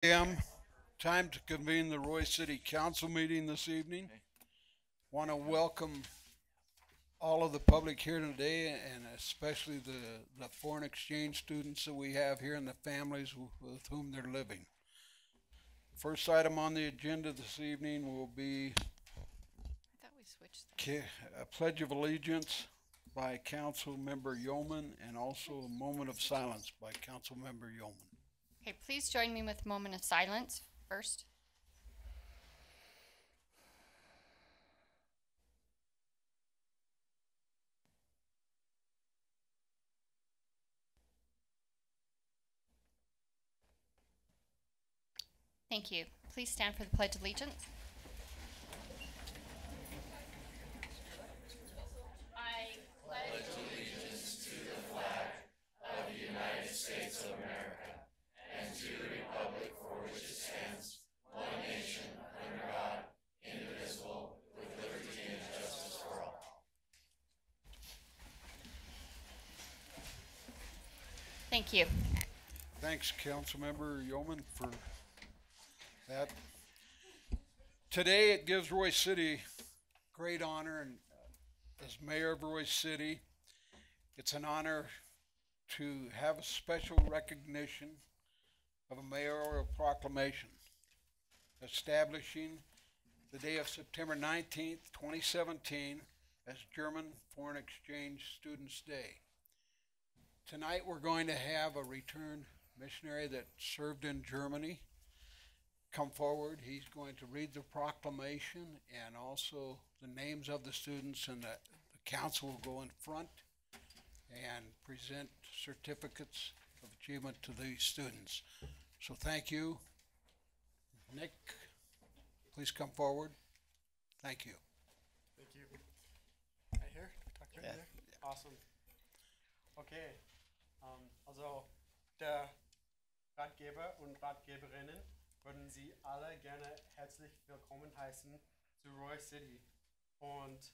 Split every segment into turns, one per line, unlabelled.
p.m. Time to convene the Roy City Council meeting this evening. Want to welcome all of the public here today, and especially the foreign exchange students that we have here and the families with whom they're living. First item on the agenda this evening will be
I thought we switched that.
a pledge of allegiance by Council Member Yeoman and also a moment of silence by Council Member Yeoman.
Okay, please join me with a moment of silence first. Thank you. Please stand for the Pledge of Allegiance. I pledge Thank you.
Thanks, Councilmember Yeoman, for that. Today it gives Roy City great honor, and as mayor of Roy City, it's an honor to have a special recognition of a mayoral proclamation establishing the day of September 19th, 2017 as German Foreign Exchange Students Day. Tonight we're going to have a returned missionary that served in Germany come forward. He's going to read the proclamation and also the names of the students, and the council will go in front and present certificates of achievement to these students. So thank you. Nick, please come forward. Thank you.
Thank you. Right here? Talk right
Yeah.
there? Awesome. Okay. Also, der Ratgeber und Ratgeberinnen würden Sie alle gerne herzlich willkommen heißen zu Roy City. Und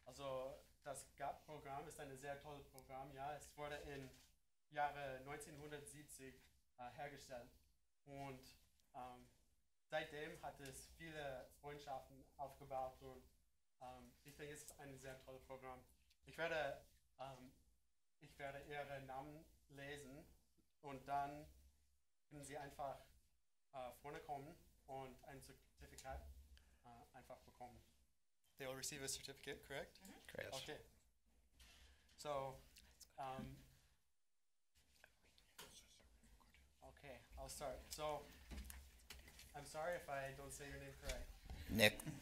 also das GAP-Programm ist ein sehr tolles Programm. Ja, es wurde im Jahre 1970 hergestellt. Und seitdem hat es viele Freundschaften aufgebaut und ich denke, es ist ein sehr tolles Programm. Ich werde, ich werde Ihre Namen lesen und dann können Sie einfach vorne kommen und ein Zertifikat einfach bekommen. They will receive a certificate, correct?
Correct.
Okay. So, okay, I'll start. So, I'm sorry if I don't say your name correct.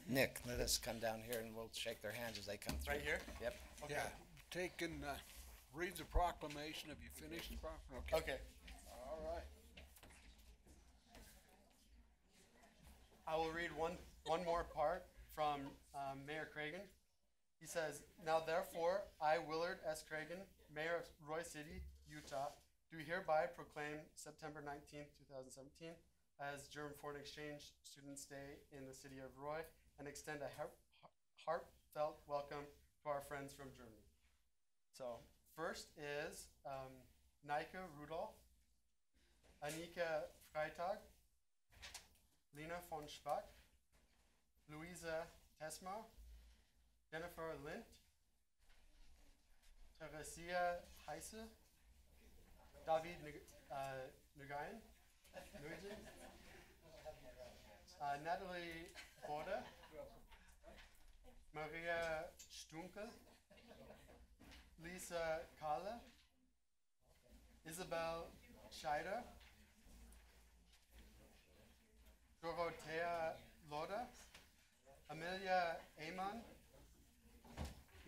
Nick, let us come down here and we'll shake their hands as they come through.
Right here?
Yep.
Okay.
Yeah, take and read the proclamation. Have you finished the proclamation?
Okay.
All right.
I will read one more part from Mayor Cragen. He says, "Now therefore, I, Willard S. Cragen, Mayor of Roy City, Utah, do hereby proclaim September 19th, 2017 as German Foreign Exchange Students Day in the city of Roy and extend a heartfelt welcome to our friends from Germany." So first is Nike Rudolph, Annika Freitag, Lena von Spack, Luisa Tesma, Jennifer Lind, Theresia Heise, David Nguyen, Natalie Border, Maria Stunkel, Lisa Kahle, Isabel Scheider, Dorothea Loder, Amelia Ehmann,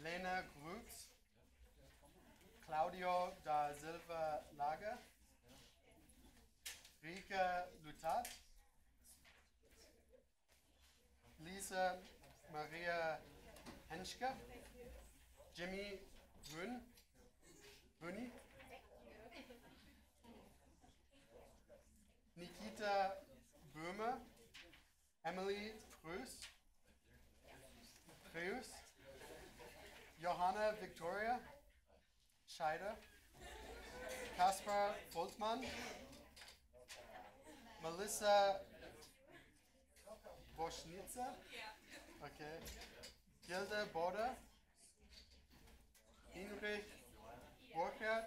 Lena Grux, Claudio da Silva Lager, Rika Lutat, Lisa Maria Henschke, Jimmy Bruni, Nikita Böhmer, Emily Preus, Johanna Victoria Scheider, Kaspar Voltmann, Melissa Boschnitzer. Okay. Gilda Boda. Ingrid Burkhardt.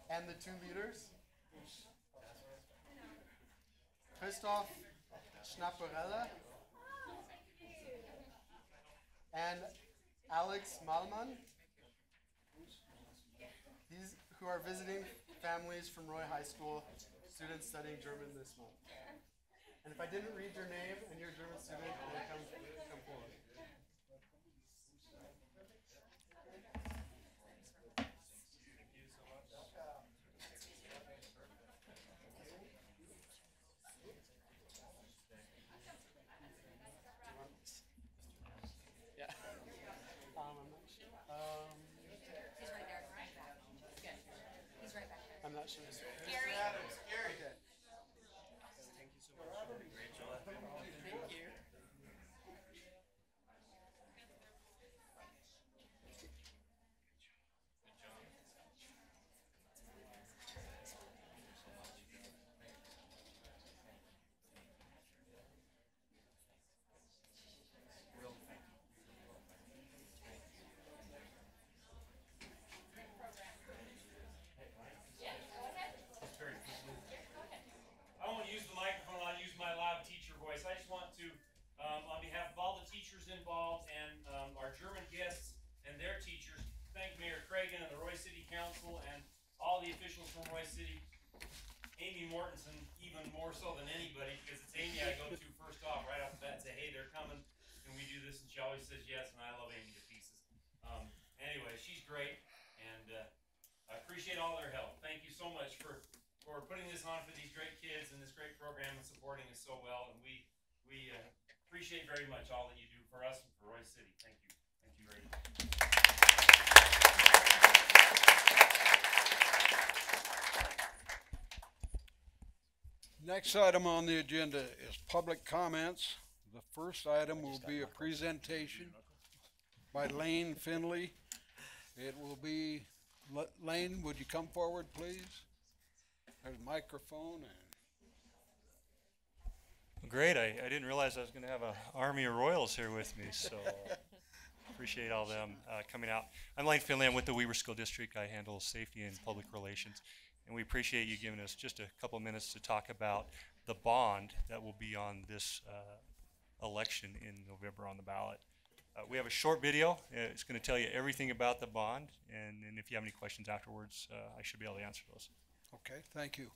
And the two leaders. Christoph Schnapperella. And Alex Malman. These who are visiting families from Roy High School, students studying German this month. And if I didn't read your name and you're a German student, then come forward. I'm not sure.
Gary.
Okay.
Thank you.
I won't use the microphone, I'll use my loud teacher voice. I just want to, on behalf of all the teachers involved and our German guests and their teachers, thank Mayor Cragen and the Roy City Council and all the officials from Roy City. Amy Mortensen, even more so than anybody, because it's Amy I go to first off right off the bat and say, hey, they're coming, and we do this, and she always says yes, and I love Amy to pieces. Anyway, she's great, and I appreciate all their help. Thank you so much for putting this on for these great kids and this great program and supporting us so well. And we appreciate very much all that you do for us and for Roy City. Thank you. Thank you very much.
Next item on the agenda is public comments. The first item will be a presentation by Lane Finley. It will be, Lane, would you come forward, please? There's a microphone.
Great, I didn't realize I was going to have an army of royals here with me, so appreciate all them coming out. I'm Lane Finley, I'm with the Weber School District. I handle safety and public relations, and we appreciate you giving us just a couple of minutes to talk about the bond that will be on this election in November on the ballot. We have a short video. It's going to tell you everything about the bond, and if you have any questions afterwards, I should be able to answer those.
Okay, thank you.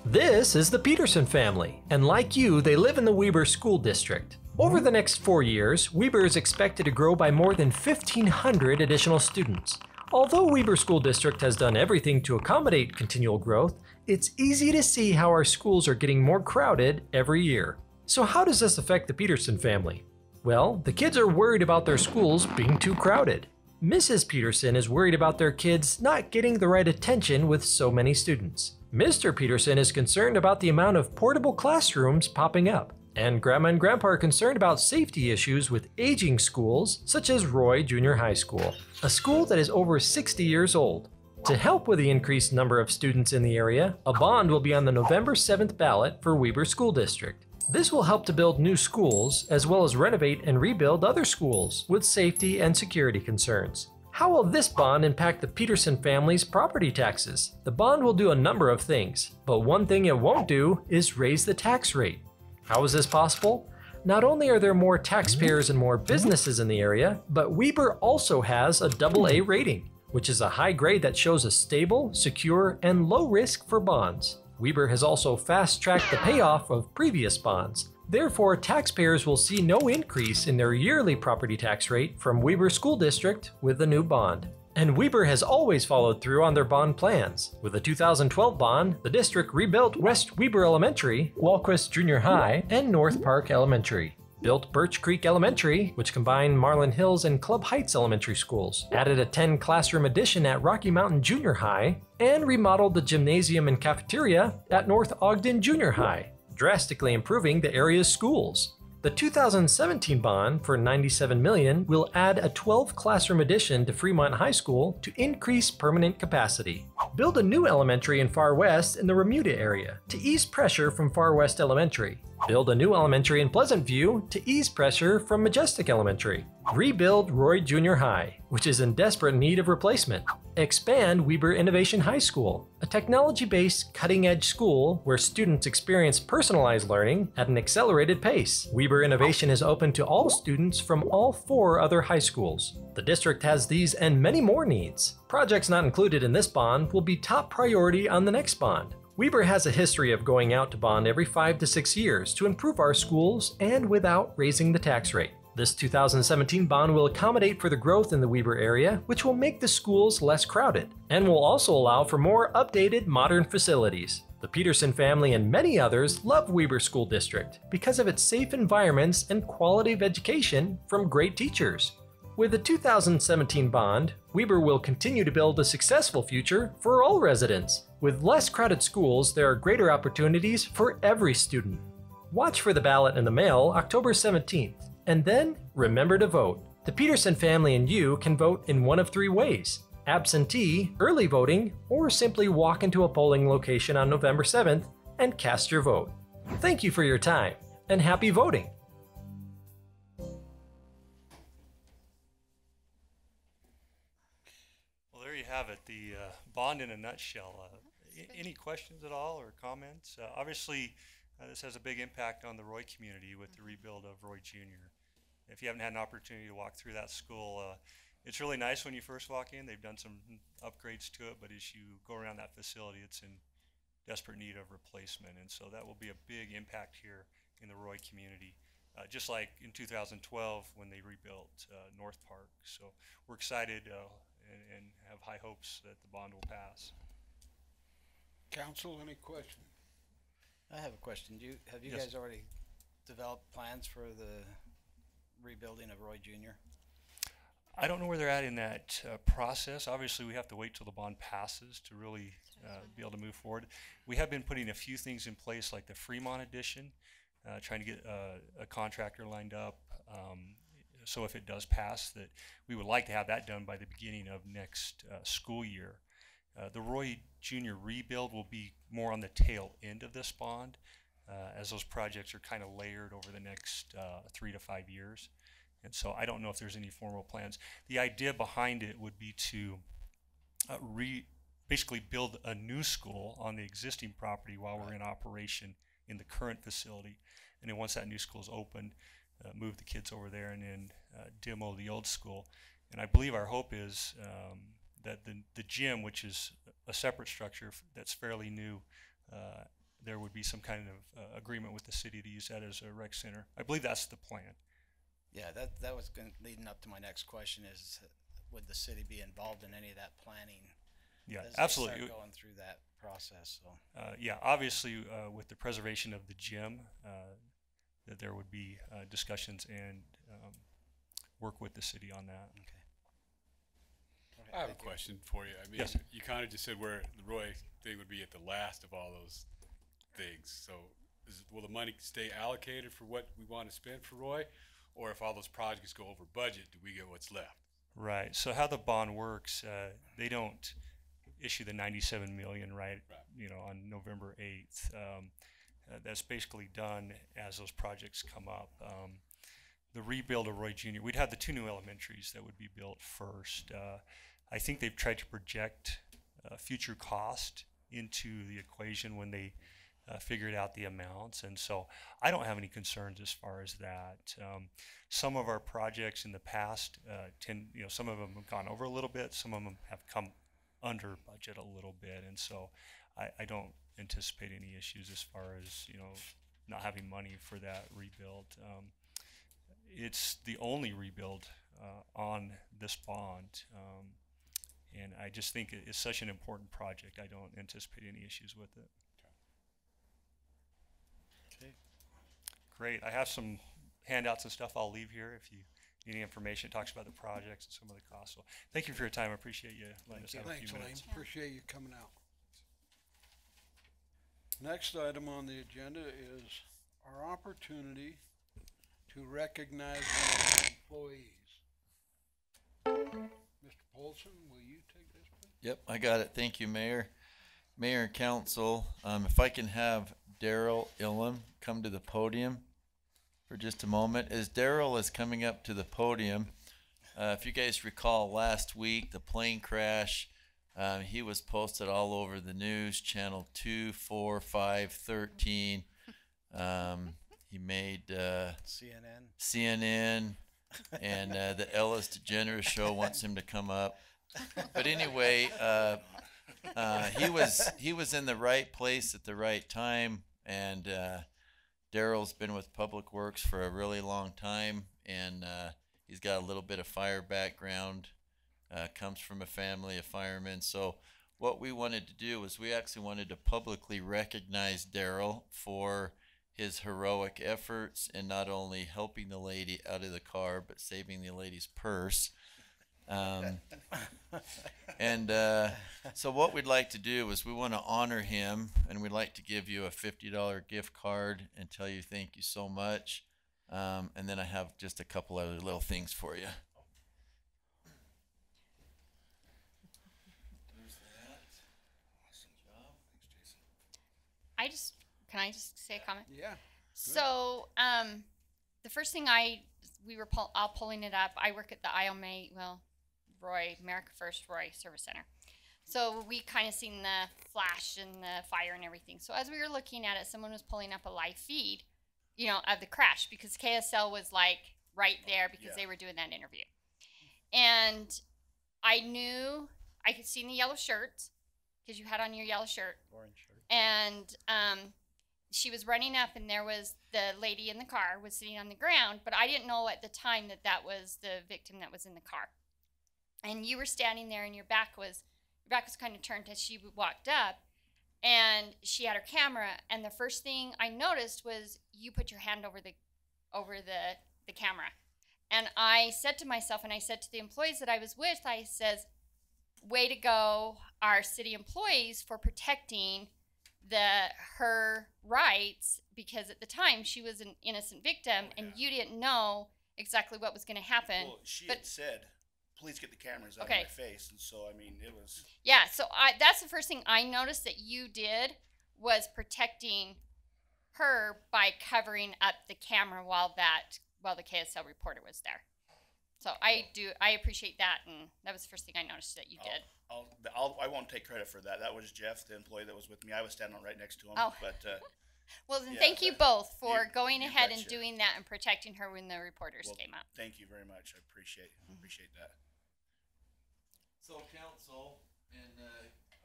This is the Peterson family, and like you, they live in the Weber School District. Over the next 4 years, Weber is expected to grow by more than 1,500 additional students. Although Weber School District has done everything to accommodate continual growth, it's easy to see how our schools are getting more crowded every year. So how does this affect the Peterson family? Well, the kids are worried about their schools being too crowded. Mrs. Peterson is worried about their kids not getting the right attention with so many students. Mr. Peterson is concerned about the amount of portable classrooms popping up. And Grandma and Grandpa are concerned about safety issues with aging schools such as Roy Junior High School, a school that is over 60 years old. To help with the increased number of students in the area, a bond will be on the November 7th ballot for Weber School District. This will help to build new schools as well as renovate and rebuild other schools with safety and security concerns. How will this bond impact the Peterson family's property taxes? The bond will do a number of things, but one thing it won't do is raise the tax rate. How is this possible? Not only are there more taxpayers and more businesses in the area, but Weber also has a AA rating, which is a high grade that shows a stable, secure, and low risk for bonds. Weber has also fast-tracked the payoff of previous bonds. Therefore, taxpayers will see no increase in their yearly property tax rate from Weber School District with the new bond. And Weber has always followed through on their bond plans. With the 2012 bond, the district rebuilt West Weber Elementary, Walquist Junior High, and North Park Elementary. Built Birch Creek Elementary, which combined Marlin Hills and Club Heights Elementary Schools, added a 10-classroom addition at Rocky Mountain Junior High, and remodeled the gymnasium and cafeteria at North Ogden Junior High, drastically improving the area's schools. The 2017 bond for $97 million will add a 12 classroom addition to Fremont High School to increase permanent capacity. Build a new elementary in Far West in the Remuda area to ease pressure from Far West Elementary. Build a new elementary in Pleasant View to ease pressure from Majestic Elementary. Rebuild Roy Junior High, which is in desperate need of replacement. Expand Weber Innovation High School, a technology-based, cutting-edge school where students experience personalized learning at an accelerated pace. Weber Innovation is open to all students from all 4 other high schools. The district has these and many more needs. Projects not included in this bond will be top priority on the next bond. Weber has a history of going out to bond every 5 to 6 years to improve our schools and without raising the tax rate. This 2017 bond will accommodate for the growth in the Weber area, which will make the schools less crowded, and will also allow for more updated, modern facilities. The Peterson family and many others love Weber School District because of its safe environments and quality of education from great teachers. With the 2017 bond, Weber will continue to build a successful future for all residents. With less crowded schools, there are greater opportunities for every student. Watch for the ballot in the mail October 17th, and then remember to vote. The Peterson family and you can vote in one of 3 ways: absentee, early voting, or simply walk into a polling location on November 7th and cast your vote. Thank you for your time, and happy voting!
Well, there you have it, the bond in a nutshell. Any questions at all or comments? Obviously, this has a big impact on the Roy community with the rebuild of Roy Jr. If you haven't had an opportunity to walk through that school, it's really nice when you first walk in. They've done some upgrades to it, but as you go around that facility, it's in desperate need of replacement. And so that will be a big impact here in the Roy community, just like in 2012 when they rebuilt North Park. So we're excited and have high hopes that the bond will pass.
Council, any questions?
I have a question. Have you
Yes.
guys already developed plans for the rebuilding of Roy Jr.?
I don't know where they're at in that process. Obviously, we have to wait till the bond passes to really be able to move forward. We have been putting a few things in place, like the Fremont edition, trying to get a contractor lined up. So if it does pass, that we would like to have that done by the beginning of next school year. The Roy Jr. rebuild will be more on the tail end of this bond, as those projects are kind of layered over the next 3 to 5 years. And so I don't know if there's any formal plans. The idea behind it would be to basically build a new school on the existing property while we're in operation in the current facility. And then once that new school is open, move the kids over there and then demo the old school. And I believe our hope is that the gym, which is a separate structure that's fairly new, there would be some kind of agreement with the city to use that as a rec center. I believe that's the plan.
Yeah, that was leading up to my next question is, would the city be involved in any of that planning?
Yeah,
as they
absolutely.
start going through that process, so.
Yeah, obviously with the preservation of the gym, that there would be discussions and work with the city on that.
Okay.
I have a question for you. I mean,
Yes.
you kind of just said where the Roy thing would be at the last of all those things. So will the money stay allocated for what we want to spend for Roy? Or if all those projects go over budget, do we get what's left?
Right. So how the bond works, they don't issue the 97 million, right? You know, on November 8th. That's basically done as those projects come up. The rebuild of Roy Jr., we'd have the 2 new elementaries that would be built first. I think they've tried to project future cost into the equation when they figured out the amounts, and so I don't have any concerns as far as that. Some of our projects in the past some of them have gone over a little bit, some of them have come under budget a little bit, and so I don't anticipate any issues as far as not having money for that rebuild. It's the only rebuild on this bond, and I just think it's such an important project. I don't anticipate any issues with it.
Okay.
Great. I have some handouts and stuff I'll leave here if you need any information. It talks about the projects and some of the costs. So thank you for your time. I appreciate you letting us have a
Thanks,
few
Lane.
minutes.
Appreciate you coming out. Next item on the agenda is our opportunity to recognize one of our employees. Mr. Polson, will you take this, please?
Yep, I got it. Thank you, Mayor. Mayor and Council, if I can have Daryl Illam come to the podium for just a moment. As Daryl is coming up to the podium, if you guys recall last week, the plane crash, he was posted all over the news, channel 2, 4, 5, 13. He made CNN, and the Ellis DeGeneres show wants him to come up. But anyway, he was in the right place at the right time, and Daryl's been with Public Works for a really long time, and he's got a little bit of fire background, comes from a family of firemen. So what we wanted to do was we actually wanted to publicly recognize Daryl for his heroic efforts in not only helping the lady out of the car, but saving the lady's purse. So what we'd like to do is we want to honor him, and we'd like to give you a $50 gift card and tell you thank you so much. And then I have just a couple other little things for you. There's that. Awesome job. Thanks, Jason.
Can I just say a comment?
Yeah.
So, the first thing we were all pulling it up. I work at the Roy, America First Roy Service Center. So we kind of seen the flash and the fire and everything. So as we were looking at it, someone was pulling up a live feed, of the crash, because KSL was like right there because they were doing that interview. And I knew I could see in the yellow shirt, because you had on your yellow shirt.
Orange shirt.
And she was running up, and there was the lady in the car was sitting on the ground, but I didn't know at the time that was the victim that was in the car. And you were standing there, and your back was kind of turned as she walked up, and she had her camera. And the first thing I noticed was you put your hand over the camera. And I said to myself, and I said to the employees that I was with, I says, "Way to go, our city employees, for protecting her rights, because at the time she was an innocent victim, and you didn't know exactly what was going to happen."
Well, she had said, "Please get the cameras out of
Okay.
my face," and so I mean, it was.
Yeah, so that's the first thing I noticed that you did, was protecting her by covering up the camera while the KSL reporter was there. So I appreciate that, and that was the first thing I noticed that you did.
I won't take credit for that. That was Jeff, the employee that was with me. I was standing right next to him.
Oh.
But
Well, then
yeah,
thank you both for
you-
going
you
ahead and
betcha.
doing that and protecting her when the reporters
well,
came up.
thank you very much. I appreciate that.
So council and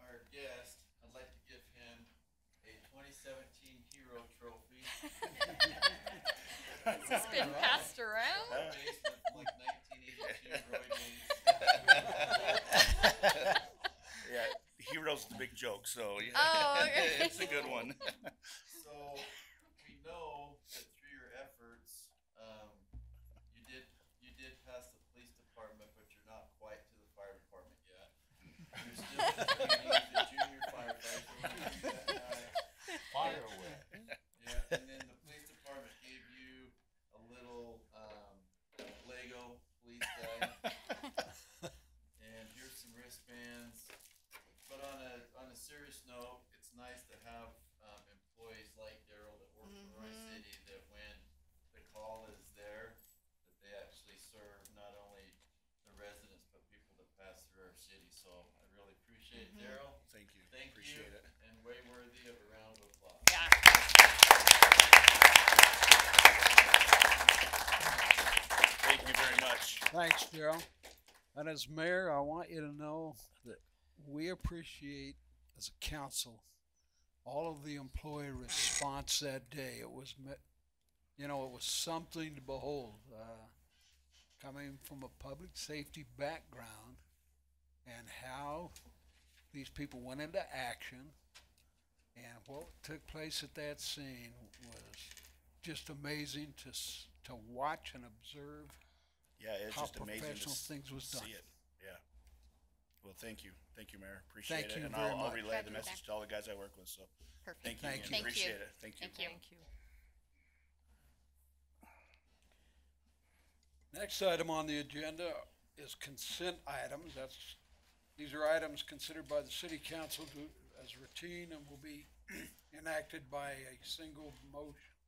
our guest, I'd like to give him a 2017 Hero Trophy.
Has this been passed around?
Basement from like 1982 Roy days.
Yeah, Hero's the big joke, so yeah,
Oh, okay.
it's a good one.
So we know that through your efforts, you did pass the police department, but you're not quite to the fire department yet. You're still the junior firefighter. Fire away. Yeah, and then the police department gave you a little Lego police guy, and here's some wristbands. But on a serious note, it's nice to have employees like Daryl that work for Roy City, that when the call is there, that they actually serve not only the residents but people that pass through our city. So I really appreciate it, Daryl.
Thank you.
Thank
Appreciate
you,
it.
and way worthy of a round of applause.
Yeah.
Thank you very much.
Thanks, Daryl. And as mayor, I want you to know that we appreciate, as a council, all of the employee response that day. It was, it was something to behold, coming from a public safety background, and how these people went into action, and what took place at that scene was just amazing to watch and observe.
Yeah, it's
How
just amazing to
professional things was done.
see it. Yeah. Well, thank you, Mayor. Appreciate
Thank
it,
you
and
very
I'll
much.
relay the message to all the guys I work with. So,
Perfect.
thank you.
Thank
again.
you.
Thank you.
Appreciate it. Thank you.
Thank you.
Next item on the agenda is consent items. These are items considered by the city council as routine and will be enacted by a single motion.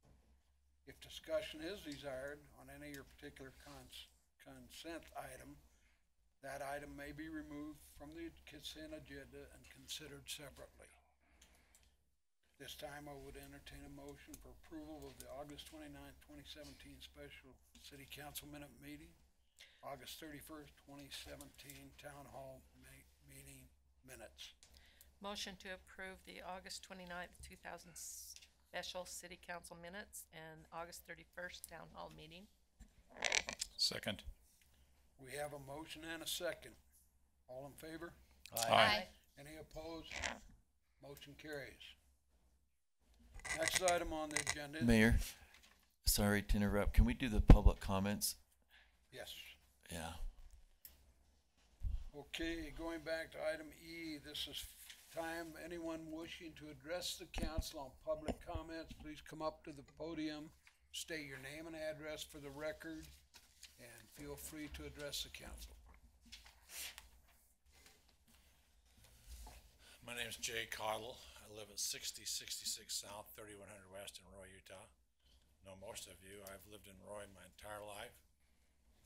If discussion is desired on any or particular consent item, that item may be removed from the consent agenda and considered separately. This time I would entertain a motion for approval of the August 29th, 2017 special city council minute meeting, August 31st, 2017 town hall meeting minutes.
Motion to approve the August 29th, 2000 special city council minutes and August 31st town hall meeting.
Second.
We have a motion and a second. All in favor?
Aye.
Any opposed? Motion carries. Next item on the agenda.
Mayor, sorry to interrupt. Can we do the public comments?
Yes.
Yeah.
Okay, going back to item E, this is time anyone wishing to address the council on public comments, please come up to the podium, state your name and address for the record, and feel free to address the council.
My name is Jay Cottle. I live at 6066 South, 3100 West in Roy, Utah. Know most of you. I've lived in Roy my entire life.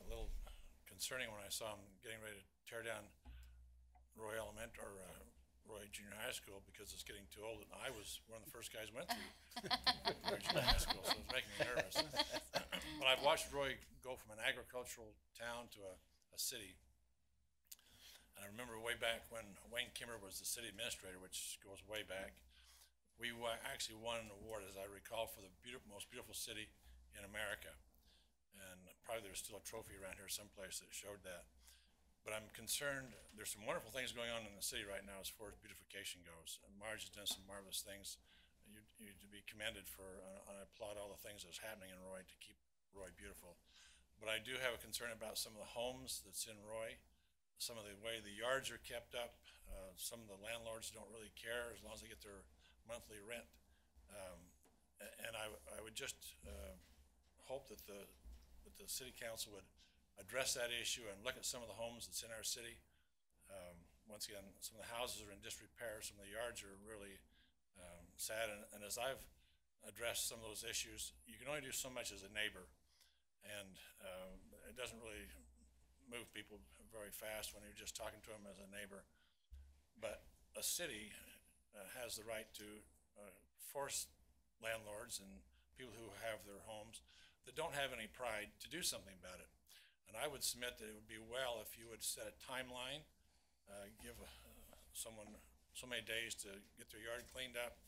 A little concerning when I saw him getting ready to tear down Roy Roy Junior High School because it's getting too old, and I was one of the first guys who went through Roy Junior High School, so it's making me nervous. But I've watched Roy go from an agricultural town to a city. And I remember way back when Wayne Kimmer was the city administrator, which goes way back, we actually won an award, as I recall, for the most beautiful city in America. And probably there's still a trophy around here someplace that showed that. But I'm concerned, there's some wonderful things going on in the city right now as far as beautification goes. And Marge has done some marvelous things. You're to be commended for, and I applaud all the things that's happening in Roy to keep Roy beautiful. But I do have a concern about some of the homes that's in Roy. Some of the way the yards are kept up, some of the landlords don't really care as long as they get their monthly rent. And I would just hope that the city council would address that issue and look at some of the homes that's in our city. Once again, some of the houses are in disrepair, some of the yards are really sad. And as I've addressed some of those issues, you can only do so much as a neighbor. And it doesn't really move people very fast when you're just talking to them as a neighbor. But a city has the right to force landlords and people who have their homes that don't have any pride to do something about it. And I would submit that it would be well if you would set a timeline, give someone so many days to get their yard cleaned up.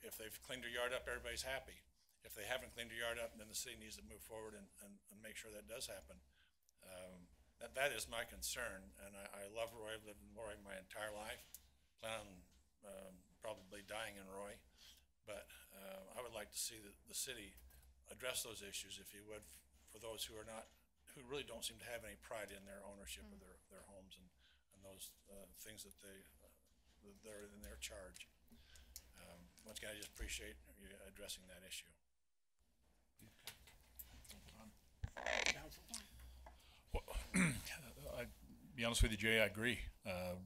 If they've cleaned their yard up, everybody's happy. If they haven't cleaned their yard up, then the city needs to move forward and make sure that does happen. That is my concern, and I love Roy. I've lived in Roy my entire life. Plan on probably dying in Roy, but I would like to see the city address those issues, if you would, for those who really don't seem to have any pride in their ownership of their homes and those things that they're in their charge. Once again, I just appreciate you addressing that issue.
I'll be honest with you, Jay, I agree.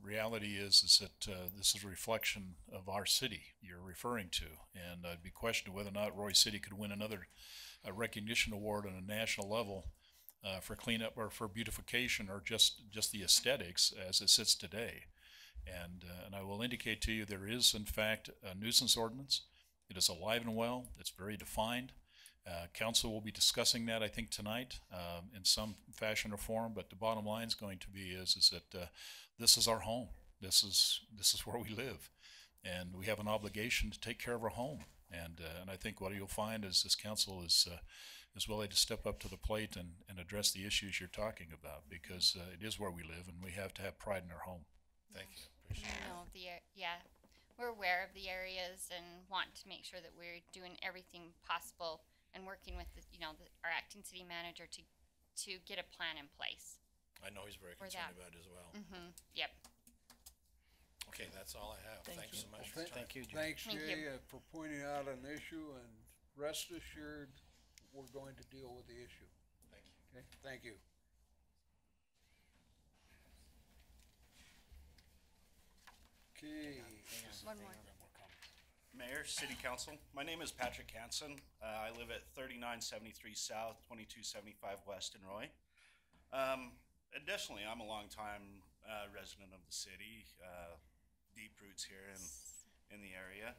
Reality is that this is a reflection of our city you're referring to, and I'd be questioning whether or not Roy City could win another recognition award on a national level for cleanup or for beautification or just the aesthetics as it sits today. And I will indicate to you there is, in fact, a nuisance ordinance. It is alive and well. It's very defined. Council will be discussing that, I think, tonight in some fashion or form. But the bottom line is going to be is that this is our home. This is where we live, and we have an obligation to take care of our home. And I think what you'll find is this council is willing to step up to the plate and address the issues you're talking about, because it is where we live, and we have to have pride in our home. Thank you. Appreciate it.
Yeah, we're aware of the areas and want to make sure that we're doing everything possible and working with our acting city manager to get a plan in place.
I know he's very concerned about it as well.
Mm-hmm. Yep.
Okay, that's all I have. Thanks so much for your time.
Thank you, Jay.
Thanks, Jay, for pointing out an issue, and rest assured, we're going to deal with the issue.
Thank you.
Okay, thank you. Okay.
One more.
Mayor, City Council, my name is Patrick Hansen. I live at 3973 South, 2275 West in Roy. Additionally, I'm a longtime resident of the city, deep roots here in the area.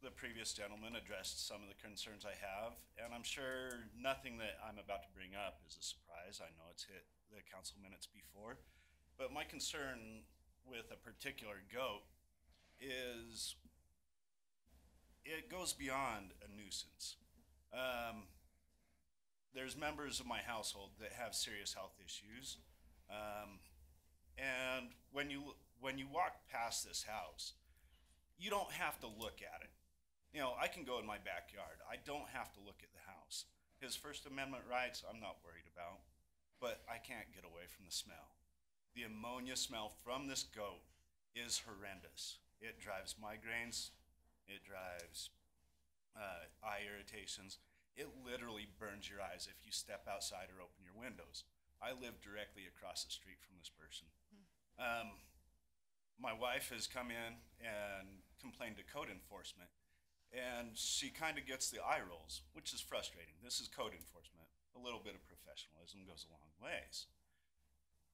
The previous gentleman addressed some of the concerns I have, and I'm sure nothing that I'm about to bring up is a surprise. I know it's hit the council minutes before, but my concern with a particular goat is it goes beyond a nuisance. There's members of my household that have serious health issues, and when you walk past this house, you don't have to look at it. You know, I can go in my backyard. I don't have to look at the house. His First Amendment rights, I'm not worried about, but I can't get away from the smell. The ammonia smell from this goat is horrendous. It drives migraines, it drives eye irritations. It literally burns your eyes if you step outside or open your windows. I live directly across the street from this person. My wife has come in and complained to code enforcement, and she kind of gets the eye rolls, which is frustrating. This is code enforcement. A little bit of professionalism goes a long ways.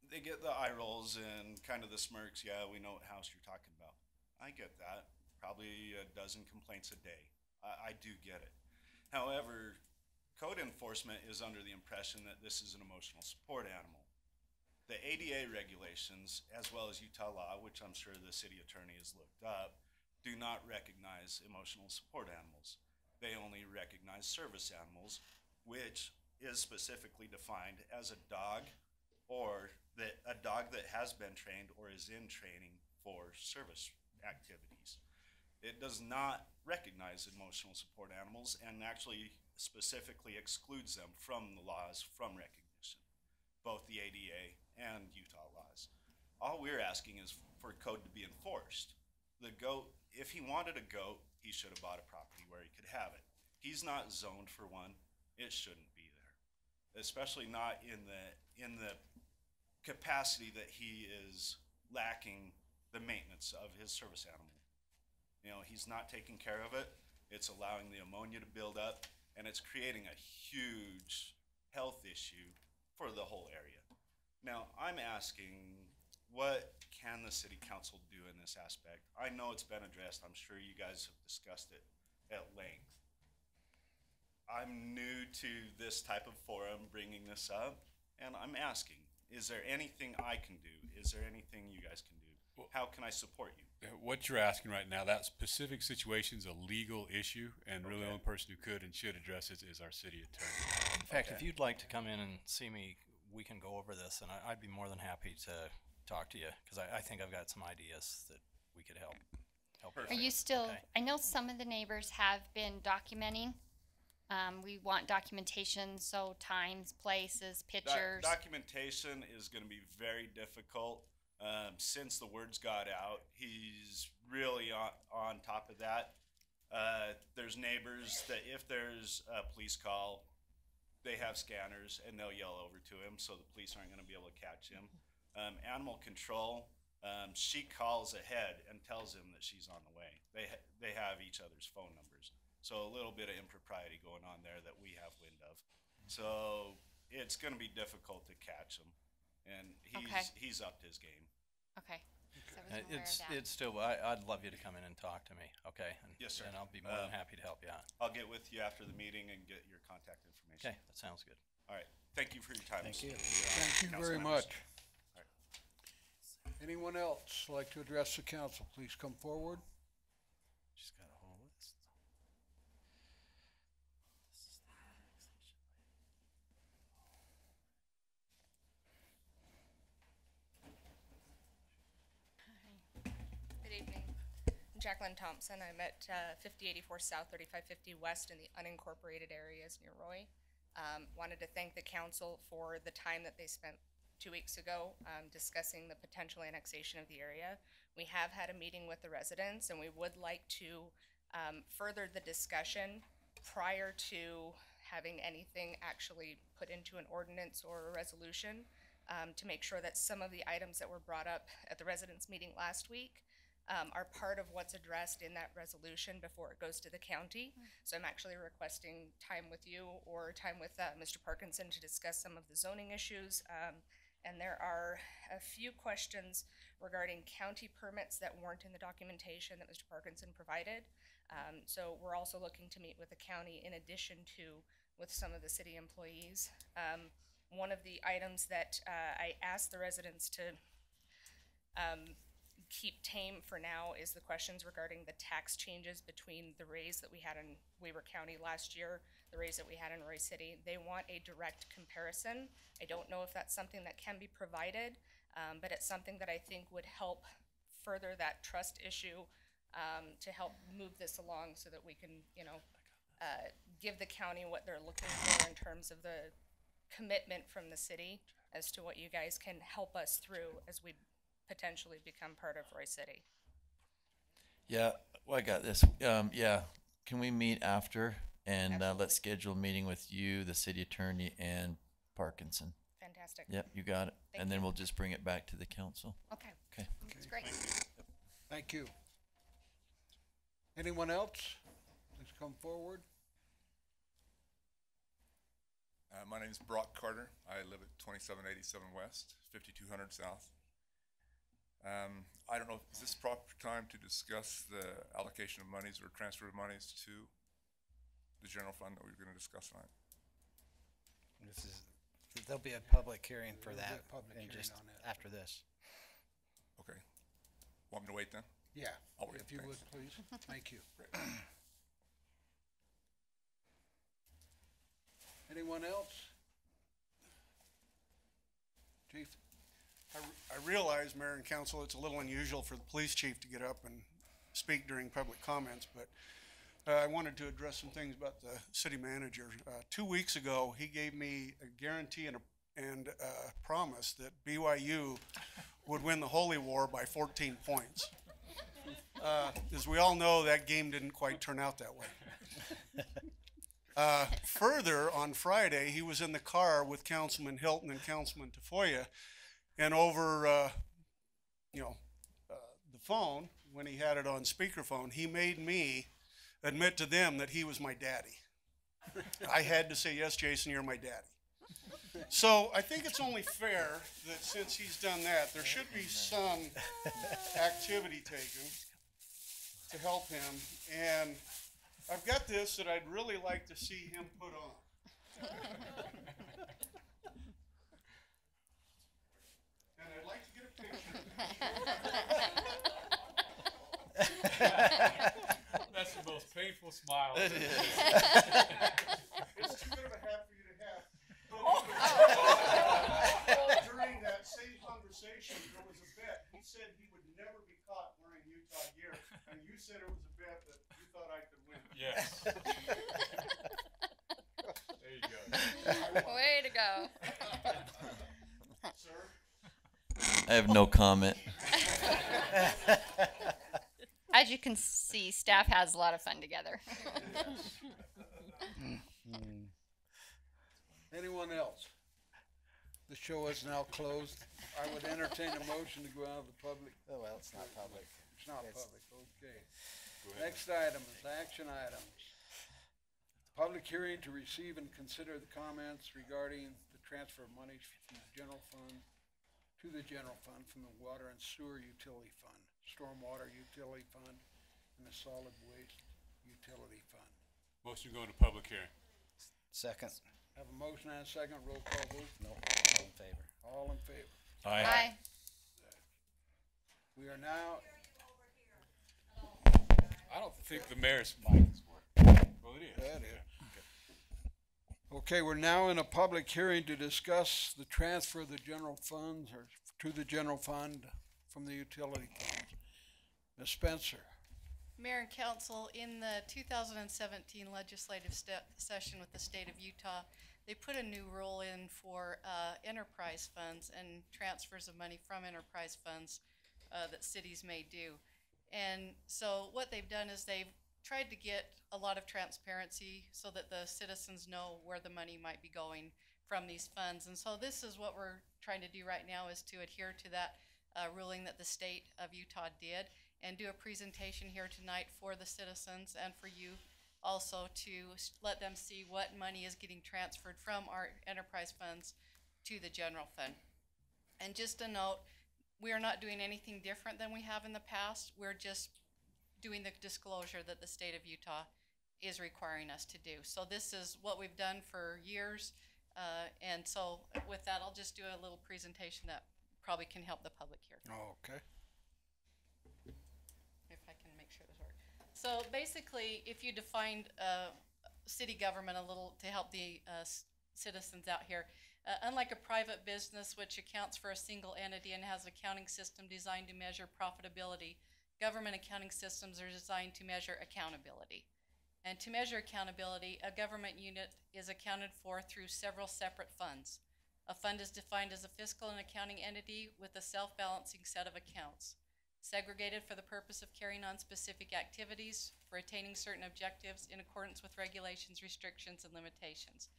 They get the eye rolls and kind of the smirks. Yeah, we know what house you're talking about. I get that. Probably a dozen complaints a day. I do get it. However, code enforcement is under the impression that this is an emotional support animal. The ADA regulations, as well as Utah law, which I'm sure the city attorney has looked up, do not recognize emotional support animals. They only recognize service animals, which is specifically defined as a dog or a dog that has been trained or is in training for service activities. It does not recognize emotional support animals and actually specifically excludes them from the laws from recognition, both the ADA and Utah laws. All we're asking is for code to be enforced. The goat, if he wanted a goat, he should have bought a property where he could have it. He's not zoned for one. It shouldn't be there, especially not in the capacity that he is lacking the maintenance of his service animal. You know, he's not taking care of it. It's allowing the ammonia to build up, and it's creating a huge health issue for the whole area. Now, I'm asking, what can the city council do in this aspect? I know it's been addressed. I'm sure you guys have discussed it at length. I'm new to this type of forum, bringing this up, and I'm asking, is there anything I can do? Is there anything you guys can do? How can I support you?
What you're asking right now, that specific situation is a legal issue, and really the only person who could and should address it is our city attorney.
In fact, if you'd like to come in and see me, we can go over this, and I'd be more than happy to talk to you, because I think I've got some ideas that we could help
Are you still,
Okay.
I know some of the neighbors have been documenting. We want documentation, so times, places, pictures.
Documentation is going to be very difficult. Since the words got out, he's really on top of that. There's neighbors that if there's a police call, they have scanners and they'll yell over to him, so the police aren't going to be able to catch him. Animal control, she calls ahead and tells him that she's on the way. They have each other's phone numbers. So a little bit of impropriety going on there that we have wind of. So it's going to be difficult to catch him, and he's upped his game.
Okay. So I wasn't aware of that.
It's still, I'd love you to come in and talk to me, okay?
Yes, sir.
And I'll be more than happy to help you out.
I'll get with you after the meeting and get your contact information.
Okay, that sounds good.
All right. Thank you for your time.
Thank you.
Thank you very
Council members.
much. Anyone else like to address the council, please come forward.
She's got a whole list.
Good evening. I'm Jacqueline Thompson. I'm at 5084 South, 3550 West in the unincorporated areas near Roy. Wanted to thank the council for the time that they spent 2 weeks ago discussing the potential annexation of the area. We have had a meeting with the residents, and we would like to further the discussion prior to having anything actually put into an ordinance or a resolution, to make sure that some of the items that were brought up at the residents' meeting last week are part of what's addressed in that resolution before it goes to the county. So I'm actually requesting time with you or time with Mr. Parkinson to discuss some of the zoning issues. And there are a few questions regarding county permits that weren't in the documentation that Mr. Parkinson provided. So we're also looking to meet with the county in addition to with some of the city employees. One of the items that I asked the residents to keep tame for now is the questions regarding the tax changes between the raise that we had in Weber County last year, the raise that we had in Roy City. They want a direct comparison. I don't know if that's something that can be provided, but it's something that I think would help further that trust issue, to help move this along so that we can, give the county what they're looking for in terms of the commitment from the city as to what you guys can help us through as we potentially become part of Roy City.
Yeah, well, I got this. Yeah, can we meet after and let's schedule a meeting with you, the city attorney, and Parkinson?
Fantastic.
Yep, you got it.
Thank
And then
you.
we'll just bring it back to the council.
Okay.
Okay.
That's great.
Thank you. Anyone else? Please come forward.
My name is Brock Carter. I live at 2787 West, 5200 South. I don't know, is this proper time to discuss the allocation of monies or transfer of monies to the general fund that we're going to discuss tonight?
There'll be a public hearing for
There'll be
that,
a public
and
hearing
just
on that.
after this.
Okay. Want me to wait then?
Yeah,
I'll wait.
if you would,
Thanks.
please. Thank you. Anyone else? Chief?
I realize, Mayor and Council, it's a little unusual for the police chief to get up and speak during public comments, but I wanted to address some things about the city manager. 2 weeks ago, he gave me a guarantee and a promise that BYU would win the Holy War by 14 points. As we all know, that game didn't quite turn out that way. Further, on Friday, he was in the car with Councilman Hilton and Councilman Tafoya, and over, the phone, when he had it on speakerphone, he made me admit to them that he was my daddy. I had to say, yes, Jason, you're my daddy. So I think it's only fair that since he's done that, there should be some activity taken to help him. And I've got this that I'd really like to see him put on. And I'd like to get a picture.
That's the most painful smile.
It is. It's too good of a hat for you to have. During that same conversation, there was a bet. He said he would never be caught wearing Utah gear, and you said it was a bet that you thought I could win.
Yes. There you go.
Way to go.
Sir?
I have no comment.
As you can see, staff has a lot of fun together.
Anyone else? The show is now closed. I would entertain a motion to go out of the public.
Oh, well, it's not public.
It's not public, okay. Next item is action items. Public hearing to receive and consider the comments regarding the transfer of monies from the general fund to the general fund from the water and sewer utility fund, stormwater utility fund, and the solid waste utility fund.
Motion to go into public hearing.
Second.
Have a motion and a second, roll call vote.
No, all in favor.
All in favor.
Aye.
We are now,
I don't think the mayor's mic is working. Well, it is.
that is. Okay, we're now in a public hearing to discuss the transfer of the general funds or to the general fund from the utility funds. Ms. Spencer.
Mayor and Council, in the 2017 legislative session with the state of Utah, they put a new rule in for enterprise funds and transfers of money from enterprise funds that cities may do. And so what they've done is they've tried to get a lot of transparency so that the citizens know where the money might be going from these funds. And so this is what we're trying to do right now, is to adhere to that ruling that the state of Utah did, and do a presentation here tonight for the citizens and for you also, to let them see what money is getting transferred from our enterprise funds to the general fund. And just a note, we are not doing anything different than we have in the past. We're just doing the disclosure that the state of Utah is requiring us to do. So this is what we've done for years. And so with that, I'll just do a little presentation that probably can help the public here.
Okay.
If I can make sure this works. So basically, if you defined city government a little to help the citizens out here, unlike a private business which accounts for a single entity and has an accounting system designed to measure profitability, government accounting systems are designed to measure accountability. And to measure accountability, a government unit is accounted for through several separate funds. A fund is defined as a fiscal and accounting entity with a self-balancing set of accounts, segregated for the purpose of carrying on specific activities, for attaining certain objectives in accordance with regulations, restrictions, and limitations.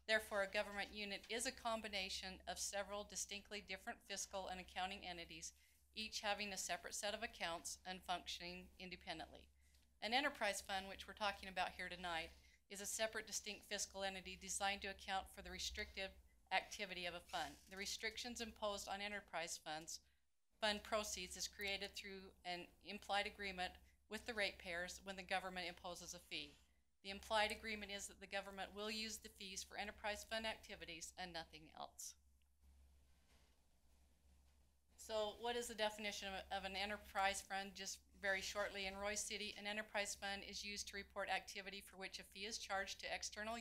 Therefore, a government unit is a combination of several distinctly different fiscal and accounting entities, each having a separate set of accounts and functioning independently. An enterprise fund, which we're talking about here tonight, is a separate, distinct fiscal entity designed to account for the restrictive activity of a fund. The restrictions imposed on enterprise funds, fund proceeds, is created through an implied agreement with the ratepayers when the government imposes a fee. The implied agreement is that the government will use the fees for enterprise fund activities and nothing else. So what is the definition of an enterprise fund? Just very shortly, in Roy City, an enterprise fund is used to report activity for which a fee is charged to external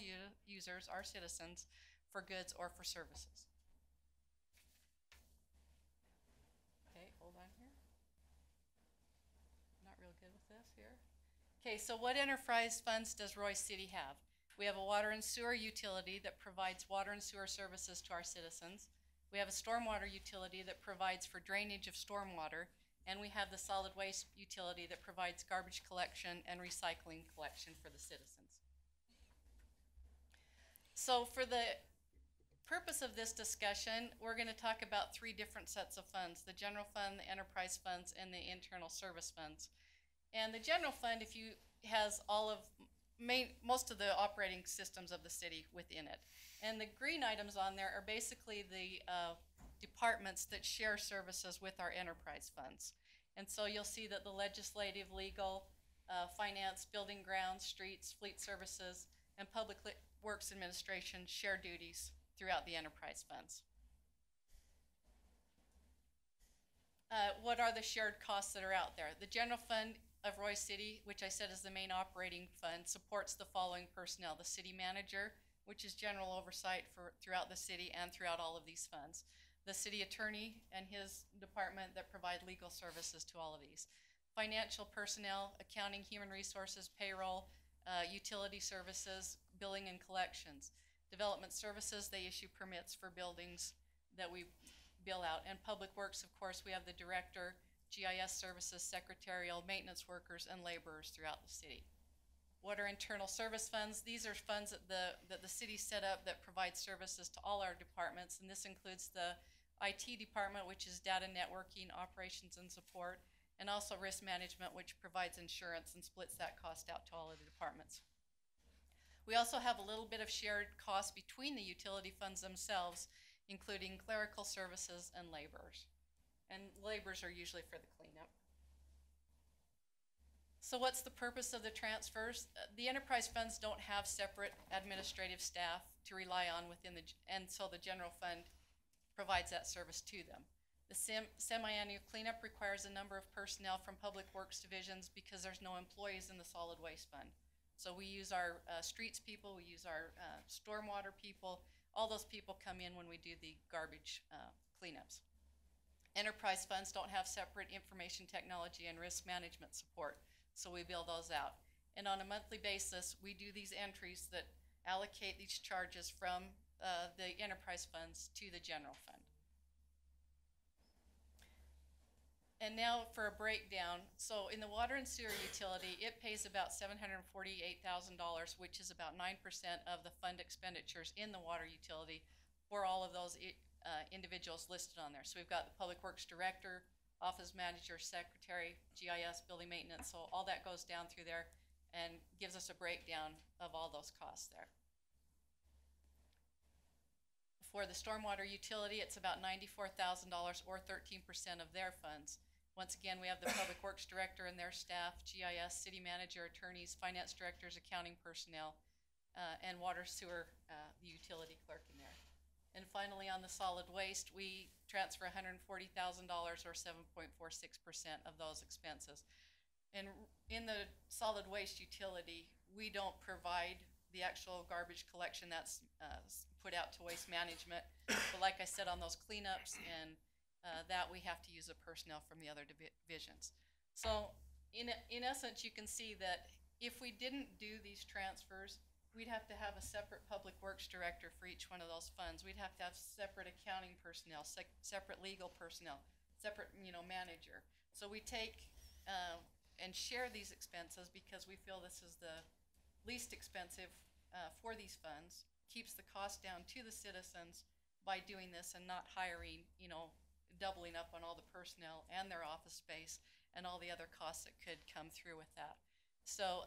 users, our citizens, for goods or for services. Okay, hold on here. Not real good with this here. Okay, so what enterprise funds does Roy City have? We have a water and sewer utility that provides water and sewer services to our citizens. We have a stormwater utility that provides for drainage of stormwater, and we have the solid waste utility that provides garbage collection and recycling collection for the citizens. So for the purpose of this discussion, we're going to talk about three different sets of funds: the general fund, the enterprise funds, and the internal service funds. And the general fund, has all of most of the operating systems of the city within it. And the green items on there are basically the departments that share services with our enterprise funds. And so you'll see that the legislative, legal, finance, building grounds, streets, fleet services, and public works administration share duties throughout the enterprise funds. What are the shared costs that are out there? The general fund of Roy City, which I said is the main operating fund, supports the following personnel: the city manager, which is general oversight throughout the city and throughout all of these funds; the city attorney and his department that provide legal services to all of these; financial personnel, accounting, human resources, payroll, utility services, billing and collections; development services, they issue permits for buildings that we bill out; and public works, of course, we have the director, GIS services, secretarial, maintenance workers, and laborers throughout the city. What are internal service funds? These are funds that the city set up that provide services to all our departments, and this includes the IT department, which is data networking, operations, and support, and also risk management, which provides insurance and splits that cost out to all of the departments. We also have a little bit of shared costs between the utility funds themselves, including clerical services and laborers. And laborers are usually for the cleanup. So what's the purpose of the transfers? The enterprise funds don't have separate administrative staff to rely on within and so the general fund provides that service to them. The semi-annual cleanup requires a number of personnel from public works divisions because there's no employees in the solid waste fund. So we use our streets people, we use our stormwater people. All those people come in when we do the garbage cleanups. Enterprise funds don't have separate information technology and risk management support, so we bill those out. And on a monthly basis, we do these entries that allocate these charges from the enterprise funds to the general fund. And now for a breakdown. So in the water and sewer utility, it pays about $748,000, which is about 9% of the fund expenditures in the water utility for all of those individuals listed on there. So we've got the Public Works Director, Office Manager, Secretary, GIS, Building Maintenance. So all that goes down through there and gives us a breakdown of all those costs there. For the stormwater utility, it's about $94,000 or 13% of their funds. Once again, we have the Public Works Director and their staff, GIS, City Manager, attorneys, Finance Directors, accounting personnel, and water sewer, the utility clerk in there. And finally, on the solid waste, we transfer $140,000 or 7.46% of those expenses. And in the solid waste utility, we don't provide the actual garbage collection that's put out to waste management. But like I said, on those cleanups and that we have to use the personnel from the other divisions. So in essence, you can see that if we didn't do these transfers, we'd have to have a separate Public Works Director for each one of those funds. We'd have to have separate accounting personnel, separate legal personnel, separate, manager. So we take and share these expenses because we feel this is the least expensive for these funds, keeps the cost down to the citizens by doing this and not hiring, doubling up on all the personnel and their office space and all the other costs that could come through with that. So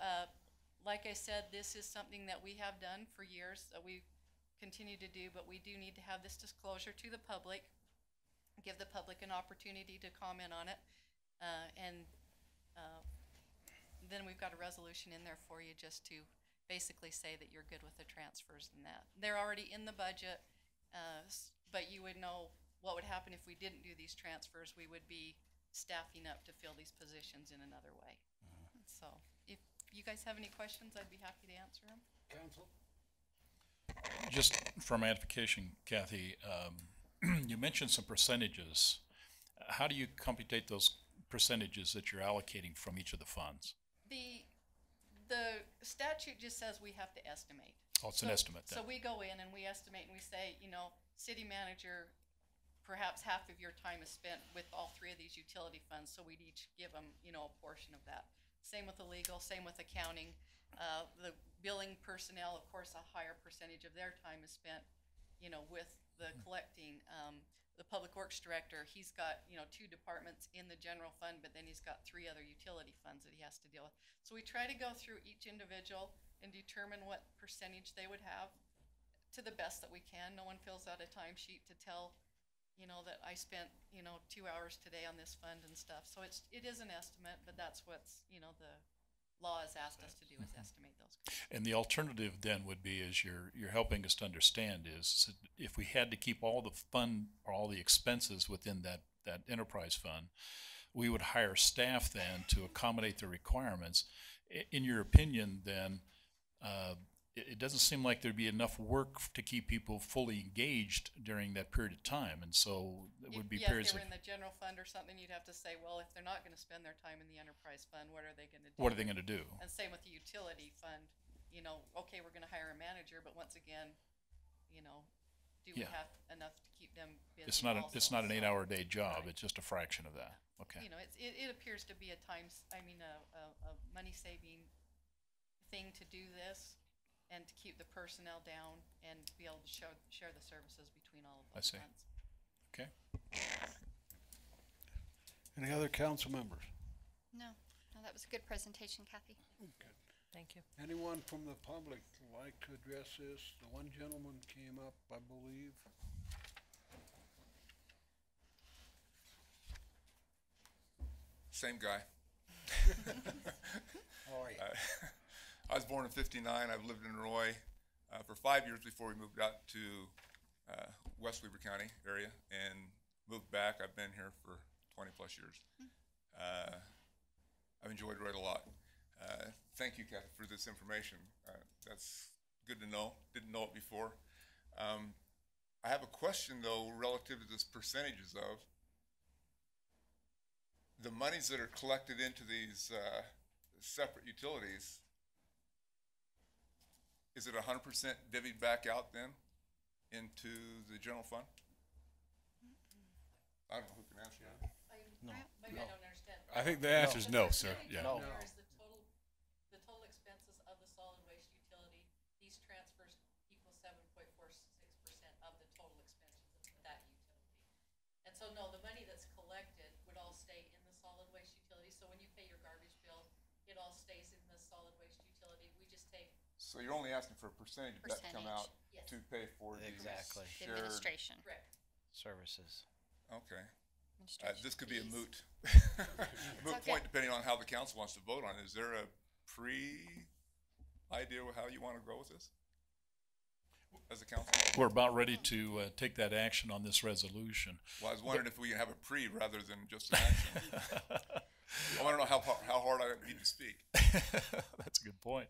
like I said, this is something that we have done for years, that we continue to do, but we do need to have this disclosure to the public, give the public an opportunity to comment on it, and then we've got a resolution in there for you just to basically say that you're good with the transfers and that. They're already in the budget, but you would know what would happen if we didn't do these transfers. We would be staffing up to fill these positions in another way. So if you guys have any questions, I'd be happy to answer them.
Council?
Just from edification, Kathy, you mentioned some percentages. How do you computate those percentages that you're allocating from each of the funds?
The statute just says we have to estimate.
Oh, it's an estimate then.
So we go in and we estimate and we say, city manager, perhaps half of your time is spent with all three of these utility funds, so we'd each give them, a portion of that. Same with the legal, same with accounting. The billing personnel, of course, a higher percentage of their time is spent, with the collecting. The Public Works Director, he's got, 2 departments in the general fund, but then he's got 3 other utility funds that he has to deal with. So we try to go through each individual and determine what percentage they would have to the best that we can. No one fills out a timesheet to tell, that I spent, 2 hours today on this fund and stuff. So it is an estimate, but that's what's, the law has asked us to do, is estimate those.
And the alternative then would be, as you're helping us to understand, is if we had to keep all the fund or all the expenses within that enterprise fund, we would hire staff then to accommodate the requirements. In your opinion, then, it doesn't seem like there'd be enough work to keep people fully engaged during that period of time, and so it would be periods
if they
of.
were in the general fund or something, you'd have to say, well, if they're not going to spend their time in the enterprise fund, what are they going to do?
What are they going to do?
And same with the utility fund. Okay, we're going to hire a manager, but once again, do we have enough to keep them busy?
It's not an 8-hour day job. Right. It's just a fraction of that. Okay.
It appears to be a money saving thing to do this, and to keep the personnel down and be able to share the services between all of those funds.
Okay.
Any other council members?
No, that was a good presentation, Kathy.
Okay.
Thank you.
Anyone from the public like to address this? The one gentleman came up, I believe.
Same guy.
All right.
I was born in '59. I've lived in Roy for 5 years before we moved out to West Weber County area and moved back. I've been here for 20 plus years. I've enjoyed Roy a lot. Thank you, Kathy, for this information. That's good to know. Didn't know it before. I have a question, though, relative to this percentages of the monies that are collected into these separate utilities. Is it 100% divvied back out then into the general fund? I don't know who can answer that.
No.
Maybe I don't
I think the answer is no, sir. Yeah.
No.
There is the total expenses of the solid waste utility. These transfers equal 7.46% of the total expenses of that utility. And so, no, the money that's collected would all stay in the solid waste utility. So when you pay your garbage bill, it all stays in the solid waste utility. We just take.
So you're only asking for a percentage of that to come out
Yes.
to pay for the
Exactly.
The
shared
administration.
Correct.
Services.
Okay.
Administration
This could be a
fees.
moot, moot
okay.
point depending on how the council wants to vote on it. Is there a idea of how you want to go with this as a council?
We're about ready to take that action on this resolution.
Well, I was wondering if we can have a pre rather than just an action. I want to know how hard I need to speak.
That's a good point.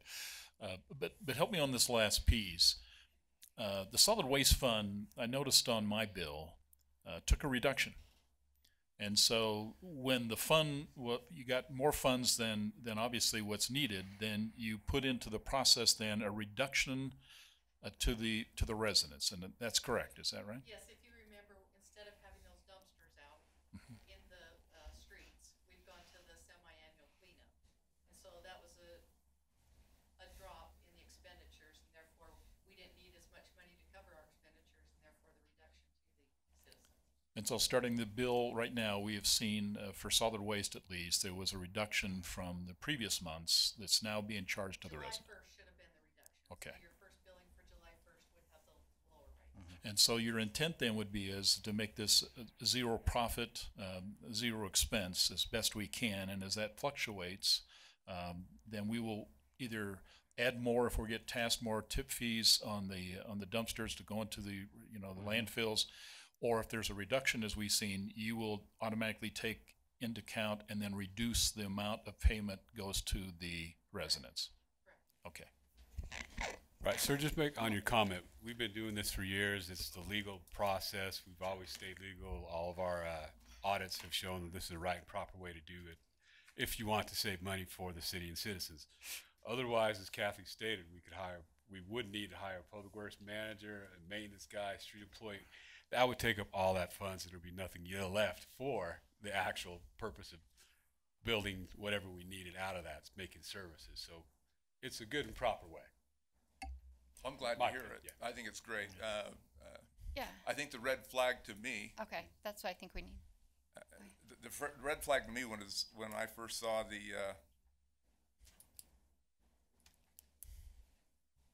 But help me on this last piece. The solid waste fund, I noticed on my bill, took a reduction. And so when the fund, you got more funds than obviously what's needed, then you put into the process then a reduction to the residents, and that's correct. Is that right?
Yes, if you remember, instead of having those dumpsters out in the streets, we've gone to the semi-annual cleanup. And so that was a drop in the expenditures, and therefore we didn't need as much money to cover our expenditures, and therefore the reduction to the citizens.
And so starting the bill right now, we have seen, for solid waste at least, there was a reduction from the previous months that's now being charged to the resident.
July 1st should have been the reduction.
Okay.
So your first billing for July 1st would have the lower rate.
And so your intent then would be is to make this zero profit, zero expense as best we can, and as that fluctuates, then we will either add more if we get tasked more tip fees on the dumpsters to go into the the landfills, or if there's a reduction as we've seen, you will automatically take into account and then reduce the amount of payment goes to the residents. Okay.
Right, sir, just make on your comment, we've been doing this for years. It's the legal process. We've always stayed legal. All of our audits have shown that this is the right and proper way to do it if you want to save money for the city and citizens. Otherwise, as Kathy stated, we would need to hire a public works manager, a maintenance guy, street employee. That would take up all that funds, and there'd be nothing left for the actual purpose of building whatever we needed out of that, making services. So it's a good and proper way.
I'm glad to hear it. I think it's great.
Yeah.
I think the red flag to me,
Okay, that's what I think we need.
the red flag to me was when I first saw the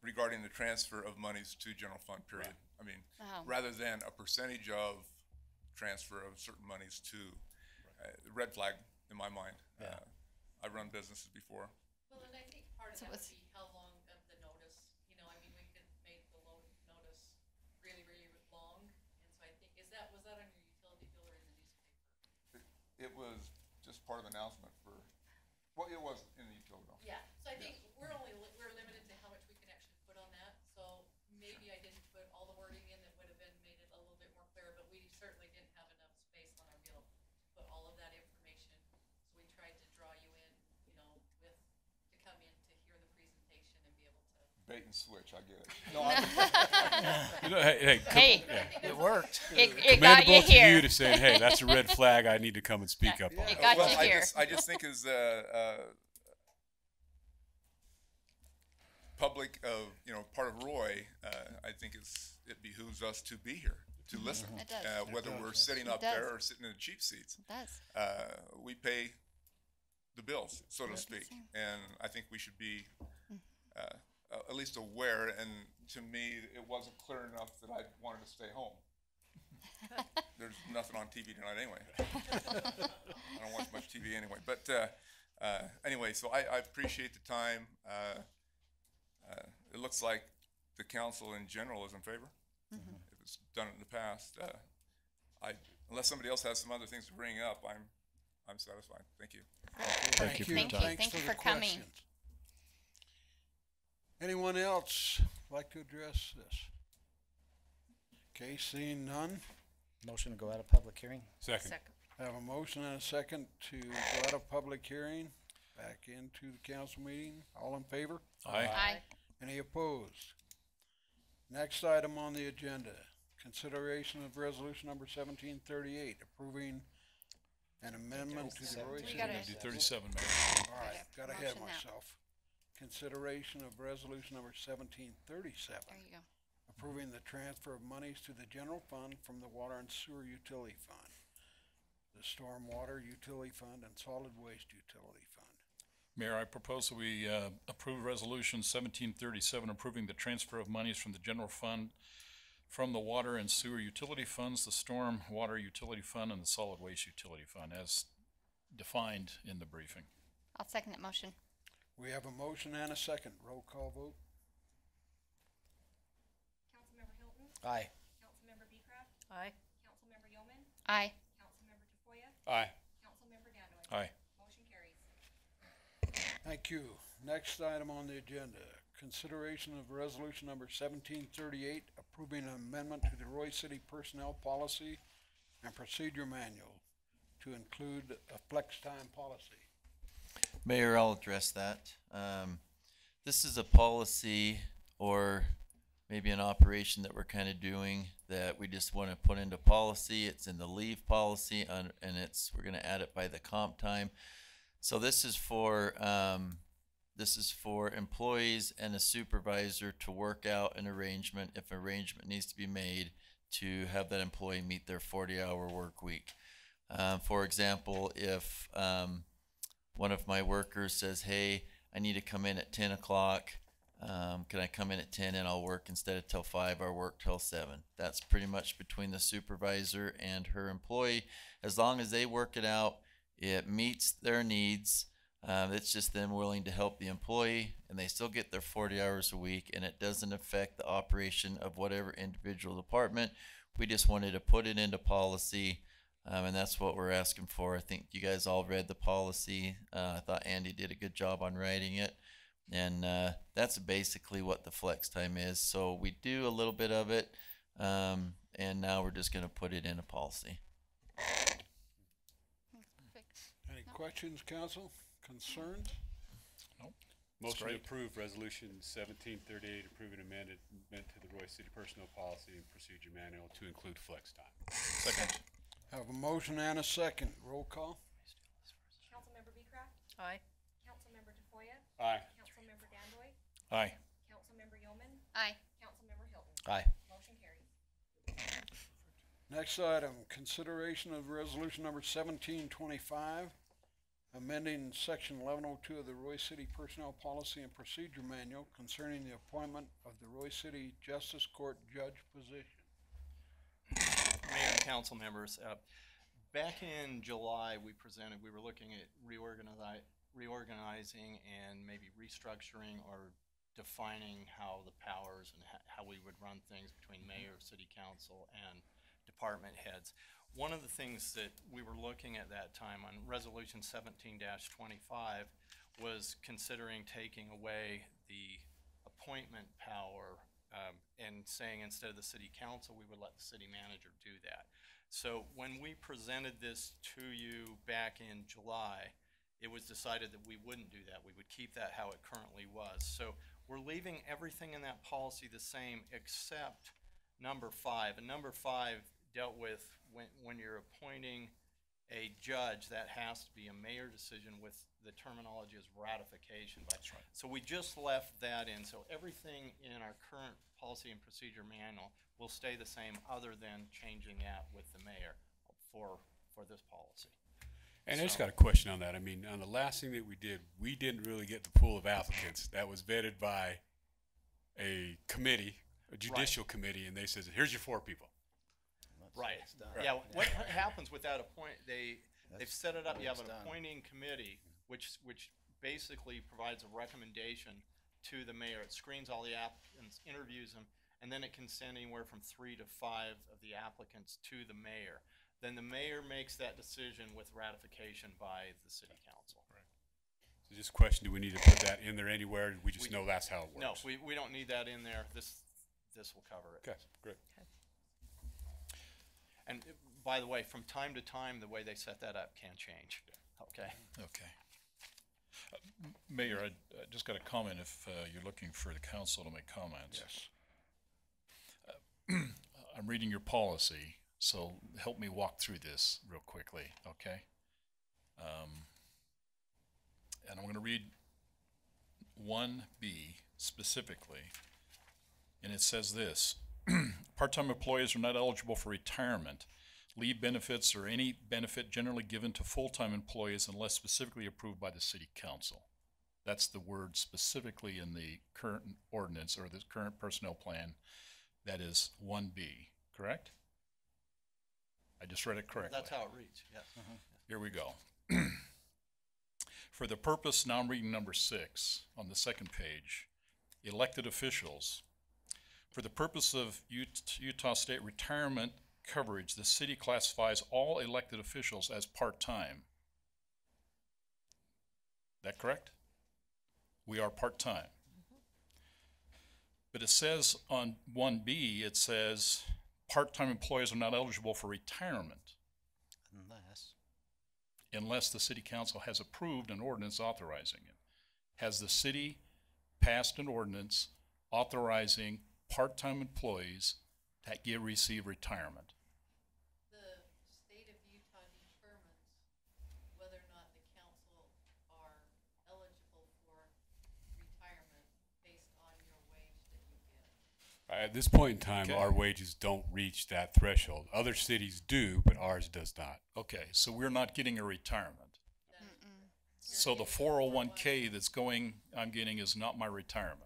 regarding the transfer of monies to general fund, period. I mean, rather than a percentage of transfer of certain monies to, red flag in my mind. I've run businesses before.
Well, and I think part of that would be how long of the notice, I mean, we could make the notice really, really long. And so I think, was that on your utility bill or in the newspaper?
It was just part of the announcement well, it was in the utility bill.
Yeah, so I think we're limited to how much we can actually put on that. So maybe I didn't put all the wording in that would have made it a little bit more clear, but we certainly didn't have enough space on our bill to put all of that information. So we tried to draw you in, to come in to hear the presentation and be able to.
Bait and switch, I get it.
No, hey,
it worked.
It got you
Commendable to
here.
you to say, hey, that's a red flag. I need to come and speak up on.
It got
well,
you here.
I just think as public of part of Roy, I think it behooves us to be here to listen.
It does.
Whether we're sitting up there or sitting in the cheap seats.
It does.
We pay the bills, so to speak, and I think we should be at least aware. And to me, it wasn't clear enough that I wanted to stay home. There's nothing on TV tonight anyway. I don't watch much TV anyway. But anyway, so I appreciate the time. It looks like the council in general is in favor. If it's done in the past, unless somebody else has some other things to bring up, I'm satisfied. Thank you.
Thank you for your time.
Thank you for coming.
questions. Anyone else like to address this? Okay, seeing none.
Motion to go out of public hearing.
Second.
Have a motion and a second to go out of public hearing, back into the council meeting. All in favor?
Aye.
Aye.
Any opposed? Next item on the agenda, consideration of resolution number 1738, approving An amendment to the Roy
We
City.
gotta-
Do 37, Mayor.
All right, got ahead of
motion that.
myself. Consideration of resolution number 1737.
There you go.
Approving the transfer of monies to the general fund from the water and sewer utility fund, the stormwater utility fund, and solid waste utility fund.
Mayor, I propose that we approve Resolution 1737, approving the transfer of monies from the general fund from the water and sewer utility funds, the storm water utility fund, and the solid waste utility fund, as defined in the briefing.
I'll second that motion.
We have a motion and a second. Roll call vote.
Councilmember Hilton.
Aye.
Councilmember Beecraft.
Aye.
Councilmember Yeoman.
Aye.
Councilmember Tafoya.
Aye.
Councilmember Gandoy.
Aye.
Motion carries.
Thank you. Next item on the agenda, consideration of resolution number 1738, approving an amendment to the Roy City Personnel Policy and Procedure Manual to include a flex time policy.
Mayor, I'll address that. This is a policy or maybe an operation that we're kind of doing that we just want to put into policy. It's in the leave policy and we're going to add it by the comp time. So this is for employees and a supervisor to work out an arrangement if an arrangement needs to be made to have that employee meet their 40-hour work week. For example, if one of my workers says, hey, I need to come in at 10 o'clock. Can I come in at 10 and I'll work instead of till 5, I'll work till 7. That's pretty much between the supervisor and her employee. As long as they work it out, it meets their needs. It's just them willing to help the employee, and they still get their 40 hours a week, and it doesn't affect the operation of whatever individual department. We just wanted to put it into policy, and that's what we're asking for. I think you guys all read the policy. I thought Andy did a good job on writing it, and that's basically what the flex time is. So we do a little bit of it, and now we're just going to put it in a policy.
Any questions, council? Concerns?
Motion to approve Resolution 1738, approving amendment to the Roy City Personnel Policy and Procedure Manual to include flex time.
Second.
Have a motion and a second. Roll call.
Councilmember Beecraft.
Aye.
Councilmember Tafoya.
Aye.
Councilmember Gandoy.
Aye.
Councilmember Yeoman.
Aye.
Councilmember Hilton.
Aye.
Motion carries.
Next item, consideration of resolution number 1725, amending section 1102 of the Roy City Personnel Policy and Procedure Manual concerning the appointment of the Roy City Justice Court judge position.
Mayor and council members, back in July, we were looking at reorganizing and maybe restructuring or defining how the powers and how we would run things between mayor, city council, and department heads. One of the things that we were looking at that time on resolution 17-25 was considering taking away the appointment power and saying instead of the city council, we would let the city manager do that. So when we presented this to you back in July, it was decided that we wouldn't do that. We would keep that how it currently was. So we're leaving everything in that policy the same except number 5. And number 5 dealt with when you're appointing a judge, that has to be a mayor decision with the terminology as ratification.
That's right.
So we just left that in. So everything in our current policy and procedure manual will stay the same other than changing that with the mayor for this policy.
And I just got a question on that. I mean, on the last thing that we didn't really get the pool of applicants. That was vetted by a committee, a judicial committee, and they said, here's your 4 people.
Right. Yeah. What happens with that they've set it up. You have an appointing committee, which basically provides a recommendation to the mayor. It screens all the applicants, interviews them, and then it can send anywhere from 3 to 5 of the applicants to the mayor. Then the mayor makes that decision with ratification by the city council.
Right. So just a question: do we need to put that in there anywhere? We just know that's how it works.
No, we don't need that in there. This will cover it.
Okay, great.
Okay.
And by the way, from time to time, the way they set that up can change. Okay.
Okay. Mayor, I just got a comment if you're looking for the council to make comments.
Yes.
I'm reading your policy, so help me walk through this real quickly, okay? 1B specifically, and it says this, part-time employees are not eligible for retirement, leave benefits, or any benefit generally given to full-time employees unless specifically approved by the city council. That's the word specifically in the current ordinance or the current personnel plan. That is 1B, correct? I just read it correctly.
That's how it reads, yes.
Here we go. For the purpose, now I'm reading number 6 on the second page, elected officials. For the purpose of Utah State retirement coverage, the city classifies all elected officials as part-time. That correct? We are part-time. But it says on 1B, it says part-time employees are not eligible for retirement unless the city council has approved an ordinance authorizing it. Has the city passed an ordinance authorizing part-time employees to receive retirement?
The state of Utah determines whether or not the council are eligible for retirement based on your wage that you get.
At this point in time, our wages don't reach that threshold. Other cities do, but ours does not.
Okay, so we're not getting a retirement. So the 401k that's I'm getting is not my retirement.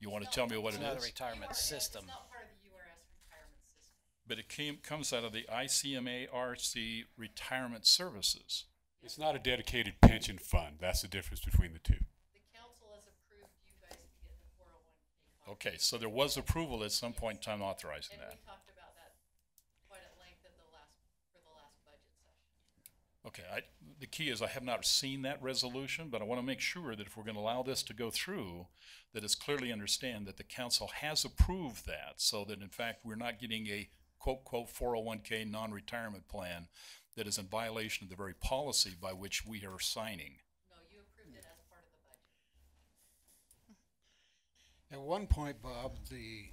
You want to tell me what it
It's not a
is?
retirement system.
It's not part of the URS retirement system.
But it comes out of the ICMARC retirement services.
It's not a dedicated pension fund. That's the difference between the two.
The council has approved you guys to get the 401k.
Okay, so there was approval at some point in time authorizing
And
that.
we talked about that quite at length at the last budget session.
Okay, the key is I have not seen that resolution, but I want to make sure that if we're going to allow this to go through, that it's clearly understand that the council has approved that, so that in fact we're not getting a quote, 401k non-retirement plan that is in violation of the very policy by which we are signing.
No, you approved it as part of the budget.
At one point, Bob, the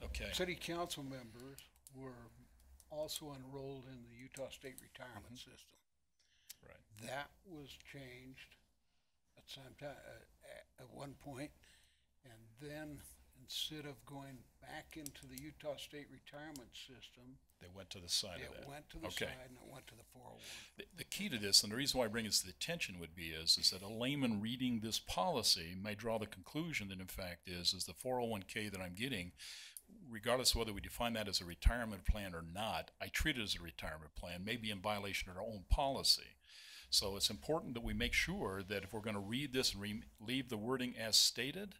Okay.
city council members were also enrolled in the Utah State retirement system.
Right.
That was changed at some time, at one point, and then instead of going back into the Utah State retirement system,
They went to the side of that.
it went to the
Okay.
side and it went to the 401.
The key to this, and the reason why I bring this to the attention would be is that a layman reading this policy may draw the conclusion that in fact is the 401k that I'm getting, regardless of whether we define that as a retirement plan or not, I treat it as a retirement plan, may be in violation of our own policy. So it's important that we make sure that if we're going to read this and leave the wording as stated,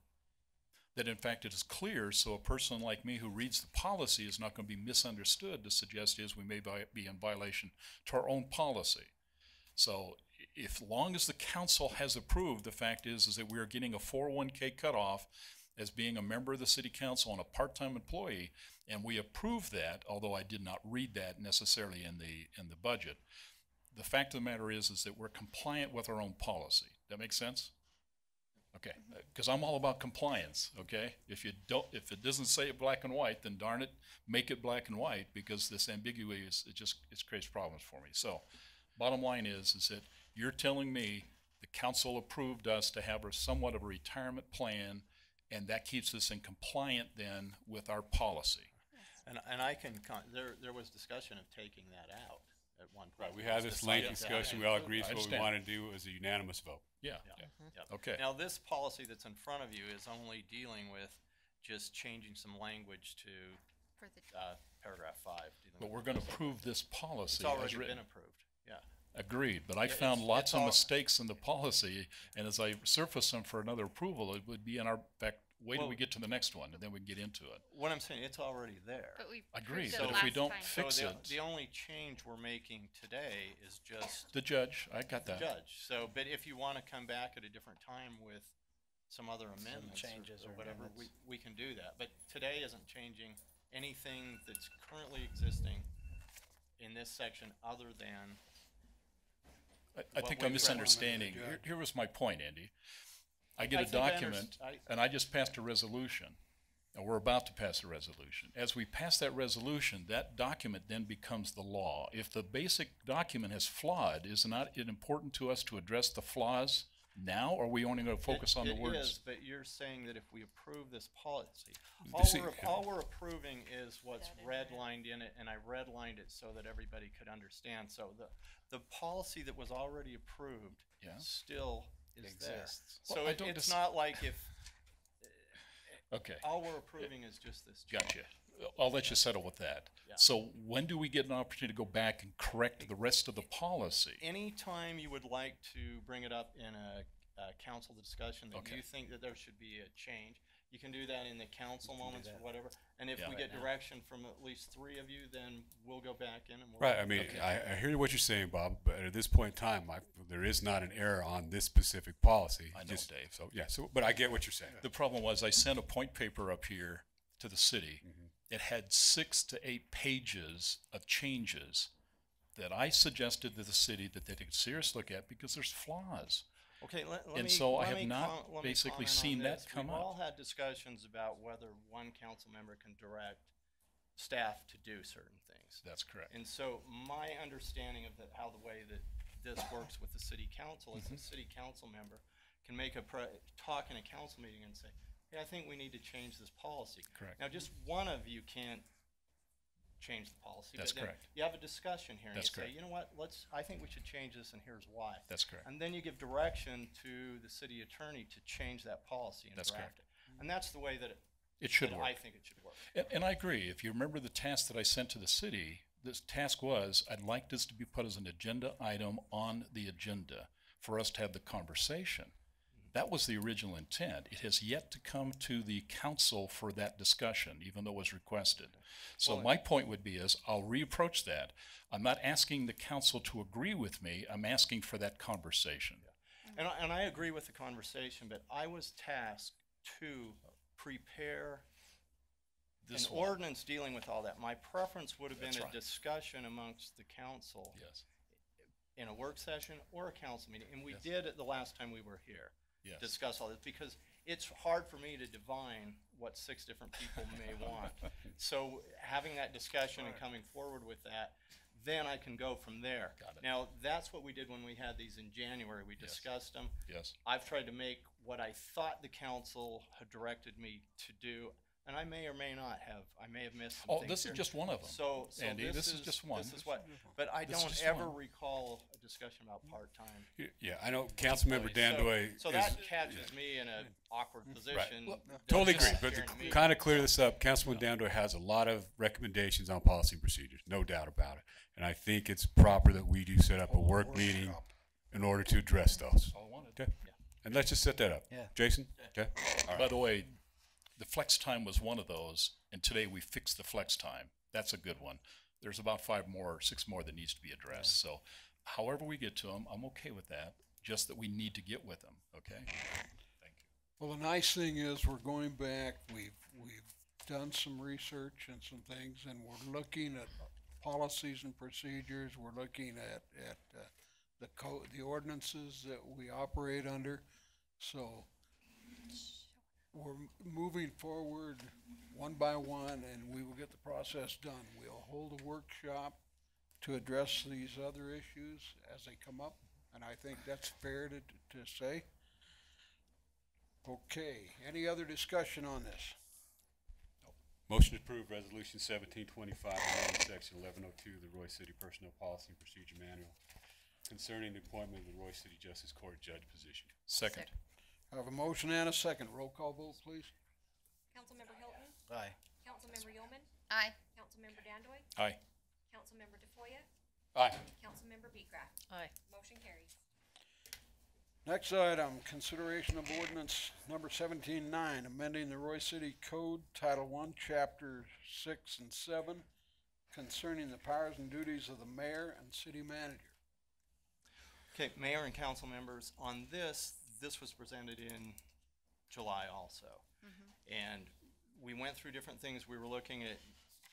that in fact it is clear, so a person like me who reads the policy is not going to be misunderstood to suggest is we may be in violation to our own policy. So if long as the council has approved, the fact is that we are getting a 401k cutoff as being a member of the city council and a part-time employee, and we approve that, although I did not read that necessarily in the budget. The fact of the matter is that we're compliant with our own policy. That make sense? Okay, because I'm all about compliance, okay? If it doesn't say it black and white, then darn it, make it black and white, because this ambiguity it creates problems for me. So, bottom line is that you're telling me the council approved us to have somewhat of a retirement plan, and that keeps us in compliant then with our policy.
And I can, there was discussion of taking that out at one point.
Right, we had this lengthy discussion. We all agreed what we want to do as a unanimous vote.
Yeah.
Yep.
Okay.
Now, this policy that's in front of you is only dealing with just changing some language to
For the
paragraph 5.
But we're going to approve this policy
It's already
as written.
been approved, yeah.
Agreed, but I
Yeah,
found
it's
lots of
all-
mistakes in the policy, and as I surface them for another approval, it would be in our back. Wait till
Well-
we get to the next one, and then we can get into it.
What I'm saying, it's already there.
But we
Agreed,
approved it
but if we
last
don't
time.
fix
So
it,
the only change we're making today is just
the judge, I got
the
that.
judge. So, but if you want to come back at a different time with some other amendments
changes
or
or
whatever,
amendments.
we can do that. But today isn't changing anything that's currently existing in this section other than
I
what
think
we
I'm
read.
misunderstanding. Here was my point, Andy. I get
I
a
think I
document,
underst-
and I just passed a resolution, and we're about to pass a resolution. As we pass that resolution, that document then becomes the law. If the basic document is flawed, is not it important to us to address the flaws now, or are we only going to focus on the words?
It is, but you're saying that if we approve this policy,
See,
all we're approving is what's redlined in it, and I redlined it so that everybody could understand. So the policy that was already approved still is
exists.
there.
Well,
So
I don't
it's not like if
okay.
all we're approving is just this.
Gotcha. I'll let you settle with that.
Yeah.
So when do we get an opportunity to go back and correct the rest of the policy?
Anytime you would like to bring it up in a council discussion that you think that there should be a change, you can do that in the council moments or whatever. And if we get direction from at least 3 of you, then we'll go back in and we'll.
Right, I mean, I hear what you're saying, Bob, but at this point in time, there is not an error on this specific policy.
I know, Dave.
So, yeah, but I get what you're saying.
The problem was I sent a point paper up here to the city. It had 6 to 8 pages of changes that I suggested to the city that they take a serious look at because there's flaws.
Okay,
I have not basically seen that come up.
We've all had discussions about whether one council member can direct staff to do certain things.
That's correct.
And so my understanding of how the way that this works with the city council is the city council member can make talk in a council meeting and say, hey, I think we need to change this policy.
Correct.
Now, just one of you can't change the policy.
That's
but then
correct.
You have a discussion here, and
That's
you say,
correct.
you know what, I think we should change this, and here's why.
That's correct.
And then you give direction to the city attorney to change that policy and
That's
draft
correct.
it. And that's the way that
It should
that
work.
I think it should work.
And I agree. If you remember the task that I sent to the city, this task was, I'd like this to be put as an agenda item on the agenda for us to have the conversation. That was the original intent. It has yet to come to the council for that discussion, even though it was requested. So my point would be is, I'll reapproach that. I'm not asking the council to agree with me. I'm asking for that conversation.
And I agree with the conversation, but I was tasked to prepare
This
an
one.
ordinance dealing with all that. My preference would have been
That's
a
right.
discussion amongst the council
Yes.
in a work session or a council meeting. And we
Yes.
did it the last time we were here.
Yes.
Discuss all this, because it's hard for me to divine what 6 different people may want. So having that discussion and coming forward with that, then I can go from there.
Got it.
Now, that's what we did when we had these in January. We discussed them.
Yes.
I've tried to make what I thought the council had directed me to do, and I may or may not have. I may have missed some
Oh,
things
this is
here.
just one of them.
So
Andy, this is just one.
This is what, but I
This is
don't
just
ever
one.
recall a discussion about part-time.
Yeah, I know Councilmember Dandoy
So
is.
that catches me in an awkward position.
Right. Totally
Just
agree, but
hearing me.
to kind of clear this up, Councilman Dandoy has a lot of recommendations on policy and procedures, no doubt about it. And I think it's proper that we do set up a work meeting in order to address those.
All I wanted.
Okay? And let's just set that up.
Yeah.
Jason? Okay? All
By
right.
the way, the flex time was one of those, and today we fixed the flex time. That's a good one. There's about 5 more, 6 more that needs to be addressed. So however we get to them, I'm okay with that, just that we need to get with them, okay? Thank you.
Well, the nice thing is we're going back, we've done some research and some things, and we're looking at policies and procedures, we're looking at the ordinances that we operate under. So we're moving forward one by one, and we will get the process done. We'll hold a workshop to address these other issues as they come up, and I think that's fair to say. Okay, any other discussion on this?
Motion to approve Resolution 1725, amending Section 1102 of the Roy City Personnel Policy and Procedure Manual concerning the appointment of the Roy City Justice Court judge position.
Second.
I have a motion and a second. Roll call vote, please.
Councilmember Hilton.
Aye.
Councilmember Yeoman.
Aye.
Councilmember Dandoy.
Aye.
Councilmember DeFoya.
Aye.
Councilmember Beecraft.
Aye.
Motion carries.
Next item, consideration of ordinance number 17-9, amending the Roy City Code, Title I, Chapter 6 and 7, concerning the powers and duties of the mayor and city manager.
Okay, mayor and council members, on this was presented in July also. And we went through different things. We were looking at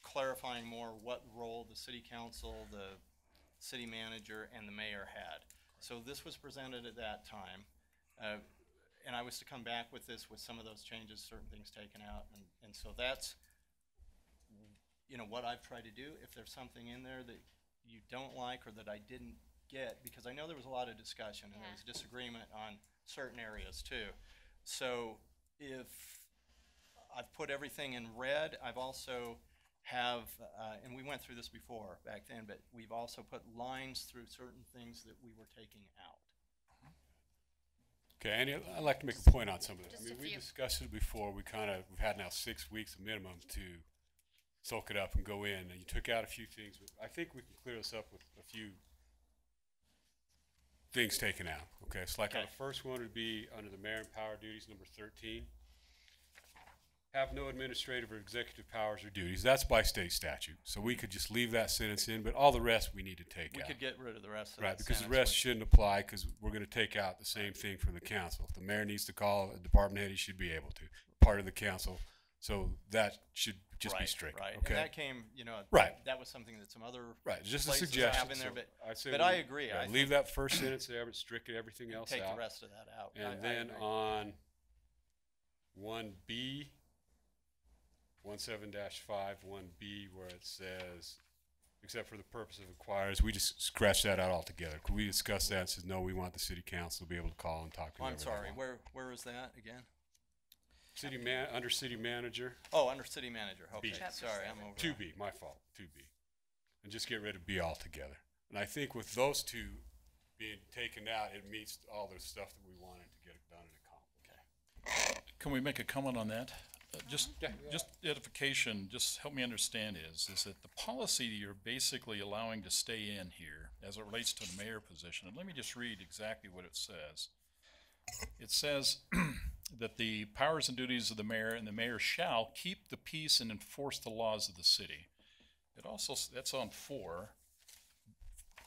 clarifying more what role the city council, the city manager, and the mayor had. So this was presented at that time. And I was to come back with this with some of those changes, certain things taken out. And so that's, what I've tried to do. If there's something in there that you don't like or that I didn't get, because I know there was a lot of discussion and there was disagreement on certain areas too. So if I've put everything in red, I've also have, and we went through this before back then, but we've also put lines through certain things that we were taking out.
Okay, Andy, I'd like to make a point on some of that.
Just
I mean,
a
we
few.
discussed it before. We've had now 6 weeks minimum to soak it up and go in. And you took out a few things, but I think we can clear this up with a few things taken out. Okay, so like on the first one would be under the mayor and power duties, number 13. Have no administrative or executive powers or duties. That's by state statute. So we could just leave that sentence in, but all the rest we need to take
We
out.
could get rid of the rest of
Right,
that
because the
sentence,
rest
but-
shouldn't apply, because we're gonna take out the same thing from the council. If the mayor needs to call a department head, he should be able to, part of the council. So that should just be
Right,
strict,
right.
okay?
And that came, you know,
Right.
that was something that some other
Right, just a
places
suggestion.
have in there,
so
but,
I'd say
but
we-
I agree.
yeah,
I
leave
think
that first sentence there, but strict everything else
take
out.
the rest of that out. I
And then
agree.
on 1B, 17-5, 1B, where it says, except for the purpose of inquiries, we just scratch that out altogether. Could we discuss that and says, no, we want the city council to be able to call and talk to
I'm
whoever they
sorry,
want.
where is that again?
Under city manager.
Oh, under city manager, okay,
B.
sorry, I'm over.
2B, my fault, 2B. And just get rid of B altogether. And I think with those two being taken out, it meets all the stuff that we wanted to get done and accomplished.
Can we make a comment on that? Just edification, just help me understand is that the policy you're basically allowing to stay in here as it relates to the mayor position, and let me just read exactly what it says. It says that the powers and duties of the mayor and the mayor shall keep the peace and enforce the laws of the city. It also, that's on 4,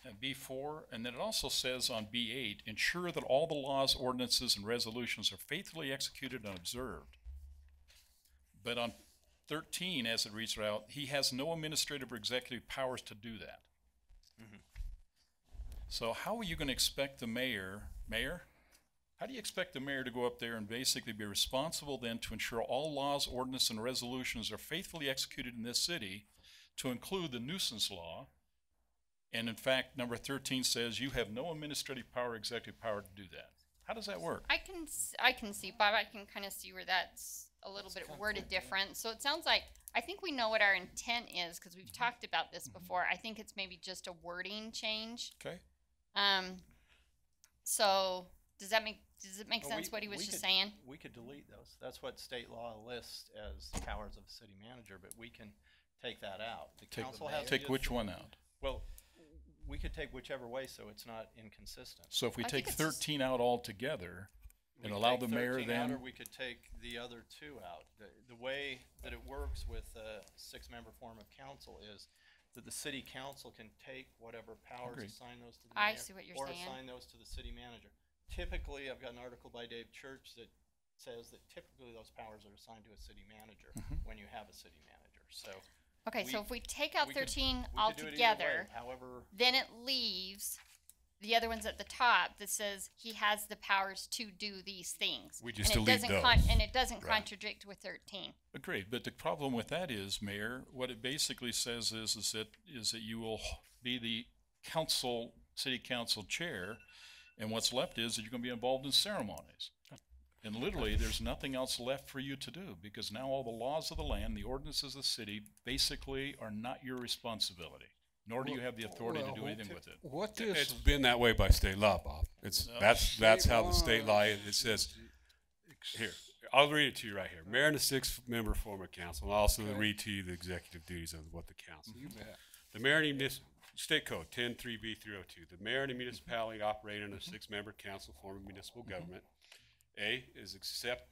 and B4, and then it also says on B8, ensure that all the laws, ordinances, and resolutions are faithfully executed and observed. But on 13, as it reads out, he has no administrative or executive powers to do that. So how are you going to expect the mayor, how do you expect the mayor to go up there and basically be responsible then to ensure all laws, ordinances, and resolutions are faithfully executed in this city, to include the nuisance law? And in fact, number 13 says you have no administrative power or executive power to do that. How does that work?
I can see, Bob, I can kind of see where that's a little bit worded different. So it sounds like, I think we know what our intent is, because we've talked about this before. I think it's maybe just a wording change.
Okay.
So does it make
Well,
sense what he was
we
just
could-
saying?
We could delete those. That's what state law lists as powers of the city manager, but we can take that out. The council has.
Take which one out?
Well, we could take whichever way so it's not inconsistent.
So if we
I
take
think it's just-
13 out altogether
We
and
could
allow
take
the mayor
13 out,
then,
or we could take the other 2 out. The way that it works with a 6-member form of council is that the city council can take whatever powers,
Agreed.
assign those to the
I
mayor,
see what you're
or
saying.
assign those to the city manager. Typically, I've got an article by Dave Church that says that typically those powers are assigned to a city manager when you have a city manager, so.
Okay, so if we take out
we could-
13
we could do it either way.
altogether,
However,
then it leaves the other ones at the top that says he has the powers to do these things.
We just
and it
delete
doesn't
those.
and it doesn't
Right.
contradict with 13.
agreed, but the problem with that is, Mayor, what it basically says is that you will be the council, city council chair, and what's left is that you're gonna be involved in ceremonies. And literally, there's nothing else left for you to do, because now all the laws of the land, the ordinances of the city, basically are not your responsibility, nor do you have the authority to do anything with it.
What
It's been that way by state law, Bob. It's,
No.
that's how the state law is. It says, here, I'll read it to you right here. Mayor and a 6-member form of council, and also read to you the executive duties of what the council.
You bet.
The mayor and state code 10-3B-302. The mayor and a municipality operate in a 6-member council form of municipal government. A is accept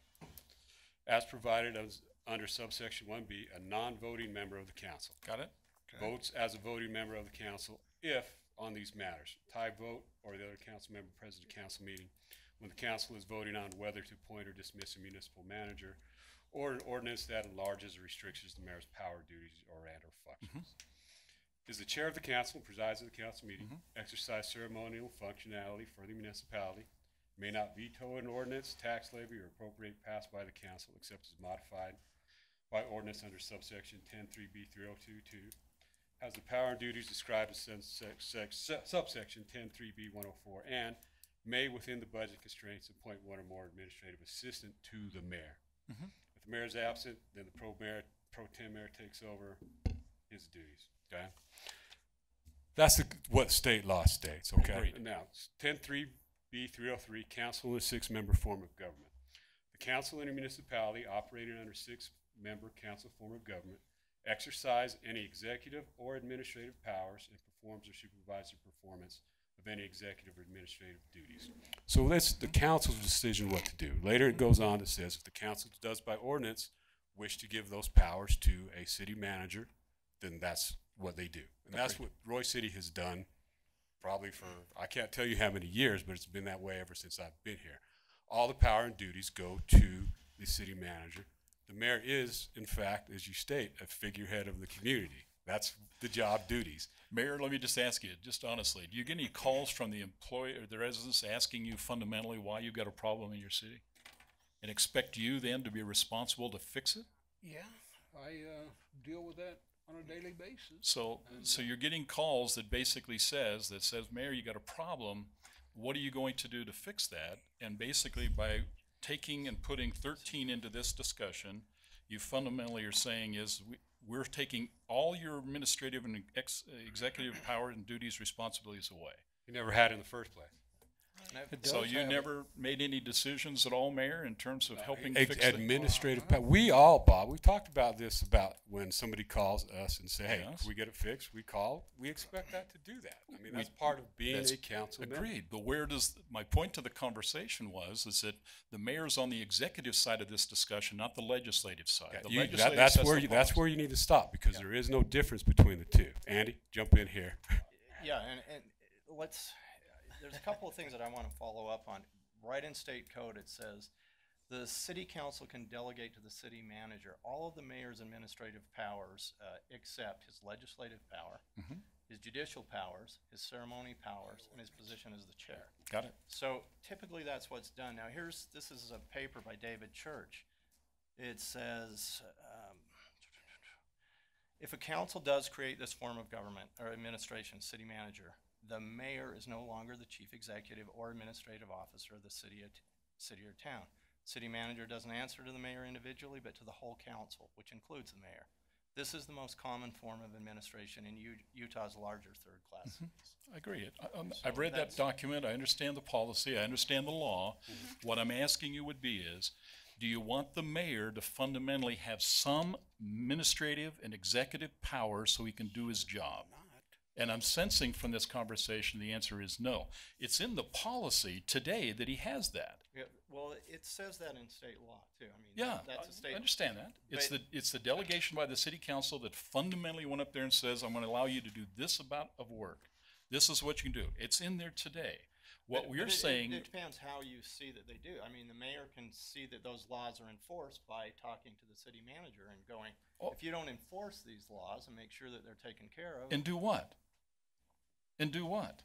as provided under subsection 1B, a non-voting member of the council.
Got it?
Votes as a voting member of the council if on these matters, tie vote or the other council member present at council meeting, when the council is voting on whether to appoint or dismiss a municipal manager, or an ordinance that enlarges or restricts the mayor's power, duties, or functions. Is the chair of the council and presides at the council meeting, exercise ceremonial functionality for the municipality, may not veto an ordinance, tax levy, or appropriate passed by the council except as modified by ordinance under subsection 10-3B-302-2, has the power and duties described in subsection 10-3B-104, and may, within the budget constraints, appoint one or more administrative assistant to the mayor.
Mhm.
If the mayor is absent, then the pro tem mayor takes over his duties, okay? That's what state law states, okay?
Agreed.
Now, 10.3B.303, council is a 6-member form of government. The council in a municipality operating under 6-member council form of government exercise any executive or administrative powers and performs or supervises the performance of any executive or administrative duties. So that's the council's decision what to do. Later it goes on, it says if the council does by ordinance wish to give those powers to a city manager, then that's what they do. And that's what Roy City has done probably for, I can't tell you how many years, but it's been that way ever since I've been here. All the power and duties go to the city manager. The mayor is, in fact, as you state, a figurehead of the community. That's the job duties.
Mayor, let me just ask you, just honestly, do you get any calls from the employee or the residents asking you fundamentally why you got a problem in your city? And expect you then to be responsible to fix it?
Yeah, I deal with that on a daily basis.
So you're getting calls that basically says, Mayor, you got a problem. What are you going to do to fix that? And basically by taking and putting 13 into this discussion, you fundamentally are saying is we're taking all your administrative and executive power and duties, responsibilities away.
You never had in the first place.
So you never made any decisions at all, Mayor, in terms of helping fix it?
Administrative power. We all, Bob, we've talked about this about when somebody calls us and say, hey,
Yes.
can we get it fixed? We call. We expect that to do that. I mean, that's part of being a council member.
Agreed, but where does, my point to the conversation is that the mayor's on the executive side of this discussion, not the legislative side.
Yeah,
The
you-
legislative
that's
sets
where
the
you that's
policy.
where you need to stop because there is no difference between the two. Andy, jump in here.
Yeah, and there's a couple of things that I want to follow up on. Right in state code, it says, the city council can delegate to the city manager all of the mayor's administrative powers, except his legislative power,
Mhm.
his judicial powers, his ceremony powers, and his position as the chair.
Got it.
So typically that's what's done. Now this is a paper by David Church. It says, if a council does create this form of government or administration, city manager, the mayor is no longer the chief executive or administrative officer of the city or town. City manager doesn't answer to the mayor individually, but to the whole council, which includes the mayor. This is the most common form of administration in Utah's larger third-class cities.
I agree. I've read that document. I understand the policy. I understand the law. What I'm asking you would be is, do you want the mayor to fundamentally have some administrative and executive power so he can do his job? And I'm sensing from this conversation the answer is no. It's in the policy today that he has that.
Yeah, well, it says that in state law too. I mean,
Yeah,
that's a state.
I understand that. It's the delegation by the city council that fundamentally went up there and says, I'm going to allow you to do this amount of work. This is what you can do. It's in there today. What we're saying.
It depends how you see that they do. I mean, the mayor can see that those laws are enforced by talking to the city manager and going, if you don't enforce these laws and make sure that they're taken care of.
And do what? And do what?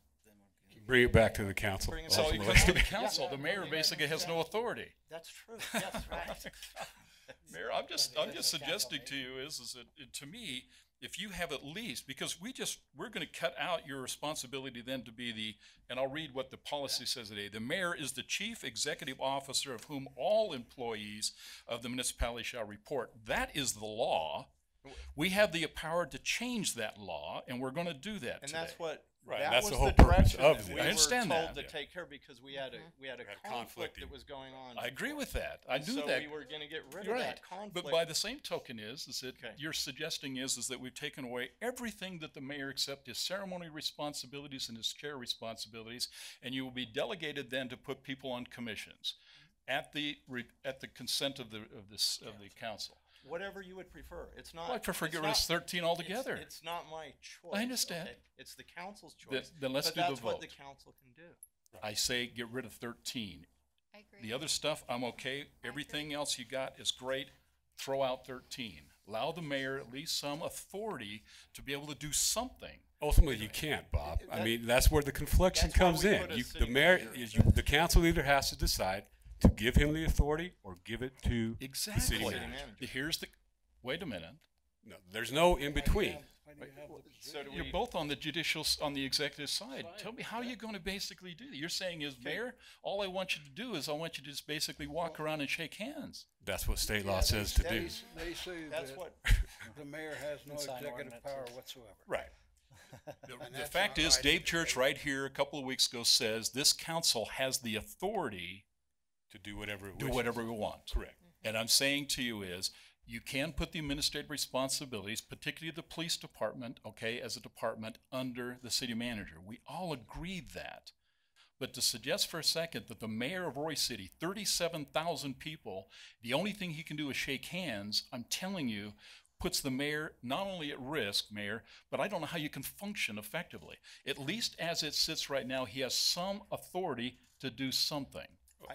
Bring it back to the council.
So it comes to the council. The mayor basically has no authority.
That's true. That's right.
Mayor, I'm just suggesting to you is that to me, if you have at least, because we're going to cut out your responsibility then to be and I'll read what the policy says today. The mayor is the chief executive officer of whom all employees of the municipality shall report. That is the law. We have the power to change that law, and we're going to do that
And
today.
that's what.
Right,
that
that's
was
the whole
the
purpose
direction
of
that
it.
we
I understand
were told
that.
to take care because we had a conflict that was going on.
I agree with that. I do
so
that.
we were going to get rid
You're
of
right.
that conflict.
But by the same token is that you're suggesting is that we've taken away everything that the mayor except his ceremony responsibilities and his chair responsibilities, and you will be delegated then to put people on commissions at the consent of the council.
Whatever you would prefer. It's not.
Well, I prefer get rid of 13 altogether.
It's not my choice.
I understand.
Okay? It's the council's choice.
Then let's
but
do the
that's what the
vote.
council can do.
I say get rid of 13.
I agree.
The other stuff, I'm okay. Everything else you got is great. Throw out 13. Allow the mayor at least some authority to be able to do something.
Ultimately, you can't, Bob. I mean, that's where the confliction comes in. The mayor, the council either has to decide to give him the authority or give it to the city manager.
Wait a minute.
No, there's no in between.
do you have the
So do
You're
we,
both on the on the executive side. Tell me, how are you going to basically do that? You're saying as mayor, all I want you to do is I want you to just basically walk around and shake hands.
That's what state law
Yeah,
says to do.
They say
that's
that
what,
the mayor has no
Sign
executive power
ordinances.
whatsoever.
Right.
And
The
that's
fact
not
is,
right
Dave
either.
Church right here a couple of weeks ago says this council has the authority
To do whatever it
do
wishes.
whatever we want.
Correct.
And I'm saying to you is, you can put the administrative responsibilities, particularly the police department, okay, as a department, under the city manager. We all agreed that. But to suggest for a second that the mayor of Roy City, 37,000 people, the only thing he can do is shake hands, I'm telling you, puts the mayor not only at risk, Mayor, but I don't know how you can function effectively. At least as it sits right now, he has some authority to do something.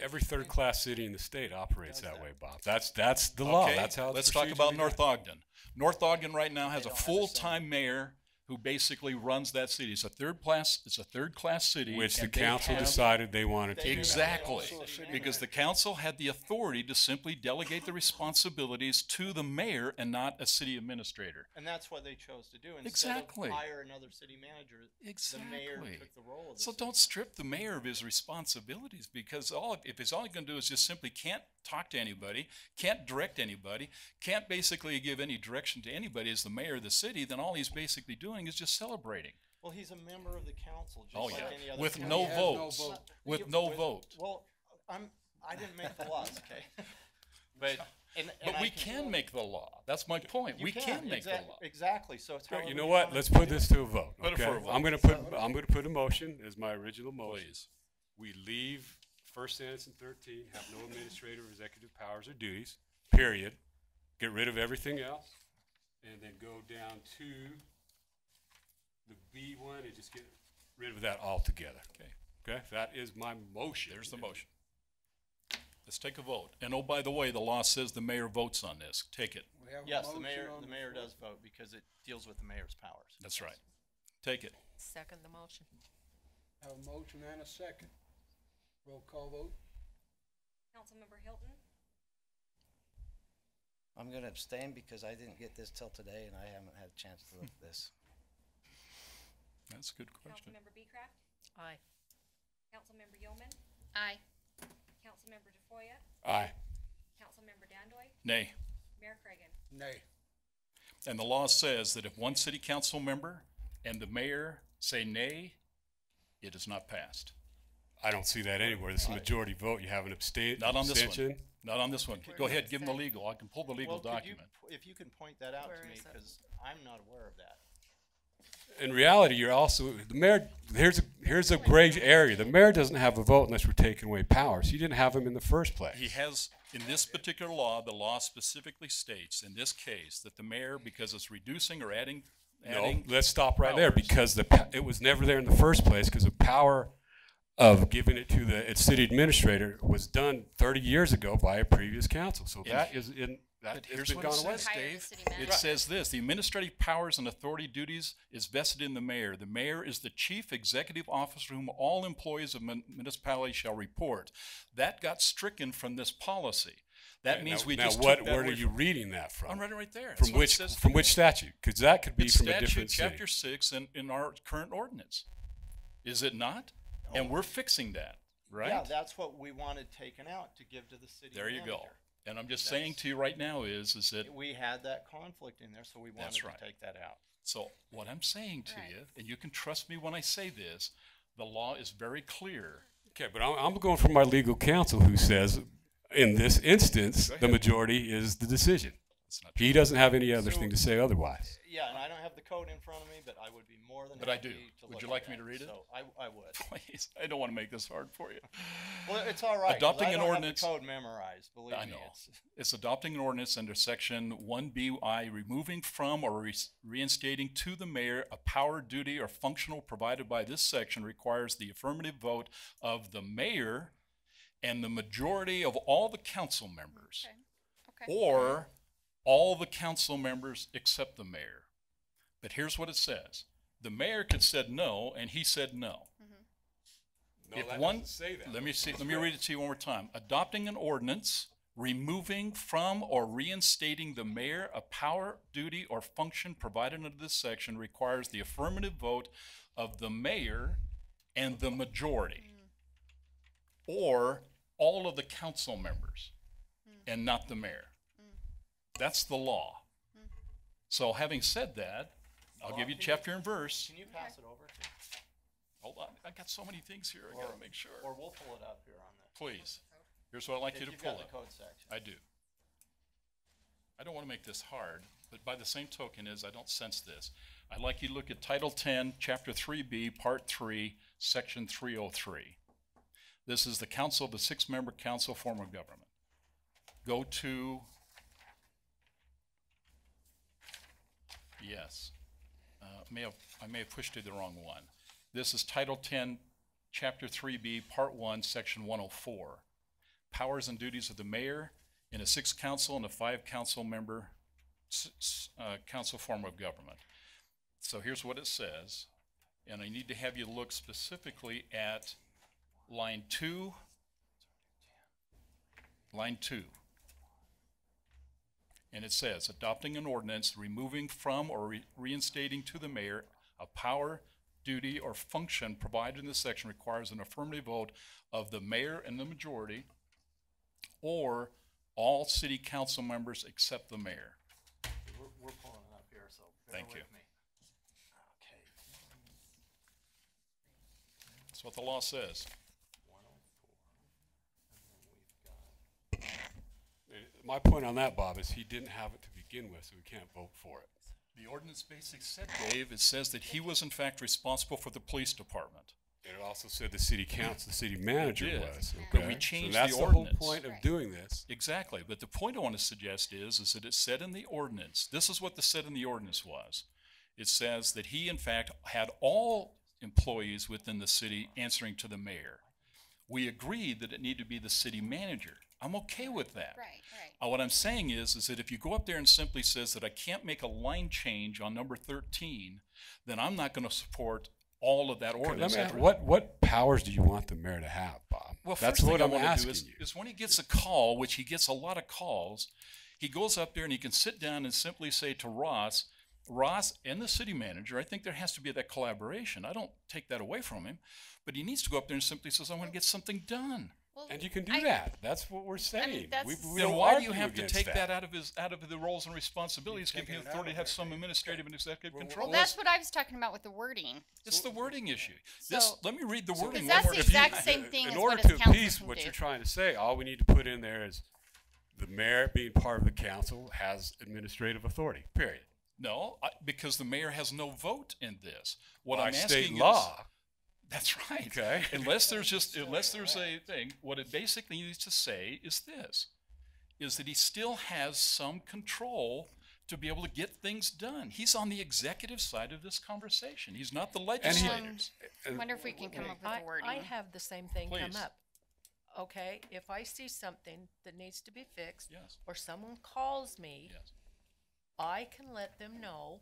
Every third-class city in the state operates that way, Bob. That's the law.
Okay,
That's how it's
let's talk
procedurally
about
done.
North Ogden. North Ogden right now has a
don't have the
full-time mayor who basically runs that city. It's a third class city.
Which the
and they
council
have-
decided they wanted to do.
Exactly,
Also a city
because the council had the authority to simply delegate the responsibilities to the mayor and not a city administrator.
and that's what they chose to do. Instead
Exactly.
of hire another city manager, the mayor
Exactly.
took the role of the
So
city
don't strip the mayor of his responsibilities, because if he's all going to do is just simply can't talk to anybody, can't direct anybody, can't basically give any direction to anybody as the mayor of the city, then all he's basically doing is just celebrating.
Well, he's a member of the council, just
Oh,
like
yeah.
any other.
With
council.
no
He has no
votes.
vote.
With no vote.
Well, I didn't make the laws, okay? But
But we can make the law. That's my point. We can make the law.
Exactly. So it's
Great,
however
you know
you
what?
wanna
Let's
do
put
it.
this to a vote.
Put it
Okay?
for a vote.
I'm gonna put a motion as my original motion.
Please.
We leave first sentence in 13, have no administrative or executive powers or duties, period. Get rid of everything else, and then go down to the B1 and just get rid of that altogether.
Okay.
Okay, that is my motion.
There's the motion. Let's take a vote. And oh, by the way, the law says the mayor votes on this. Take it.
We have a
Yes, the
motion
mayor,
on
the
the
mayor
floor.
does vote because it deals with the mayor's powers.
That's right. Take it.
Second the motion.
Have a motion and a second. Roll call vote.
Councilmember Hilton,
I'm going to abstain because I didn't get this till today and I haven't had a chance to look at this.
That's a good question.
Councilmember Beecraft,
Aye.
Councilmember Yeoman,
Aye.
Councilmember DeFoya,
Aye.
Councilmember Dandoy,
Nay.
Mayor Cragen.
Nay.
And the law says that if one city council member and the mayor say nay, it is not passed.
I don't see that anywhere. This is a majority vote. You have an abstain.
Not on this
abstention.
one. Not on this one. Go ahead, give them the legal. I can pull the legal
Well, could you
document.
if you can point that out
Where
to me,
is it?
because I'm not aware of that.
In reality, you're also the mayor. Here's a gray area. The mayor doesn't have a vote unless we're taking away powers. He didn't have them in the first place.
He has, in this particular law, the law specifically states in this case that the mayor, because it's reducing or adding.
No, let's stop right there
powers.
because it was never there in the first place because the power of giving it to its city administrator was done 30 years ago by a previous council. So
And-
that is in
But
that has
here's
been
what it
gone away.
says,
Hire the
Dave.
city manager.
It says this: the administrative powers and authority duties is vested in the mayor. The mayor is the chief executive officer to whom all employees of municipality shall report. That got stricken from this policy. That
Right,
means
now-
we
now
just
what?
took that
Where
away
are you
from-
reading that from?
I'm reading right there. That's
From
what it
which
says
from
to
which
me.
statute? Because that could be
It's
from a
statute
different
chapter
city.
6 in our current ordinance. Is it not? And we're fixing that, right?
Yeah, that's what we wanted taken out to give to the city
There you go.
manager.
And I'm just saying to you right now is that
We had that conflict in there, so we wanted
That's
to
right.
take that out.
So what I'm saying to you, and you can trust me when I say this, the law is very clear.
Okay, but I'm going from my legal counsel who says, in this instance,
Go
the
ahead.
majority is the decision.
It's not
He doesn't have any other
So-
thing to say otherwise.
Yeah, and I don't have the code in front of me, but I would be more than
But I
happy
do.
to
Would
look
you
at
like me
that.
to read it?
So I would.
Please, I don't want to make this hard for you.
Well, it's all right. 'cause
Adopting
I
an
don't have
ordinance-
the code memorized. Believe
I
me.
know. It's adopting an ordinance under section 1BI, removing from or reinstating to the mayor a power, duty, or functional provided by this section requires the affirmative vote of the mayor and the majority of all the council members.
Okay.
Or all the council members except the mayor. But here's what it says. The mayor could said no, and he said no.
No,
If
that
one,
doesn't say that.
let me read it to you one more time. Adopting an ordinance removing from or reinstating the mayor a power, duty, or function provided under this section requires the affirmative vote of the mayor and the majority, or all of the council members, and not the mayor. That's the law. So having said that, I'll give you chapter and verse.
Can you pass it over?
Hold on, I got so many things here, I gotta make sure.
Or we'll pull it up here on the.
Please, here's what I'd like
If
you to
you've
pull
got
up.
the code section.
I do. I don't want to make this hard, but by the same token is I don't sense this. I'd like you to look at Title 10, Chapter 3B, Part 3, Section 303. This is the council, the six-member council form of government. Go to, yes, I may have pushed to the wrong one. This is Title 10, Chapter 3B, Part 1, Section 104. Powers and duties of the mayor in a 6-council and a 5-council member council form of government. So here's what it says, and I need to have you look specifically at line 2, and it says, adopting an ordinance removing from or reinstating to the mayor a power, duty, or function provided in this section requires an affirmative vote of the mayor and the majority, or all city council members except the mayor.
We're pulling it up here, so bear
Thank
with
you.
me. Okay.
That's what the law says.
104. And then we've got.
My point on that, Bob, is he didn't have it to begin with, so we can't vote for it.
The ordinance basically said, Dave, it says that he was in fact responsible for the police department.
And it also said the city council, the city manager
It did.
was.
But
Okay?
we changed
so that's
the ordinance.
whole point of doing this.
Exactly, but the point I want to suggest is that it said in the ordinance, this is what the said in the ordinance was. It says that he in fact had all employees within the city answering to the mayor. We agreed that it needed to be the city manager. I'm okay with that.
Right, right.
What I'm saying is that if you go up there and simply says that I can't make a line change on number 13, then I'm not going to support all of that
Okay,
ordinance.
let me ask, what powers do you want the mayor to have, Bob?
Well,
That's
first
what
thing
I'm
I want to
asking
do
you.
is when he gets a call, which he gets a lot of calls, he goes up there and he can sit down and simply say to Ross and the city manager, I think there has to be that collaboration. I don't take that away from him, but he needs to go up there and simply says, I want to get something done.
Well,
And you can do that. That's what we're saying.
that's-
we
Then
don't
why do you
argue
have to
against
take that out of the roles and responsibilities, give him the authority to have some administrative and executive control?
Well, that's what I was talking about with the wording.
It's the wording issue.
So-
Let me read the wording.
Because that's
one
the
more time.
exact same thing
In
as
order
what
to
a council
appease
can
what
do.
you're trying to say, all we need to put in there is the mayor being part of the council has administrative authority, period.
No, because the mayor has no vote in this. What
By
I'm
state
asking
law.
is, that's right.
Okay.
Unless there's a thing, what it basically needs to say is this, is that he still has some control to be able to get things done. He's on the executive side of this conversation. He's not the legislators.
I wonder if we can come up with a wording.
I have the same thing
Please.
come up. Okay, if I see something that needs to be fixed,
Yes.
or someone calls me,
Yes.
I can let them know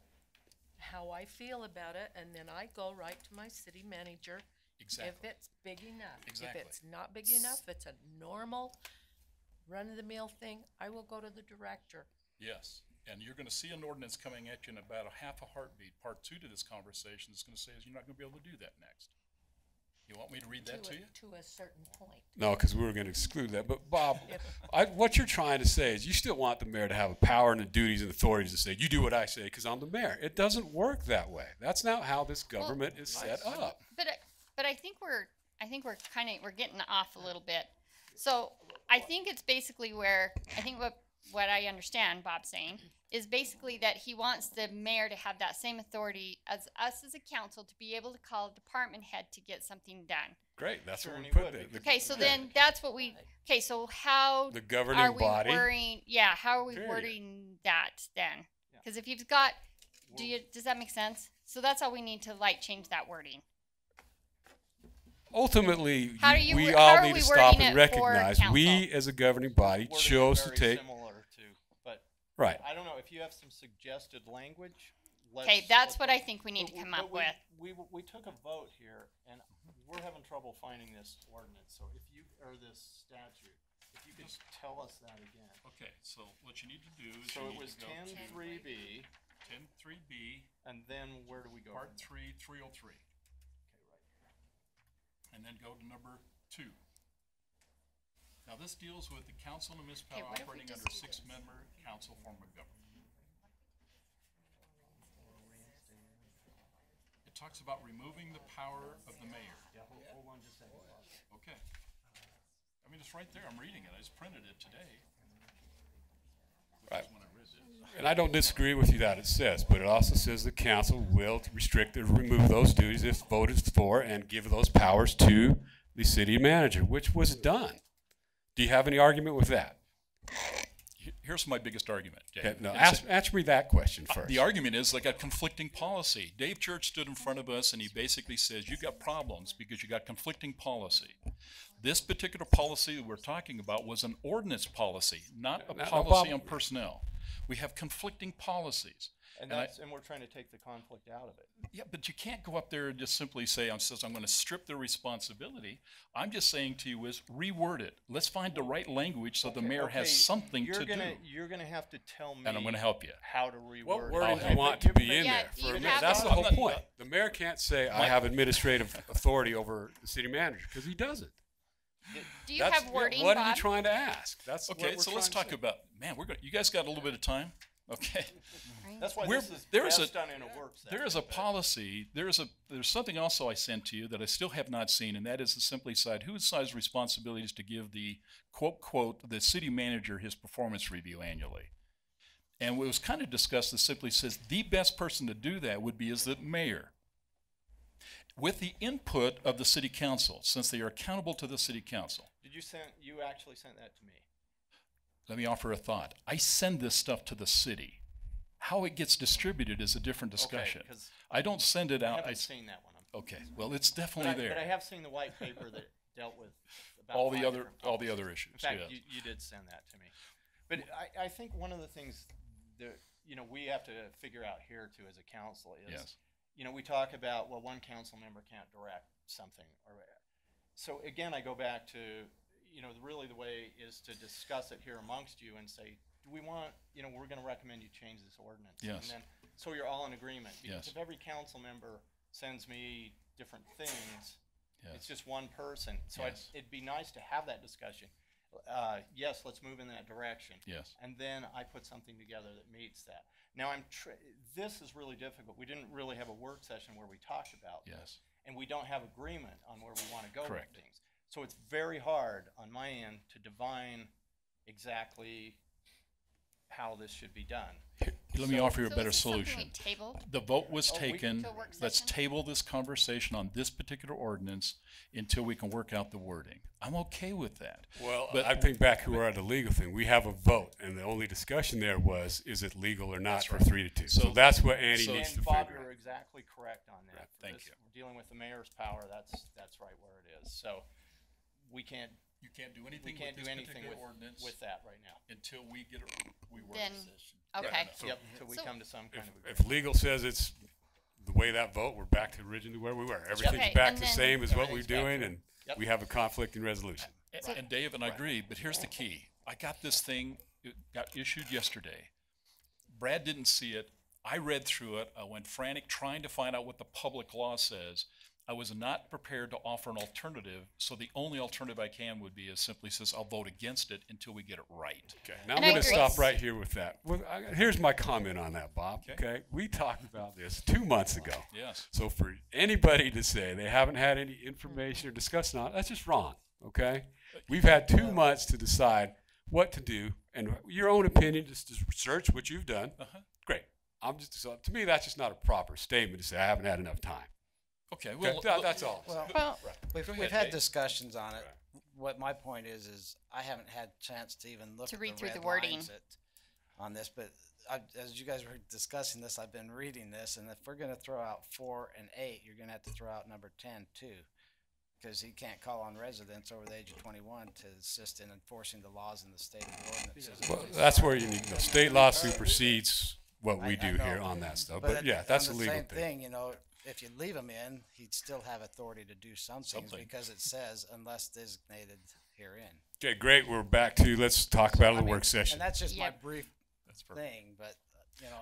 how I feel about it, and then I go right to my city manager.
Exactly.
If it's big enough.
Exactly.
If it's not big enough, it's a normal run-of-the-mill thing, I will go to the director.
Yes, and you're gonna see an ordinance coming at you in about a half a heartbeat. Part 2 to this conversation is gonna say is you're not gonna be able to do that next. You want me to read that to you?
To a certain point.
No, because we were going to exclude that. But Bob,
If-
what you're trying to say is you still want the mayor to have a power and the duties and authorities to say, you do what I say because I'm the mayor. It doesn't work that way. That's not how this government is set up.
But I think we're getting off a little bit. So I think it's basically what I understand Bob's saying is basically that he wants the mayor to have that same authority as us as a council to be able to call a department head to get something done.
Great, that's
Sure,
what we
and he
put
would
there.
be.
Okay, so then that's what we. Okay, so how
The governing
are we
body.
wording? Yeah, how are we
Period.
wording that then? Because if you've got, does that make sense? So that's all we need to change that wording.
Ultimately,
How do you
we
wo- how
all
are
need
we
to stop
wording
and
it for
recognize we,
council?
as a governing body,
Wording is
chose to
very
take.
similar to, but
Right.
I don't know if you have some suggested language.
Okay, that's what I think we need to come up with.
We took a vote here, and we're having trouble finding this ordinance, so if you, or this statute, if you could tell us that again.
Okay, so what you need to do is
So
you
it
need
was
to go
10.3B,
10.3B,
and then where do we go?
Part
from there?
3, 303.
Okay, right here.
And then go to number 2. Now this deals with the council and municipality
what if we
operating
just
under
do this?
6-member council form of government. It talks about removing the power of the mayor.
Yeah, hold on just a second, Bob.
Okay. I mean, it's right there. I'm reading it. I just printed it today. Which
Right.
is when I read this.
And I don't disagree with you that it says, but it also says the council will restrict or remove those duties if voted for and give those powers to the city manager, which was done. Do you have any argument with that?
Here's my biggest argument, Jay.
Okay, no,
It's-
answer me that question first.
The argument is they got conflicting policy. Dave Church stood in front of us and he basically says, you got problems because you got conflicting policy. This particular policy that we're talking about was an ordinance policy, not a
Now,
policy
Bob-
on personnel. We have conflicting policies.
And
I-
that's, and we're trying to take the conflict out of it.
Yeah, but you can't go up there and just simply say, I'm going to strip their responsibility. I'm just saying to you is reword it. Let's find the right language so the mayor has something to do.
You're gonna have to tell me.
And I'm gonna help you.
How to reword.
What
it.
wording do you want to be in
Yeah,
there?
do you
For a
have
minute? That's
a-
the whole point. The mayor can't say, I have administrative authority over the city manager, because he doesn't.
Do you have wording,
What are
Bob?
you trying to ask? That's what
Okay,
we're
so let's
trying
talk
to say.
about, man, you guys got a little bit of time? Okay.
That's why
We're-
this is
there is
best
a-
done in a work session.
There is a policy, there's something also I sent to you that I still have not seen, and that is to simply decide who decides responsibilities to give the quote, the city manager his performance review annually. And what was kind of discussed, it simply says the best person to do that would be as the mayor. With the input of the city council, since they are accountable to the city council.
You actually sent that to me?
Let me offer a thought. I send this stuff to the city. How it gets distributed is a different discussion.
'cause
I don't send it
I
out.
haven't seen that one.
Okay, well, it's definitely there.
But I have seen the white paper that dealt with about
All the
five
other-
different
all the
policies.
other issues,
In fact,
yes.
you did send that to me. But I think one of the things that, we have to figure out here too as a council is,
Yes.
We talk about, well, one council member can't direct something. So again, I go back to, really the way is to discuss it here amongst you and say, do we want, we're gonna recommend you change this ordinance.
Yes.
And then, so you're all in agreement. Because
Yes.
if every council member sends me different things,
Yes.
it's just one person. So
Yes.
it'd be nice to have that discussion. Yes, let's move in that direction.
Yes.
And then I put something together that meets that. Now this is really difficult. We didn't really have a work session where we talked about
Yes.
this. And we don't have agreement on where we want to go
Correct.
with things. So it's very hard on my end to divine exactly how this should be done.
Let me offer you a
So
better
is this something we
solution.
tabled?
The vote was
Oh,
taken.
To a work
Let's
session?
table this conversation on this particular ordinance until we can work out the wording. I'm okay with that.
Well,
But-
I think back to where the legal thing, we have a vote, and the only discussion there was, is it legal or not for 3-2? So that's what Andy needs to
And Bob,
figure
you're
out.
exactly correct on that.
Right, thank you.
We're dealing with the mayor's power, that's right where it is. So we can't
You can't do
we
anything
can't
with
do
this
anything
particular
with,
ordinance
with that right now.
until we get we work
Then-
this.
Okay.
Yep, till we
So-
come to some kind of agreement.
If legal says it's the way that vote, we're back to originally where we were. Everything's
Okay,
back
and
the
then-
same as what we're
Everything's back
doing,
to-
and
Yep.
we have a conflicting resolution.
And Dave, and I agree, but here's the key. I got this thing, it got issued yesterday. Brad didn't see it. I read through it. I went frantic trying to find out what the public law says. I was not prepared to offer an alternative, so the only alternative I can would be is simply says I'll vote against it until we get it right.
Okay, now
And
I'm
I
going to
agree.
stop right here with that. Well, here's my comment on that, Bob. Okay, we talked about this 2 months ago.
Yes.
So for anybody to say they haven't had any information or discussion on it, that's just wrong. Okay, we've had 2 months to decide what to do, and your own opinion, just to research what you've done. Great. So to me, that's just not a proper statement to say I haven't had enough time.
Okay, well,
that's all.
Well,
We've
Go ahead,
had
Dave.
discussions on it. What my point is I haven't had a chance to even look
To
at
read
the
through
red
the wording.
lines on this, but as you guys were discussing this, I've been reading this, and if we're going to throw out 4 and 8, you're going to have to throw out number 10 too, because he can't call on residents over the age of 21 to assist in enforcing the laws in the state of the ordinances.
Well, that's where you need, state law supersedes what we
I
do
know.
here on that stuff.
But
But yeah,
on
that's
the
a legal
same
thing.
thing, if you leave him in, he'd still have authority to do some things
Something.
because it says unless designated herein.
Okay, great. We're back to, let's talk about
I
the
mean,
work session.
And that's just my
Yep.
brief
That's perfect.
thing, but, you know,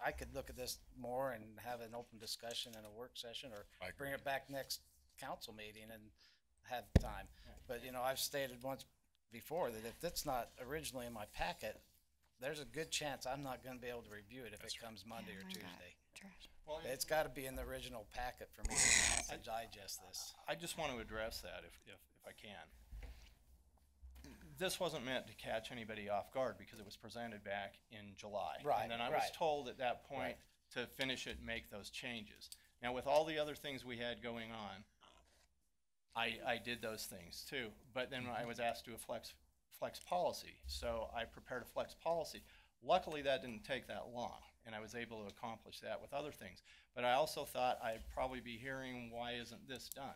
I could look at this more and have an open discussion in a work session, or
I
bring it back next council meeting and have time. But, you know, I've stated once before that if it's not originally in my packet, there's a good chance I'm not gonna be able to review it if it comes Monday or Tuesday.
Well,
It's gotta be in the original packet for me to digest this.
I just want to address that if I can. This wasn't meant to catch anybody off guard because it was presented back in July.
Right,
And then I was
right.
told at that point
Right.
to finish it and make those changes. Now, with all the other things we had going on, I did those things too. But then I was asked to do a flex policy. So I prepared a flex policy. Luckily, that didn't take that long, and I was able to accomplish that with other things. But I also thought I'd probably be hearing, why isn't this done?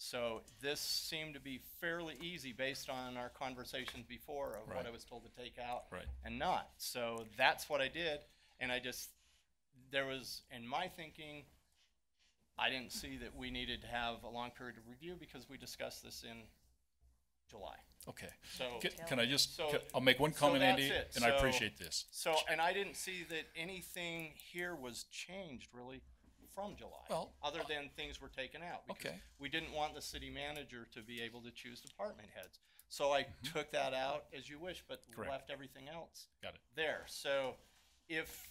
So this seemed to be fairly easy based on our conversations before of what
Right.
I was told to take out
Right.
and not. So that's what I did, and there was, in my thinking, I didn't see that we needed to have a long period of review because we discussed this in July.
Okay.
So.
Can I just,
So-
I'll make one
so
comment,
that's
Andy,
it.
and I
So-
appreciate this.
So, and I didn't see that anything here was changed really from July.
Well,
other than things were taken out. Because
Okay.
we didn't want the city manager to be able to choose department heads. So I took that out as you wish, but
Correct.
left everything else
Got it.
there. So if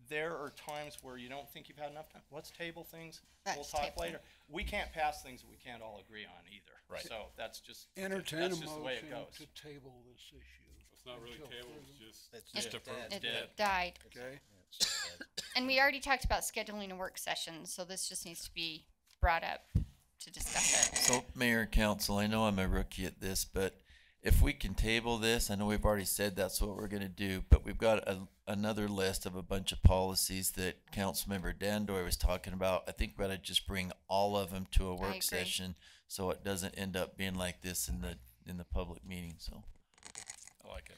there are times where you don't think you've had enough time, let's table things. We'll
Let's
talk
table
later. We can't pass things that we can't all agree on either.
Right.
So that's just,
Entertain
that's
a
just the way it
motion
goes.
to table this issue.
It's not really
until
tabled,
further-
it's just.
It's
Just
just
deferred.
dead.
It died.
Okay,
And we already talked about scheduling a work session, so this just needs to be brought up to discuss it.
So, Mayor and Council, I know I'm a rookie at this, but if we can table this, I know we've already said that's what we're gonna do, but we've got another list of a bunch of policies that Councilmember Dandoy was talking about. I think we ought to just bring all of them to a
agree.
work session, so it doesn't end up being like this in the public meeting, so.
I like it.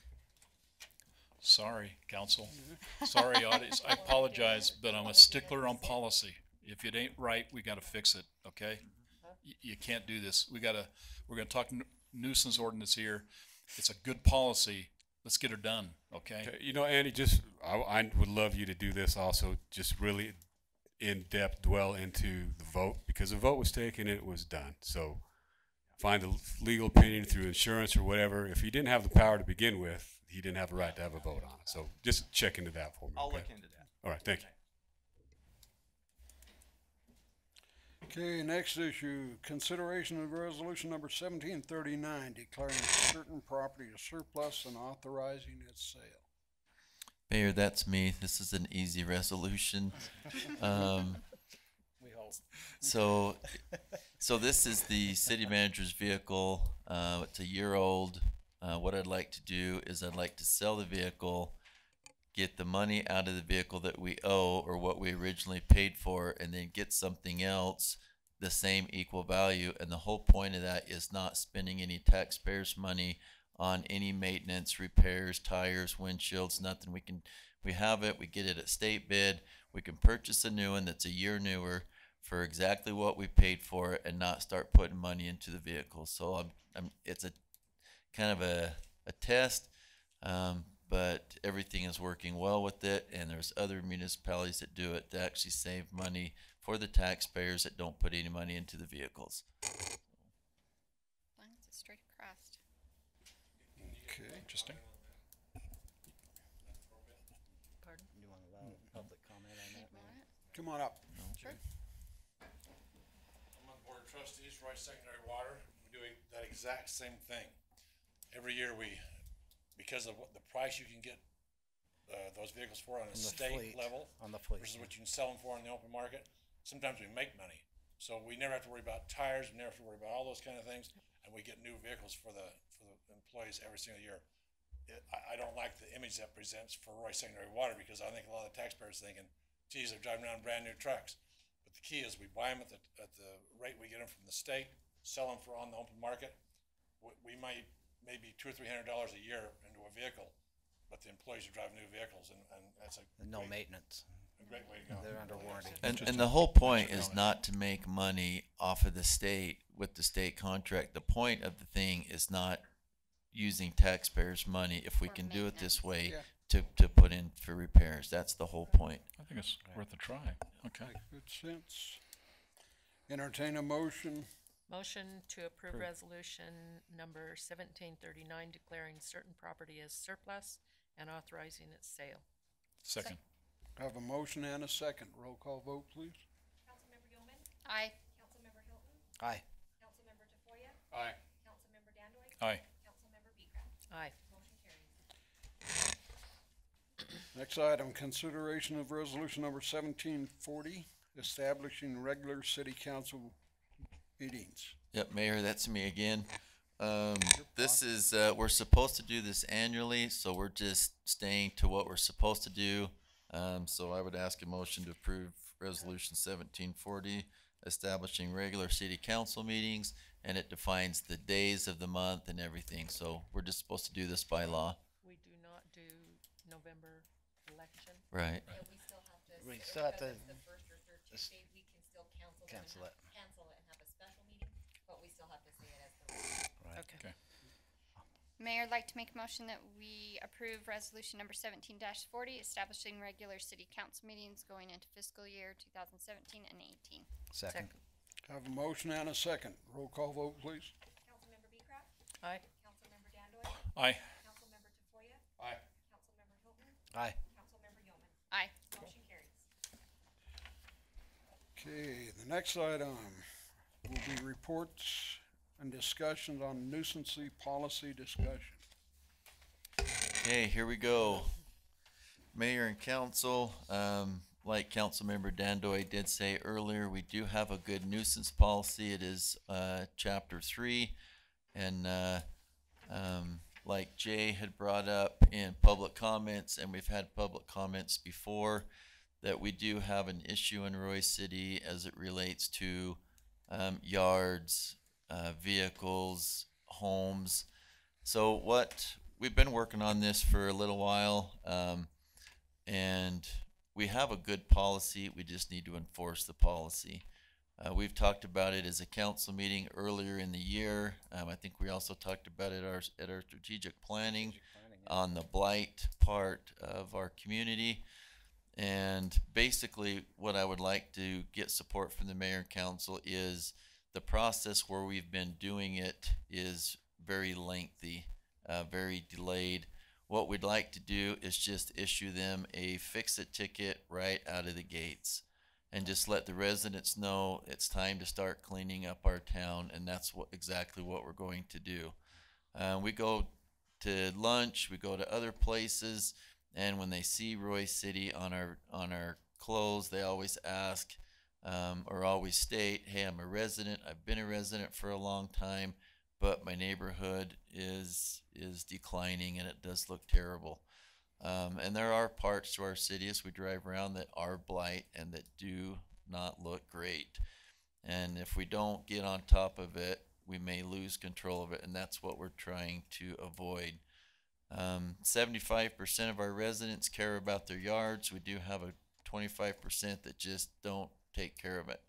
Sorry, council. Sorry, audience. I apologize, but I'm a stickler on policy. If it ain't right, we gotta fix it, okay? You can't do this. we're gonna talk nuisance ordinance here. It's a good policy. Let's get her done, okay?
Okay, you know, Andy, I would love you to do this also, just really in-depth dwell into the vote, because the vote was taken and it was done. So find a legal opinion through insurance or whatever. If he didn't have the power to begin with, he didn't have the right to have a vote on it. So just check into that for me.
I'll
okay?
look into that.
All right, thank you.
okay, next issue, consideration of resolution number 1739, declaring certain property as surplus and authorizing its sale.
Mayor, that's me. This is an easy resolution.
We hope.
So this is the city manager's vehicle. It's a year old. What I'd like to do is I'd like to sell the vehicle, get the money out of the vehicle that we owe or what we originally paid for, and then get something else the same equal value. And the whole point of that is not spending any taxpayers' money on any maintenance, repairs, tires, windshields, nothing. We have it, we get it at state bid, we can purchase a new one that's a year newer for exactly what we paid for it and not start putting money into the vehicle. So it's a kind of a test, but everything is working well with it, and there's other municipalities that do it to actually save money for the taxpayers that don't put any money into the vehicles.
Lines are straight across.
Okay,
Interesting.
Do you want to allow public comment on that, man?
come on up.
Sure.
I'm on the board of trustees, Roy Secondary Water. We're doing that exact same thing. Every year because of the price you can get those vehicles for on a
On the
state
fleet.
level
On the fleet.
versus what you can sell them for in the open market, sometimes we make money. So we never have to worry about tires, we never have to worry about all those kind of things, and we get new vehicles for the employees every single year. I don't like the image that presents for Roy Secondary Water, because I think a lot of the taxpayers are thinking, geez, they're driving around brand new trucks. But the key is we buy them at the rate we get them from the state, sell them for on the open market. We might maybe $200 or $300 a year into a vehicle, but the employees are driving new vehicles, and that's a
No
great-
maintenance.
a great way to go.
They're under warranty.
And the whole point is not to make money off of the state with the state contract. The point of the thing is not using taxpayers' money if we can do it this way to put in for repairs. That's the whole point.
I think it's worth a try. Okay.
Makes good sense. Entertain a motion.
Motion to approve resolution number 1739 declaring certain property as surplus and authorizing its sale.
Second.
Have a motion and a second. Roll call vote, please.
Councilmember Yeoman,
Aye.
Councilmember Hilton,
Aye.
Councilmember Tafoya,
Aye.
Councilmember Dandoy,
Aye.
Councilmember Beecraft.
Aye.
Motion carries.
Next item, consideration of resolution number 1740, establishing regular city council meetings.
Yep, Mayor, that's me again. This is, we're supposed to do this annually, so we're just staying to what we're supposed to do. So I would ask a motion to approve resolution 1740, establishing regular city council meetings, and it defines the days of the month and everything. So we're just supposed to do this by law.
We do not do November election.
Right.
Yeah, we still have to.
We
s-
still have
because
to
it's the first or third
s-
Tuesday, we can still cancel them and
cancel
have- cancel it and have a special meeting, but we still have to say it as the.
Right.
Okay.
Mayor, I'd like to make a motion that we approve resolution number 17-40, establishing regular city council meetings going into fiscal year 2017 and 18.
Second.
Have a motion and a second. Roll call vote, please.
Councilmember Beecraft,
Aye.
Councilmember Dandoy,
Aye.
Councilmember Tafoya,
Aye.
Councilmember Hilton,
Aye.
Councilmember Yeoman.
Aye.
Motion carries.
Okay, the next item will be reports and discussions on nuisance policy discussion.
Okay, here we go. Mayor and council, like Councilmember Dandoy did say earlier, we do have a good nuisance policy. It is Chapter 3. And like Jay had brought up in public comments, and we've had public comments before, that we do have an issue in Roy City as it relates to yards, vehicles, homes. So we've been working on this for a little while, and we have a good policy. We just need to enforce the policy. We've talked about it as a council meeting earlier in the year. I think we also talked about it at our strategic planning on the blight part of our community. And basically what I would like to get support from the mayor and council is the process where we've been doing it is very lengthy, very delayed. What we'd like to do is just issue them a fix-it ticket right out of the gates and just let the residents know it's time to start cleaning up our town, and that's exactly what we're going to do. We go to lunch, we go to other places, and when they see Roy City on our clothes, they always ask or always state, hey, I'm a resident, I've been a resident for a long time, but my neighborhood is declining and it does look terrible. And there are parts to our city as we drive around that are blight and that do not look great. And if we don't get on top of it, we may lose control of it, and that's what we're trying to avoid. 75% of our residents care about their yards. We do have a 25% that just don't take care of it.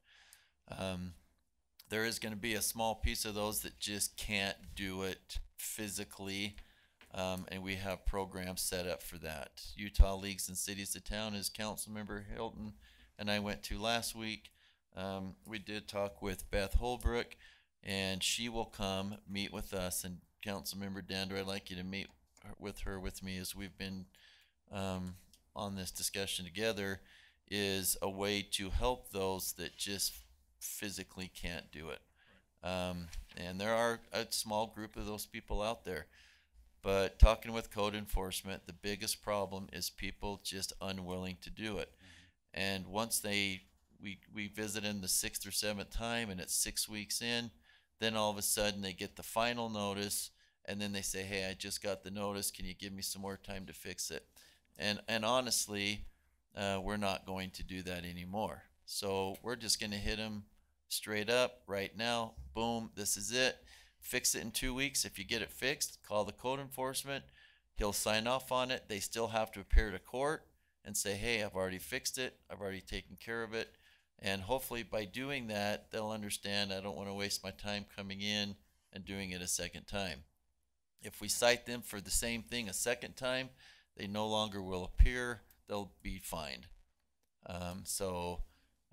There is going to be a small piece of those that just can't do it physically, and we have programs set up for that. Utah Leagues and Cities of Town, as Councilmember Hilton and I went to last week. We did talk with Beth Holbrook, and she will come meet with us. And Councilmember Dander, I'd like you to meet with me as we've been on this discussion together, is a way to help those that just physically can't do it. And there are a small group of those people out there. But talking with code enforcement, the biggest problem is people just unwilling to do it. And once we visit them the 6th or 7th time and it's 6 weeks in, then all of a sudden they get the final notice, and then they say, hey, I just got the notice, can you give me some more time to fix it? And honestly, we're not going to do that anymore. So we're just going to hit them straight up right now. Boom, this is it. Fix it in 2 weeks. If you get it fixed, call the code enforcement. He'll sign off on it. They still have to appear to court, and say, hey, I've already fixed it, I've already taken care of it. And hopefully by doing that, they'll understand I don't want to waste my time coming in and doing it a second time. If we cite them for the same thing a second time, they no longer will appear, they'll be fined. So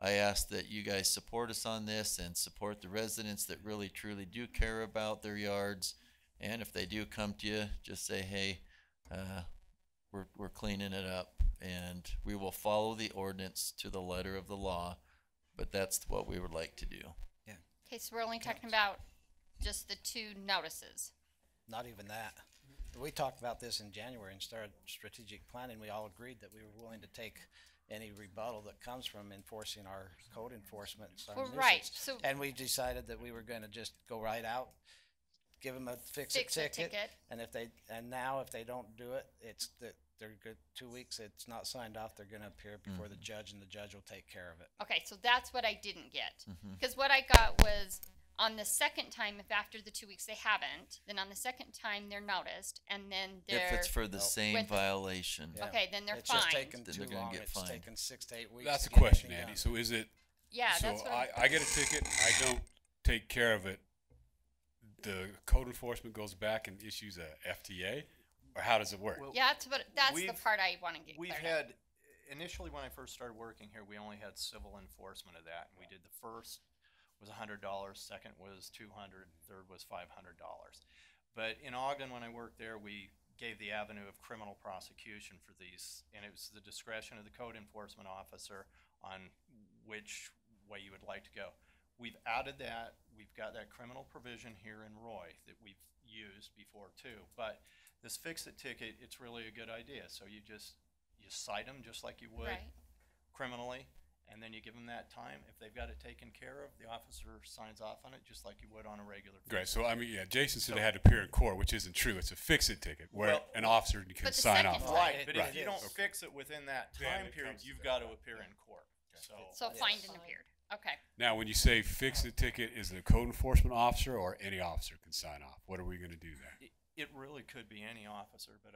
I ask that you guys support us on this and support the residents that really truly do care about their yards. And if they do come to you, just say, hey, we're cleaning it up, and we will follow the ordinance to the letter of the law, but that's what we would like to do.
Yeah.
Okay, so we're only talking about just the 2 notices.
Not even that. We talked about this in January and started strategic planning. We all agreed that we were willing to take any rebuttal that comes from enforcing our code enforcement.
Well, right, so-
And we decided that we were gonna just go right out, give them a fix-it ticket. And now if they don't do it, it's that they're good 2 weeks, it's not signed off, they're gonna appear before the judge, and the judge will take care of it.
Okay, so that's what I didn't get.
Mhm.
Because what I got was on the second time, if after the 2 weeks they haven't, then on the second time they're noticed, and then they're.
If it's for the same
with-
violation.
Yeah.
Okay, then they're
It's just
fined.
taken
Then
too
they're gonna
long,
get
it's
fined.
taken 6 to 8 weeks.
That's
to
the
get
question,
anything
Andy.
done.
So is it?
Yeah,
so
that's what
I get a ticket. I don't take care of it. The code enforcement goes back and issues a FTA, or how does it work?
Yeah, that's the
We've-
part I want to get
We've
cleared up.
had, initially when I first started working here, we only had civil enforcement of that. And we did the first was $100, second was $200, third was $500. But in Ogden, when I worked there, we gave the avenue of criminal prosecution for these, and it was the discretion of the code enforcement officer on which way you would like to go. We've added that. We've got that criminal provision here in Roy that we've used before too. But this fix-it ticket, it's really a good idea. So you cite them just like you would
Right.
criminally, and then you give them that time. If they've got it taken care of, the officer signs off on it just like you would on a regular.
Great. So I mean, yeah, Jason said
So-
they had to appear in court, which isn't true. It's a fix-it ticket where
Well,
an officer can
But the
sign
second
off.
time-
Right, but
Right.
if you don't fix it within that
Then
time
it
period,
comes to
you've
that.
got to appear in court.
So fined and appeared. Okay.
Now, when you say fix-it ticket, is it a code enforcement officer or any officer can sign off? What are we going to do there?
It really could be any officer, but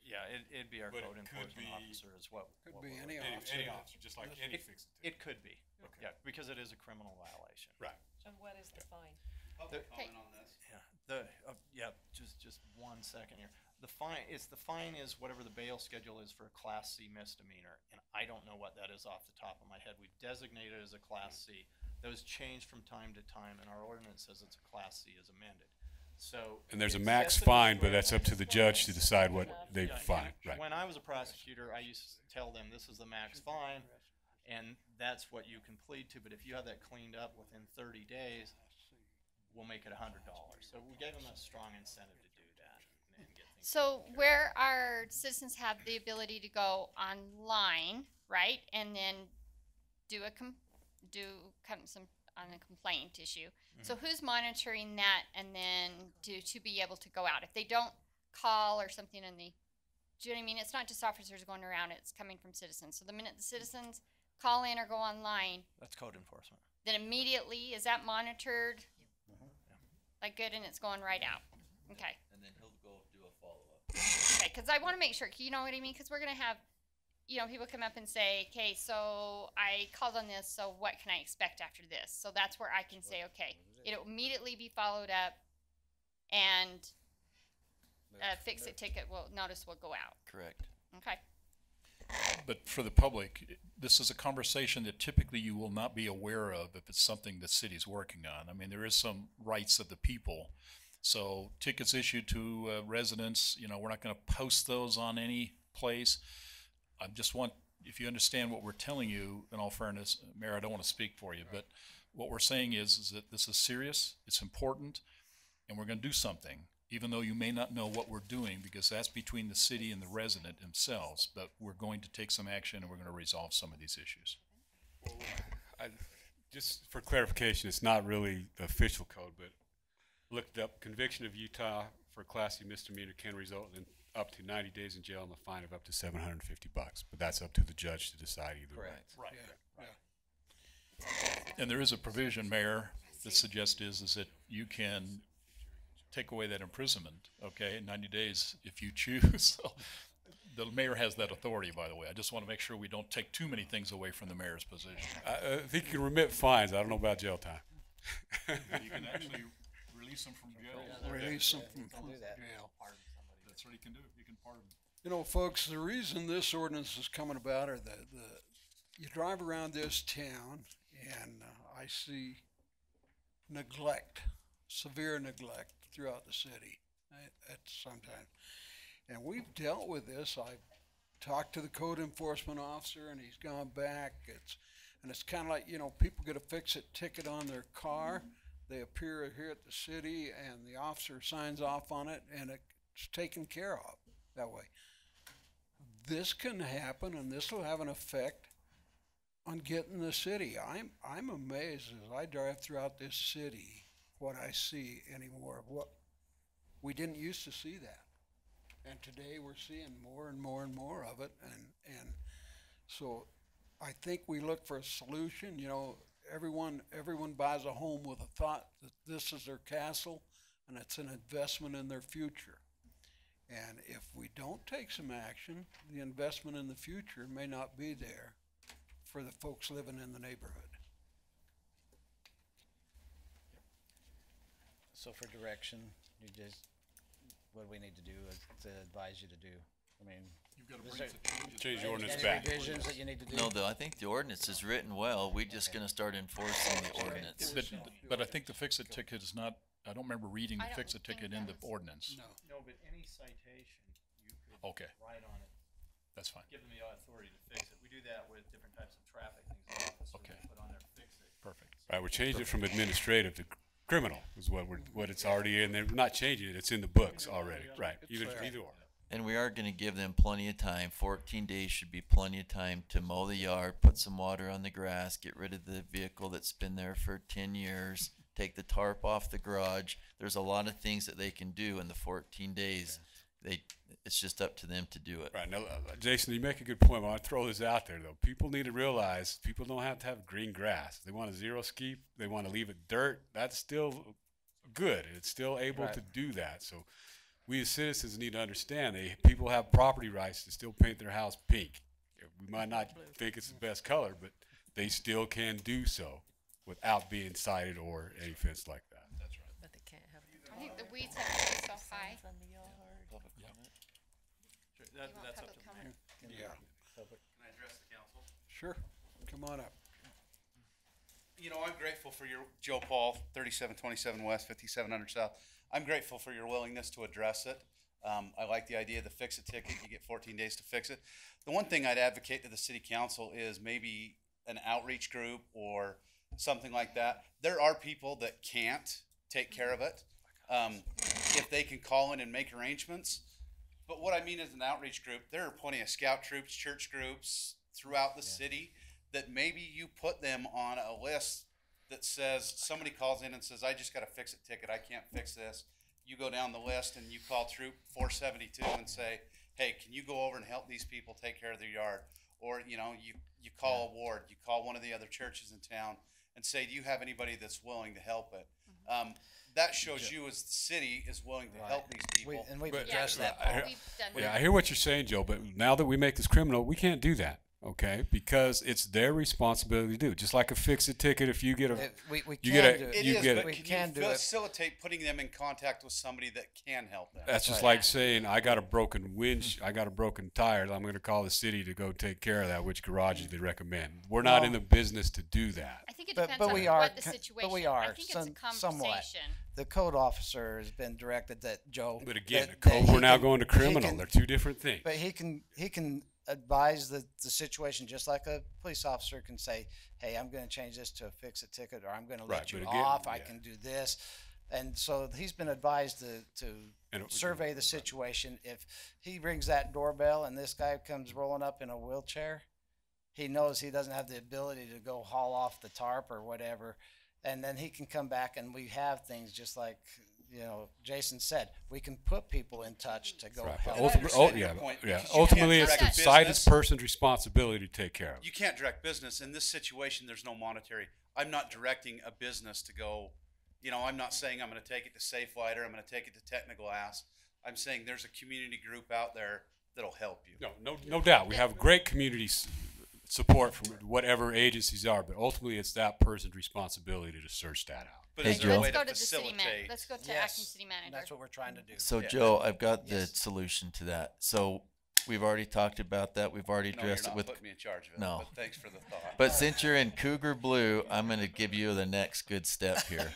yeah, it'd be our
But it
code
could
enforcement
be-
officer as well.
Could be any officer.
Any officer, just like any fix-it ticket.
It could be, yeah, because it is a criminal violation.
Right.
And what is the fine?
Public
comment
on this?
Yeah, just 1 second here. The fine is whatever the bail schedule is for a Class C misdemeanor, and I don't know what that is off the top of my head. We've designated it as a Class C. Those change from time to time, and our ordinance says it's a Class C as amended. So.
And there's a
it
max
sets it
fine, but
where-
that's up to the judge to decide what they
Yeah,
fine.
and
Right.
When I was a prosecutor, I used to tell them this is the max fine, and that's what you can plead to. But if you have that cleaned up within 30 days, we'll make it $100. So we gave them a strong incentive to do that and get things.
So where our citizens have the ability to go online, right, and then do some on a complaint issue. So who's monitoring that, and then to be able to go out if they don't call or something in the. Do you know what I mean? It's not just officers going around; it's coming from citizens. So the minute the citizens call in or go online,
That's code enforcement.
then immediately is that monitored? Like good, and it's going right out. Okay.
And then he'll go do a follow-up.
Okay, because I want to make sure, you know what I mean? Because we're going to have, people come up and say, okay, so I called on this, so what can I expect after this? So that's where I can say, okay, it'll immediately be followed up, and a fix-it ticket notice will go out.
Correct.
Okay.
But for the public, this is a conversation that typically you will not be aware of if it's something the city's working on. I mean, there is some rights of the people. So tickets issued to residents, we're not going to post those on any place. I just want, if you understand what we're telling you, in all fairness, Mayor, I don't want to speak for you, but what we're saying is that this is serious, it's important, and we're going to do something. Even though you may not know what we're doing, because that's between the city and the resident themselves, but we're going to take some action and we're going to resolve some of these issues.
Just for clarification, it's not really the official code, but looked up, conviction of Utah for Class C misdemeanor can result in up to 90 days in jail and a fine of up to $750. But that's up to the judge to decide either way.
Right.
And there is a provision, Mayor, that suggests is that you can take away that imprisonment, okay, in 90 days if you choose. So The mayor has that authority, by the way. I just want to make sure we don't take too many things away from the mayor's position.
I think you can remit fines. I don't know about jail time.
You can actually release them from jail.
Release them from
do that.
jail.
That's what you can do. You can pardon.
You know, folks, the reason this ordinance is coming about are you drive around this town and I see neglect, severe neglect throughout the city at some time. And we've dealt with this. I've talked to the code enforcement officer and he's gone back. It's kind of like, you know, people get a fix-it ticket on their car. They appear here at the city and the officer signs off on it and it's taken care of that way. This can happen and this will have an effect on getting the city. I'm amazed as I drive throughout this city what I see anymore. What we didn't used to see that. And today we're seeing more and more and more of it, and so I think we look for a solution. You know, everyone buys a home with a thought that this is their castle, and it's an investment in their future. And if we don't take some action, the investment in the future may not be there for the folks living in the neighborhood.
So for direction, what do we need to do to advise you to do? I mean,
You've got to
is
bring
there
some change the ordinance
any
back.
revisions that you need to do?
No, though, I think the ordinance is written well. We're just gonna start enforcing the ordinance.
But I think the fix-it ticket is not, I don't remember reading
I
the
don't
fix-it
think
ticket
that
in the
was-
ordinance.
No, but any citation, you could
Okay.
write on it,
That's fine.
give them the authority to fix it. We do that with different types of traffic things. The officers
Okay.
put on there, fix it.
Perfect.
Right, we're changing it from administrative to criminal is what it's already in. They're not changing it. It's in the books already. Right. Either or.
And we are gonna give them plenty of time. 14 days should be plenty of time to mow the yard, put some water on the grass, get rid of the vehicle that's been there for 10 years, take the tarp off the garage. There's a lot of things that they can do in the 14 days. It's just up to them to do it.
Right. Now, Jason, you make a good point. I want to throw this out there, though. People need to realize people don't have to have green grass. They want a zero skeep. They want to leave it dirt. That's still good. It's still able to do that. So we as citizens need to understand people have property rights to still paint their house pink. We might not think it's the best color, but they still can do so without being cited or any offense like that.
That's right.
But they can't have.
I think the weeds have to be so high.
On the yard.
Sure,
You want
that's up
public
to
comment?
Yeah.
Can I address the council?
Sure. Come on up.
You know, I'm grateful for your, Joe Paul, 3727 West, 5700 South. I'm grateful for your willingness to address it. I like the idea of the fix-it ticket. You get 14 days to fix it. The one thing I'd advocate to the city council is maybe an outreach group or something like that. There are people that can't take care of it. If they can call in and make arrangements. But what I mean is an outreach group, there are plenty of scout troops, church groups throughout the city that maybe you put them on a list that says, somebody calls in and says, I just got a fix-it ticket, I can't fix this. You go down the list and you call Troop 472 and say, hey, can you go over and help these people take care of their yard? Or, you know, you call a ward, you call one of the other churches in town and say, do you have anybody that's willing to help it? That shows you as the city is willing to help these people.
And we've
But-
addressed that.
We've done that.
Yeah, I hear what you're saying, Joe, but now that we make this criminal, we can't do that, okay? Because it's their responsibility to do. Just like a fix-it ticket, if you get a,
We
you
can
get
do
a,
it.
It
you
is,
get
but
a,
We can do
you
it.
facilitate putting them in contact with somebody that can help them?
that's just like saying, I got a broken winch, I got a broken tire, I'm gonna call the city to go take care of that, which garages they recommend. We're not in the business to do that.
I think it
But-
depends
but
on
we are
what the
con-
situation.
but we are
I think it's a
somewhat.
conversation.
The code officer has been directed that Joe.
But again,
that-
the
that
code,
he
we're now
can-
going to
he
criminal,
can-
they're two different things.
But he can advise the situation just like a police officer can say, hey, I'm gonna change this to a fix-it ticket, or I'm gonna
Right,
let you
but again,
off, I
yeah.
can do this. And so he's been advised to
And it-
survey the situation. If he rings that doorbell and this guy comes rolling up in a wheelchair, he knows he doesn't have the ability to go haul off the tarp or whatever. And then he can come back and we have things just like, you know, Jason said, we can put people in touch to go
Right,
help.
but
I understand your point, because you
ultimately,
can't
it's the
direct
cited
business.
person's responsibility to take care of it.
You can't direct business. In this situation, there's no monetary. I'm not directing a business to go, you know, I'm not saying I'm going to take it to Safe Lighter, I'm going to take it to Technoglass. I'm saying there's a community group out there that'll help you.
No doubt. We have great community support from whatever agencies are, but ultimately it's that person's responsibility to search that out.
But
Hey,
is there a
Joe.
way
Let's go
to
to the city man.
facilitate?
Let's go to
Yes,
acting city manager.
That's what we're trying to do.
So
Yeah.
Joe, I've got the
Yes.
solution to that. So we've already talked about that. We've already
No, you're
addressed
not
it with.
putting me in charge of it.
No.
But thanks for the thought.
But since you're in Cougar Blue, I'm going to give you the next good step here.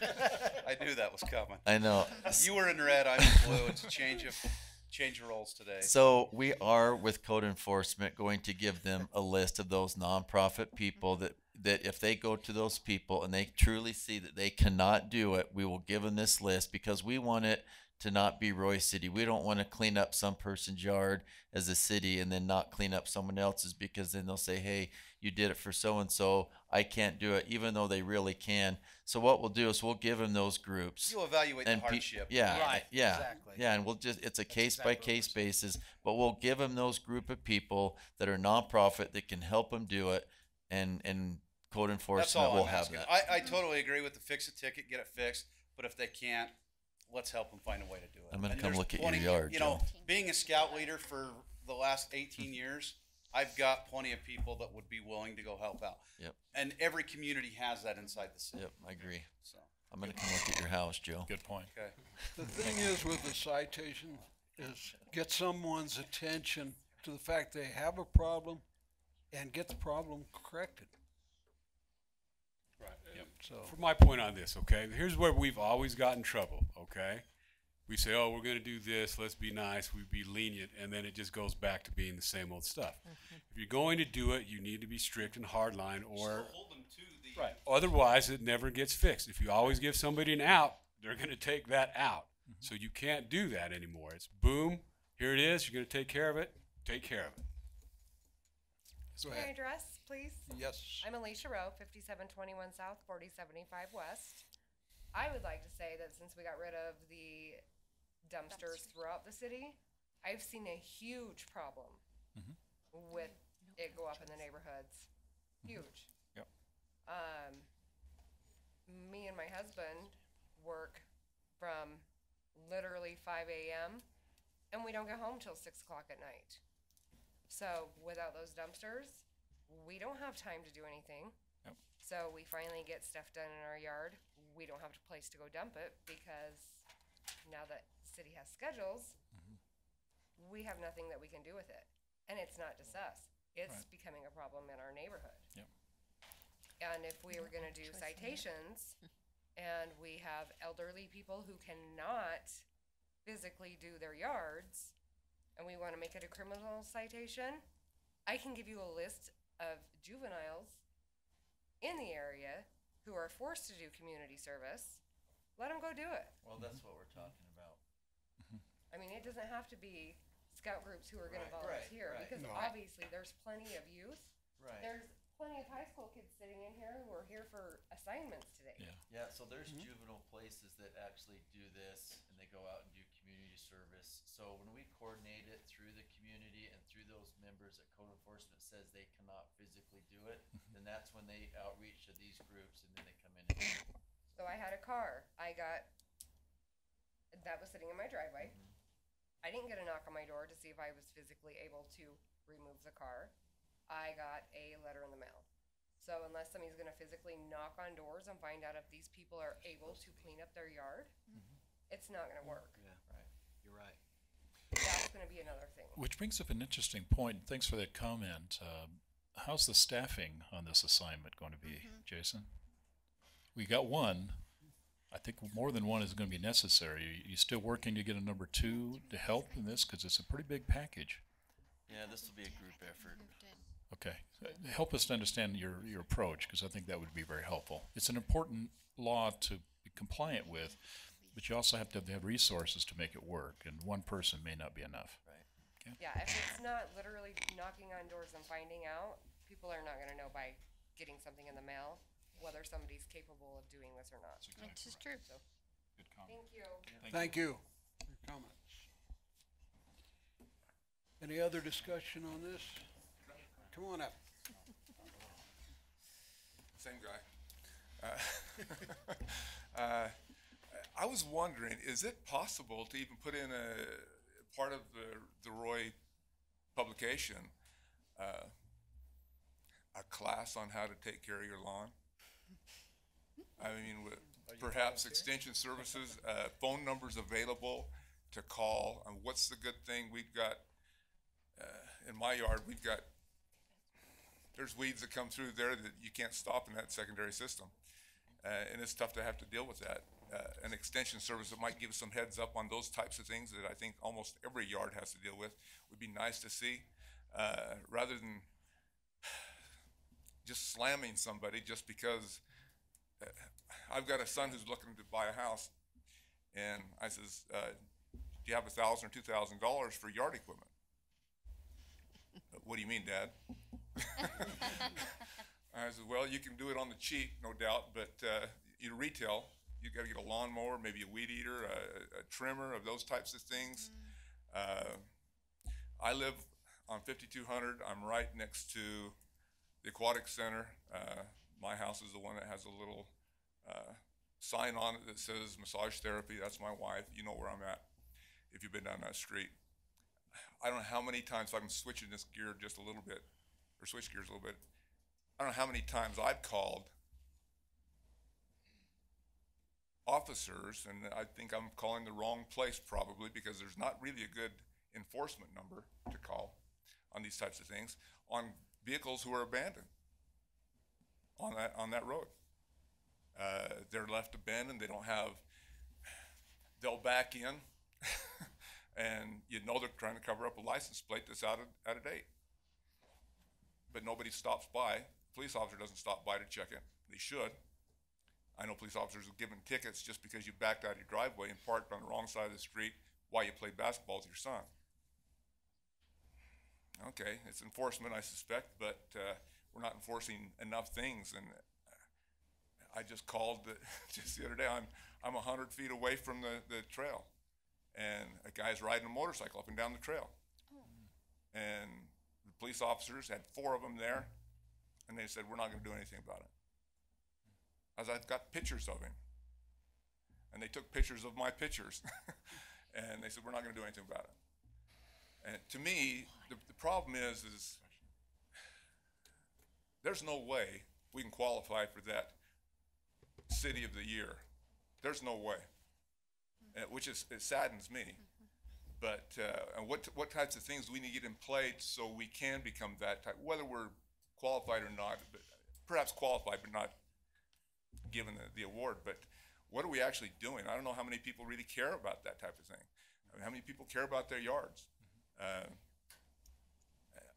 I knew that was coming.
I know.
You were in red, I'm in blue. It's a change of roles today.
So we are with code enforcement going to give them a list of those nonprofit people that if they go to those people and they truly see that they cannot do it, we will give them this list because we want it to not be Roy City. We don't want to clean up some person's yard as a city and then not clean up someone else's, because then they'll say, hey, you did it for so-and-so, I can't do it, even though they really can. So what we'll do is we'll give them those groups.
You'll evaluate the
and
hardship.
Yeah,
Right,
yeah,
exactly.
yeah, and we'll just, it's a case-by-case basis, but we'll give them those group of people that are nonprofit that can help them do it, and code
That's
enforcement
all
will
I'm
have
asking.
that.
I totally agree with the fix a ticket, get it fixed, but if they can't, let's help them find a way to do it.
I'm gonna
And
come
there's
look at your
plenty-
yard,
You know,
Joe.
being a scout leader for the last 18 years, I've got plenty of people that would be willing to go help out.
Yep.
And every community has that inside the city.
Yep, I agree.
So.
I'm gonna come look at your house, Joe.
Good point.
Okay.
The thing is with the citation is get someone's attention to the fact they have a problem and get the problem corrected.
Right.
So
For my point on this, okay, here's where we've always got in trouble, okay? We say, oh, we're going to do this, let's be nice, we be lenient, and then it just goes back to being the same old stuff. If you're going to do it, you need to be strict and hardline, or
hold them to the
right. Otherwise, it never gets fixed. If you always give somebody an out, they're going to take that out. So you can't do that anymore. It's boom, here it is, you're going to take care of it, take care of it.
Go
Can I
ahead.
address, please?
Yes.
I'm Alicia Rowe, 5721 South, 4075 West. I would like to say that since we got rid of the dumpsters throughout the city, I've seen a huge problem with it go up in the neighborhoods. Huge.
Yep.
Me and my husband work from literally 5 a.m. and we don't get home till 6 o'clock at night. So without those dumpsters, we don't have time to do anything.
Yep.
So we finally get stuff done in our yard. We don't have a place to go dump it because now that the city has schedules, we have nothing that we can do with it. And it's not just us. It's becoming a problem in our neighborhood.
Yep.
And if we were gonna do citations and we have elderly people who cannot physically do their yards, and we want to make it a criminal citation, I can give you a list of juveniles in the area who are forced to do community service. Let them go do it.
Well, that's what we're talking about.
I mean, it doesn't have to be scout groups who are going to
Right,
volunteer
right.
because
No.
obviously there's plenty of youth.
Right.
There's plenty of high school kids sitting in here who are here for assignments today.
Yeah, so there's juvenile places that actually do this and they go out and do community service. So when we coordinate it through the community and through those members that code enforcement says they cannot physically do it, then that's when they outreach to these groups and then they come in and do it.
So I had a car. That was sitting in my driveway. I didn't get a knock on my door to see if I was physically able to remove the car. I got a letter in the mail. So unless somebody's gonna physically knock on doors and find out if these people are able to clean up their yard, it's not gonna work.
Yeah, right. You're right.
That's gonna be another thing.
Which brings up an interesting point. Thanks for that comment. How's the staffing on this assignment going to be, Jason? We got one. I think more than one is going to be necessary. You still working to get a number two to help in this? Because it's a pretty big package.
Yeah, this will be a group effort.
Okay. Help us to understand your approach, because I think that would be very helpful. It's an important law to be compliant with, but you also have to have resources to make it work, and one person may not be enough.
Right.
Okay.
Yeah, if it's not literally knocking on doors and finding out, people are not gonna know by getting something in the mail whether somebody's capable of doing this or not.
Which is true.
So,
Good comment.
thank you.
Thank you for your comments. Any other discussion on this? Come on up.
Same guy. I was wondering, is it possible to even put in a part of the Roy publication, a class on how to take care of your lawn. I mean, with perhaps extension services, phone numbers available to call, and what's the good thing we've got, in my yard, there's weeds that come through there that you can't stop in that secondary system. And it's tough to have to deal with that. An extension service that might give us some heads up on those types of things that I think almost every yard has to deal with would be nice to see, rather than just slamming somebody just because I've got a son who's looking to buy a house, and I says, do you have $1,000 or $2,000 for yard equipment? What do you mean, Dad? I said, well, you can do it on the cheap, no doubt, but you retail, you got to get a lawnmower, maybe a weed eater, a trimmer, of those types of things. I live on 5200. I'm right next to the aquatic center. My house is the one that has a little sign on it that says massage therapy. That's my wife. You know where I'm at if you've been down that street. I don't know how many times, if I can switch in this gear just a little bit, or switch gears a little bit, I don't know how many times I've called officers, and I think I'm calling the wrong place probably, because there's not really a good enforcement number to call on these types of things, on vehicles who are abandoned on that road. They're left abandoned. They don't have, they'll back in and you know they're trying to cover up a license plate that's out of date. But nobody stops by. Police officer doesn't stop by to check it. They should. I know police officers are given tickets just because you backed out of your driveway and parked on the wrong side of the street while you played basketball with your son. Okay, it's enforcement, I suspect, but we're not enforcing enough things. And I just called just the other day. I'm 100 feet away from the trail, and a guy's riding a motorcycle up and down the trail. And the police officers had 4 of them there, and they said, we're not going to do anything about it. As I've got pictures of him, and they took pictures of my pictures, and they said, we're not going to do anything about it. And to me, the problem is there's no way we can qualify for that City of the Year. There's no way, which it saddens me. But and what types of things do we need to get in place so we can become that type, whether we're qualified or not, but perhaps qualified but not given the award. But what are we actually doing? I don't know how many people really care about that type of thing. I mean, how many people care about their yards?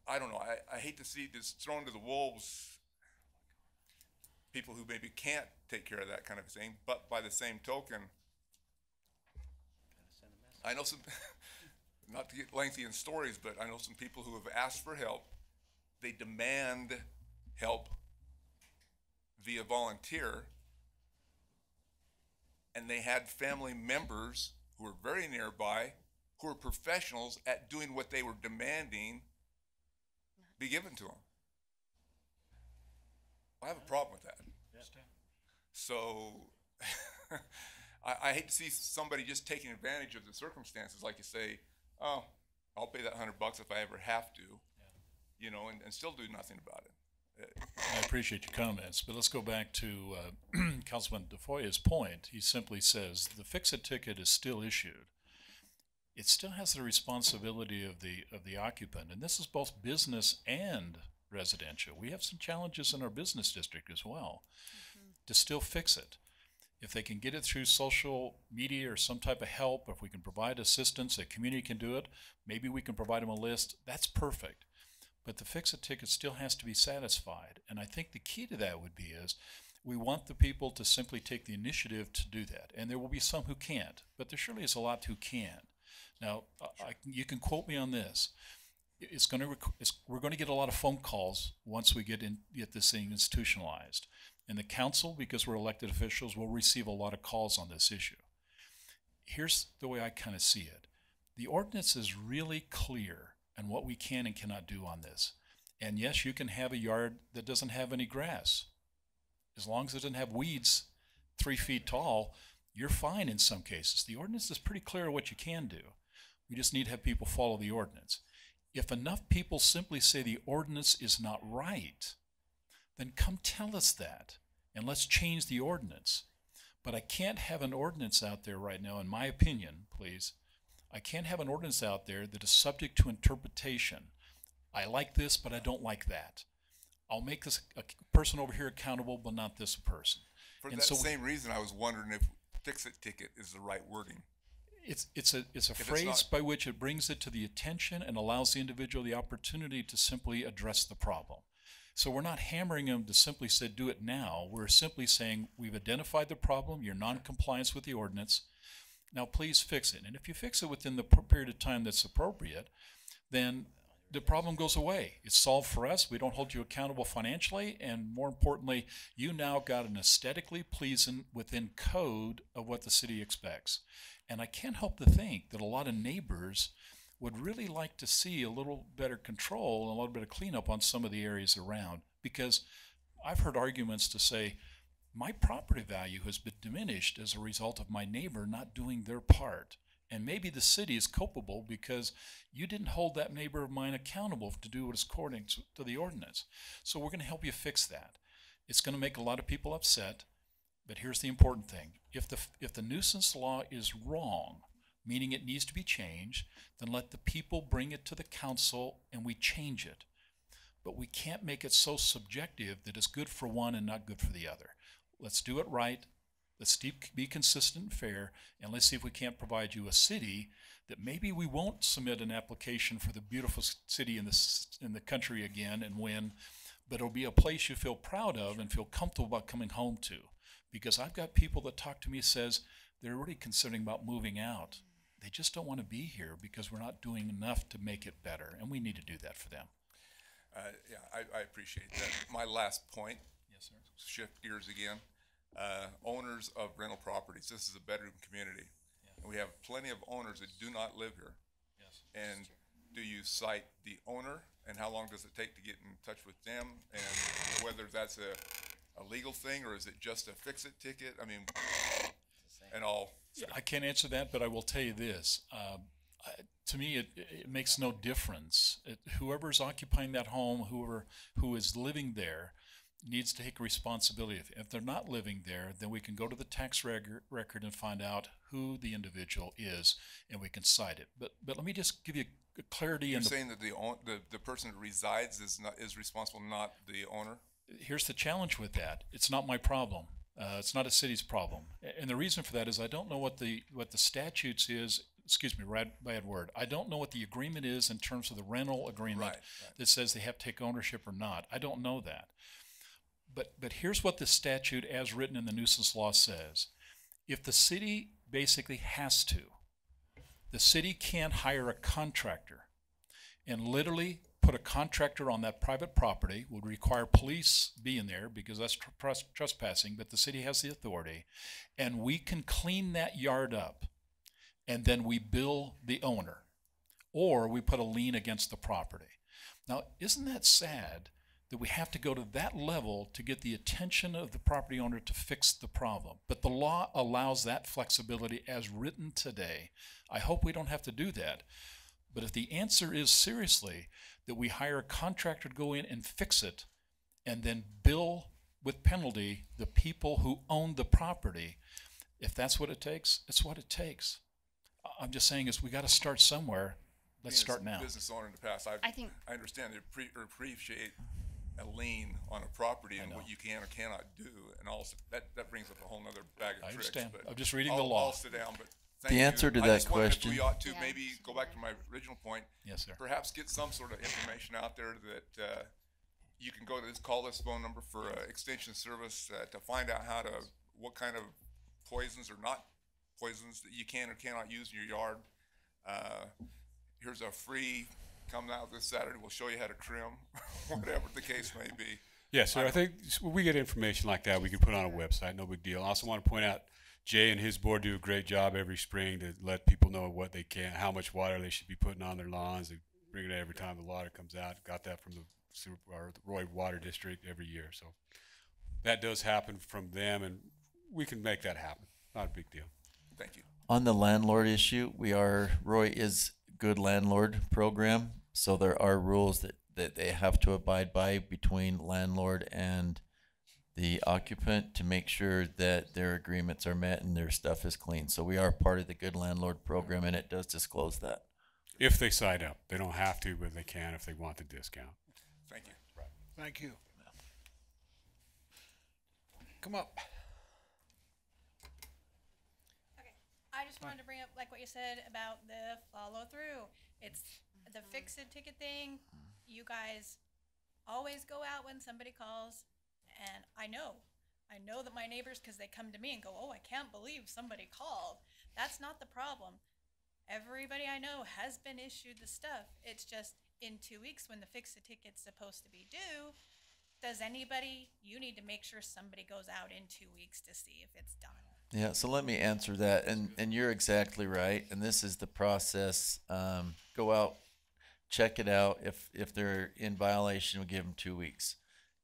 I don't know. I hate to see this thrown to the wolves, people who maybe can't take care of that kind of thing, but by the same token, I know some, not to get lengthy in stories, but I know some people who have asked for help. They demand help via volunteer, and they had family members who were very nearby, who were professionals at doing what they were demanding be given to them. I have a problem with that. So I hate to see somebody just taking advantage of the circumstances, like you say, oh, I'll pay that $100 if I ever have to, you know, and still do nothing about it.
I appreciate your comments, but let's go back to Councilman DeFoya's point. He simply says the fix-it ticket is still issued. It still has the responsibility of the occupant, and this is both business and residential. We have some challenges in our business district as well, to still fix it. If they can get it through social media or some type of help, if we can provide assistance, a community can do it, maybe we can provide them a list, that's perfect. But the fix-it ticket still has to be satisfied. And I think the key to that would be is we want the people to simply take the initiative to do that. And there will be some who can't, but there surely is a lot who can. Now, you can quote me on this. We're going to get a lot of phone calls once we get this thing institutionalized. And the council, because we're elected officials, will receive a lot of calls on this issue. Here's the way I kind of see it. The ordinance is really clear on what we can and cannot do on this. And yes, you can have a yard that doesn't have any grass. As long as it doesn't have weeds 3 feet tall, you're fine in some cases. The ordinance is pretty clear what you can do. We just need to have people follow the ordinance. If enough people simply say the ordinance is not right, then come tell us that, and let's change the ordinance. But I can't have an ordinance out there right now, in my opinion, please. I can't have an ordinance out there that is subject to interpretation. I like this, but I don't like that. I'll make this a person over here accountable, but not this person.
For
And
that
so
same reason, I was wondering if fix-it ticket is the right wording.
it's a
it's
phrase
not-
by which it brings it to the attention and allows the individual the opportunity to simply address the problem. So we're not hammering them to simply say, do it now. We're simply saying, we've identified the problem, your non-compliance with the ordinance. Now please fix it. And if you fix it within the period of time that's appropriate, then the problem goes away. It's solved for us. We don't hold you accountable financially. And more importantly, you now got an aesthetically pleasing within code of what the city expects. And I can't help to think that a lot of neighbors would really like to see a little better control and a little bit of cleanup on some of the areas around. Because I've heard arguments to say, my property value has been diminished as a result of my neighbor not doing their part. And maybe the city is culpable because you didn't hold that neighbor of mine accountable to do what is according to the ordinance. So we're going to help you fix that. It's going to make a lot of people upset, but here's the important thing. If the nuisance law is wrong, meaning it needs to be changed, then let the people bring it to the council and we change it. But we can't make it so subjective that it's good for one and not good for the other. Let's do it right. Let's be consistent and fair, and let's see if we can't provide you a city that maybe we won't submit an application for the beautiful city in the country again and win, but it'll be a place you feel proud of and feel comfortable about coming home to. Because I've got people that talk to me says they're already considering about moving out. They just don't want to be here because we're not doing enough to make it better, and we need to do that for them.
Yeah, I appreciate that. My last point.
Yes, sir.
Shift gears again. Owners of rental properties. This is a bedroom community. And we have plenty of owners that do not live here.
Yes.
And do you cite the owner, and how long does it take to get in touch with them, and whether that's a legal thing or is it just a fix-it ticket? I mean, and all.
I can't answer that, but I will tell you this. To me, it makes no difference. Whoever's occupying that home, who is living there, needs to take responsibility. If they're not living there, then we can go to the tax record and find out who the individual is, and we can cite it. But let me just give you a clarity.
You're saying that the person that resides is responsible, not the owner?
Here's the challenge with that. It's not my problem. It's not a city's problem. And the reason for that is I don't know what the statutes is. Excuse me, bad word. I don't know what the agreement is in terms of the rental agreement that says they have to take ownership or not. I don't know that. But here's what the statute as written in the nuisance law says. If the city basically has to, the city can't hire a contractor and literally put a contractor on that private property, would require police being there because that's trespassing, but the city has the authority, and we can clean that yard up, and then we bill the owner, or we put a lien against the property. Now, isn't that sad that we have to go to that level to get the attention of the property owner to fix the problem? But the law allows that flexibility as written today. I hope we don't have to do that. But if the answer is seriously that we hire a contractor to go in and fix it and then bill with penalty the people who own the property, if that's what it takes, it's what it takes. I'm just saying is we got to start somewhere. Let's start now.
Business owner in the past, I understand they appreciate a lien on a property and what you can or cannot do, and also that brings up a whole nother bag of tricks.
understand.
But
I'm just reading the law.
I'll sit down, but
The answer to that question.
We ought to maybe go back to my original point.
Yes, sir.
Perhaps get some sort of information out there that you can call this phone number for extension service to find out what kind of poisons or not poisons that you can or cannot use in your yard. Here's a free, come out this Saturday, we'll show you how to trim, whatever the case may be.
Yeah, sir. I think when we get information like that, we can put it on a website. No big deal. I also want to point out, Jay and his board do a great job every spring to let people know what they can, how much water they should be putting on their lawns. They bring it every time the water comes out. Got that from the Roy Water District every year. So that does happen from them, and we can make that happen. Not a big deal.
Thank you.
On the landlord issue, Roy is Good Landlord program. So there are rules that they have to abide by between landlord and the occupant to make sure that their agreements are met and their stuff is clean. So we are part of the Good Landlord Program, and it does disclose that.
If they sign up, they don't have to, but they can if they want the discount.
Thank you.
Thank you. Come up.
I just wanted to bring up, like what you said about the follow through. It's the fix it ticket thing. You guys always go out when somebody calls, and I know that my neighbors, because they come to me and go, "Oh, I can't believe somebody called." That's not the problem. Everybody I know has been issued the stuff. It's just in 2 weeks when the fix it ticket's supposed to be due. Does anybody? You need to make sure somebody goes out in 2 weeks to see if it's done.
Yeah, so let me answer that, and you're exactly right, and this is the process. Go out, check it out. If they're in violation, we'll give them 2 weeks.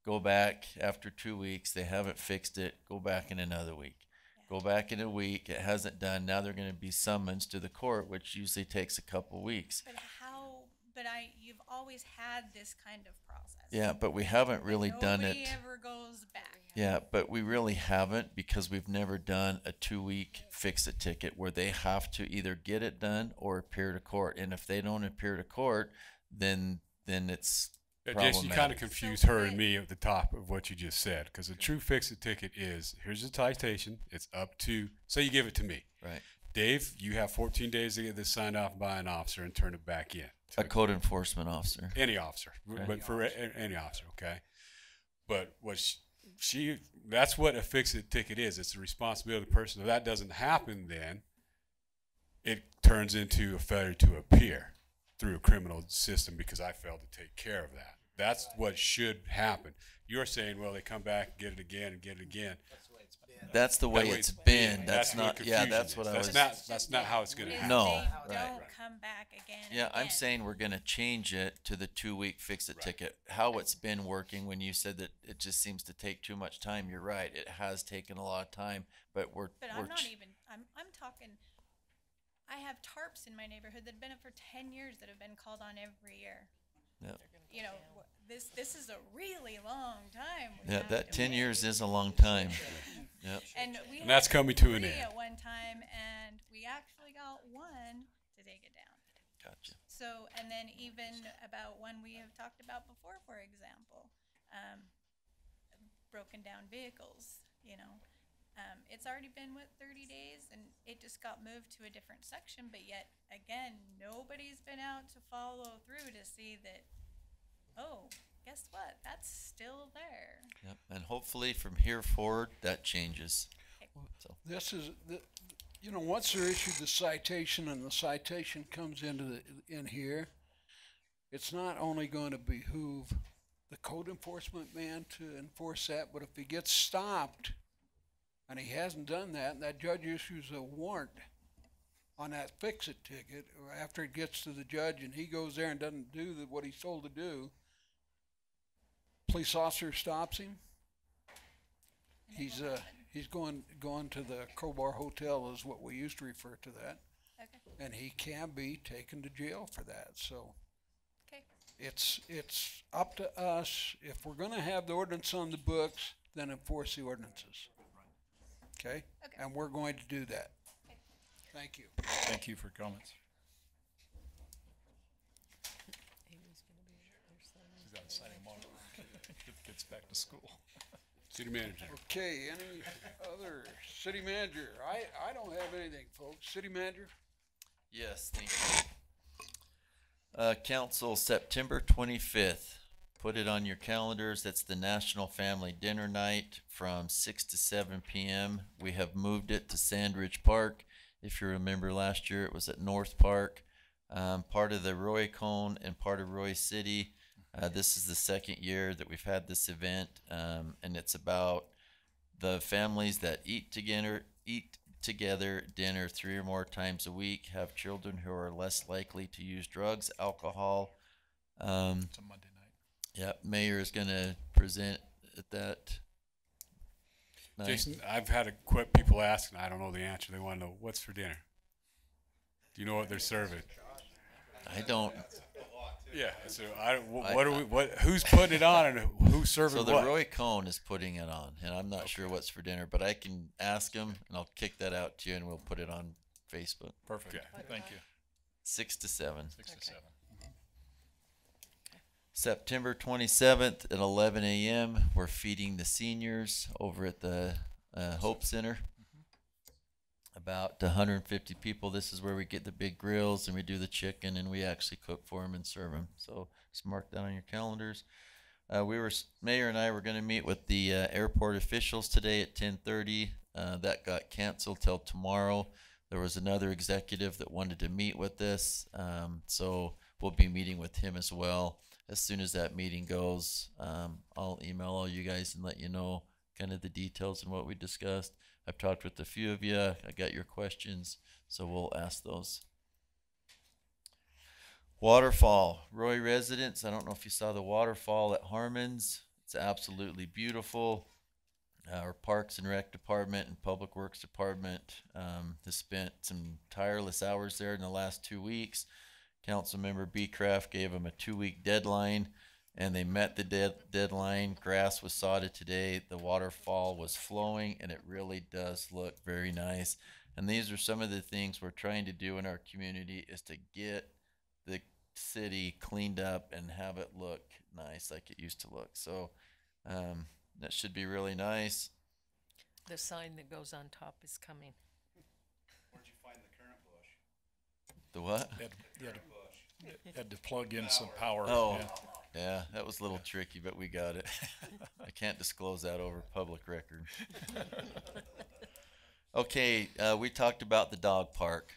Go back after 2 weeks, they haven't fixed it, go back in another week. Go back in a week, it hasn't done, now they're gonna be summoned to the court, which usually takes a couple weeks.
But you've always had this kind of process.
Yeah, but we haven't really done it.
Nobody ever goes back.
Yeah, but we really haven't because we've never done a 2-week fix-it ticket where they have to either get it done or appear to court. And if they don't appear to court, then it's problematic.
Jason, you kind of confused her and me at the top of what you just said, because a true fix-it ticket is, here's a citation, it's up to, say you give it to me.
Right.
Dave, you have 14 days to get this signed off by an officer and turn it back in.
A code enforcement officer.
Any officer,
Okay.
but for any officer, okay? But what that's what a fix-it ticket is. It's the responsibility of the person. If that doesn't happen, then it turns into a failure to appear through a criminal system because I failed to take care of that. That's what should happen. You're saying, well, they come back, get it again, and get it again.
That's the way it's been. That's
what
not. Yeah,
confusion
that's
is.
what I was.
That's not how it's going to happen.
No,
They
right.
don't come back again. and
Yeah, I'm
again.
saying we're gonna change it to the 2-week fix-it ticket. How it's been working when you said that it just seems to take too much time. You're right. It has taken a lot of time, but
But I'm not even. I'm talking. I have tarps in my neighborhood that have been up for 10 years that have been called on every year.
Yeah.
You know, this is a really long time. we
Yeah,
have
that
to
10
wait.
years is a long time. Yep.
And
that's coming to an
three
end.
at one time, and we actually got one to take it down.
Gotcha.
So, and then even about one we have talked about before, for example, broken down vehicles, you know. It's already been, 30 days, and it just got moved to a different section, but yet, again, nobody's been out to follow through to see that, oh, guess what, that's still there.
Yep. And hopefully from here forward that changes. So
This is, once they're issued the citation and the citation comes in here, it's not only going to behoove the code enforcement man to enforce that, but if he gets stopped and he hasn't done that, and that judge issues a warrant on that fix-it ticket, or after it gets to the judge and he goes there and doesn't do what he's told to do, police officer stops him, he's going to the Crowbar Hotel is what we used to refer to that.
Okay.
And he can be taken to jail for that. So
Okay.
it's up to us. If we're gonna have the ordinance on the books, then enforce the ordinances. Okay? And we're going to do that. Thank you.
Thank you for comments. She's got to sign him on. Gets back to school.
City manager.
Okay, any other city manager? I don't have anything, folks. City manager?
yes, thank you. Council, September 25th. Put it on your calendars. That's the National Family Dinner Night from 6 to 7 p.m. We have moved it to Sandridge Park. If you remember last year, it was at North Park. Part of the Roy Cone and part of Roy City. This is the second year that we've had this event, and it's about the families that eat together dinner 3 or more times a week, have children who are less likely to use drugs, alcohol.
It's a Monday night.
Yep, Mayor is going to present at that night.
Jason, I've had people ask, and I don't know the answer. They want to know, what's for dinner? Do you know what they're serving?
I don't.
Yeah, so who's putting it on and who's serving
So the
what?
Roy Cohn is putting it on, and I'm not sure what's for dinner, but I can ask him, and I'll kick that out to you, and we'll put it on Facebook.
Perfect.
Okay.
Thank you.
6 to 7.
6 to 7.
September 27th at 11 a.m. We're feeding the seniors over at the Hope Center. About 150 people. This is where we get the big grills and we do the chicken and we actually cook for them and serve them. So just mark that on your calendars. Mayor and I were going to meet with the airport officials today at 10:30. That got canceled till tomorrow. There was another executive that wanted to meet with us, so we'll be meeting with him as well. As soon as that meeting goes, I'll email all you guys and let you know kind of the details and what we discussed. I've talked with a few of you. I got your questions, so we'll ask those. Waterfall. Roy residents, I don't know if you saw the waterfall at Harmon's. It's absolutely beautiful. Our Parks and Rec Department and Public Works Department has spent some tireless hours there in the last 2 weeks. Councilmember Beecraft gave them a 2-week deadline, and they met the deadline. Grass was sodded today. The waterfall was flowing, and it really does look very nice. And these are some of the things we're trying to do in our community, is to get the city cleaned up and have it look nice like it used to look. So that should be really nice.
The sign that goes on top is coming.
Where'd you find the current bush?
The what?
Had to plug in some power.
Oh, yeah, that was a little tricky, but we got it. I can't disclose that over public record. Okay, we talked about the dog park.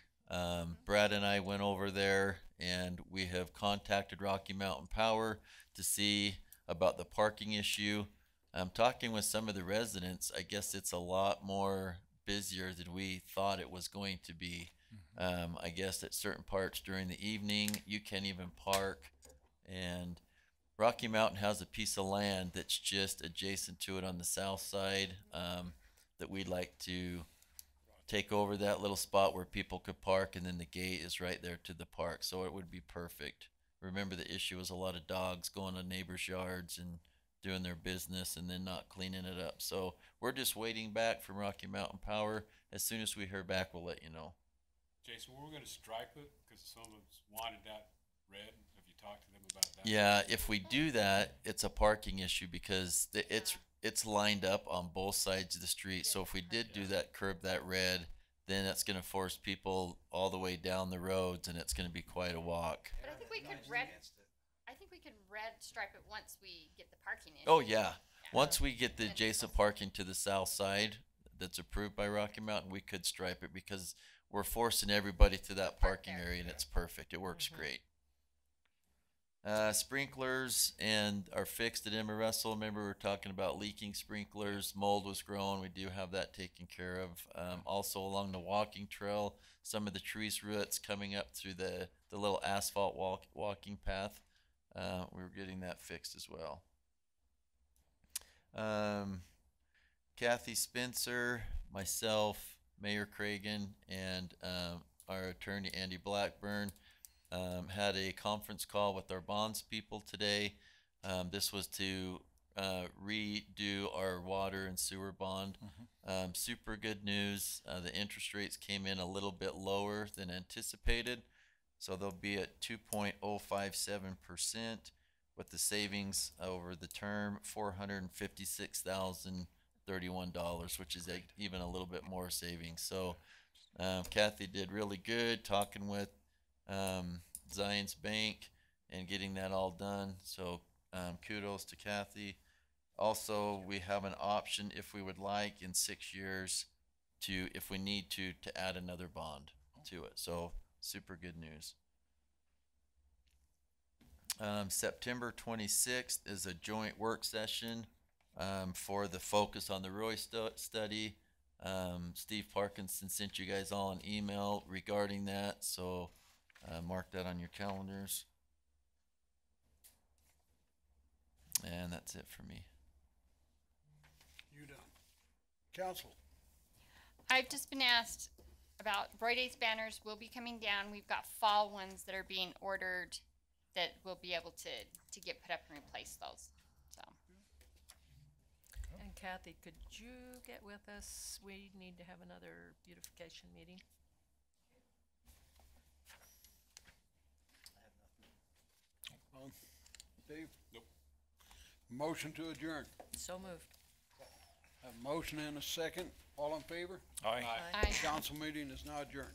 Brad and I went over there, and we have contacted Rocky Mountain Power to see about the parking issue. I'm talking with some of the residents. I guess it's a lot more busier than we thought it was going to be. I guess at certain parts during the evening, you can't even park. And Rocky Mountain has a piece of land that's just adjacent to it on the south side that we'd like to take over that little spot where people could park, and then the gate is right there to the park. So it would be perfect. Remember, the issue was a lot of dogs going to neighbors' yards and doing their business and then not cleaning it up. So we're just waiting back from Rocky Mountain Power. As soon as we hear back, we'll let you know.
Jason, we're going to stripe it because some of us wanted that red. Have you talked to them about that?
Yeah, if we do that, it's a parking issue because it's lined up on both sides of the street. So if we did do that, curb that red, then that's going to force people all the way down the roads, and it's going to be quite a walk.
But I think we could red stripe it once we get the parking in.
Oh yeah. Once we get the adjacent parking to the south side that's approved by Rocky Mountain, we could stripe it because we're forcing everybody to that parking area, and it's perfect. It works great. Sprinklers and are fixed at Emma Russell. Remember, we were talking about leaking sprinklers. Mold was growing. We do have that taken care of. Also along the walking trail, some of the trees roots coming up through the little asphalt walking path. We were getting that fixed as well. Kathy Spencer, myself, Mayor Cragen, and our attorney Andy Blackburn had a conference call with our bonds people today. This was to redo our water and sewer bond. Super good news. The interest rates came in a little bit lower than anticipated. So they'll be at 2.057% with the savings over the term, $456,031, which is even a little bit more savings. So Kathy did really good talking with Zions Bank and getting that all done. So kudos to Kathy. Also, we have an option if we would like in 6 years to, if we need to add another bond to it. So super good news. September 26th is a joint work session for the focus on the Roy study. Steve Parkinson sent you guys all an email regarding that, so mark that on your calendars. And that's it for me.
You done. Council.
I've just been asked about Roy Days banners will be coming down. We've got fall ones that are being ordered that we'll be able to get put up and replace those. So,
And Kathy, could you get with us? We need to have another beautification meeting.
Dave?
Nope.
Motion to adjourn.
So moved.
A motion and a second. All in favor?
Aye.
Aye.
Council meeting is now adjourned.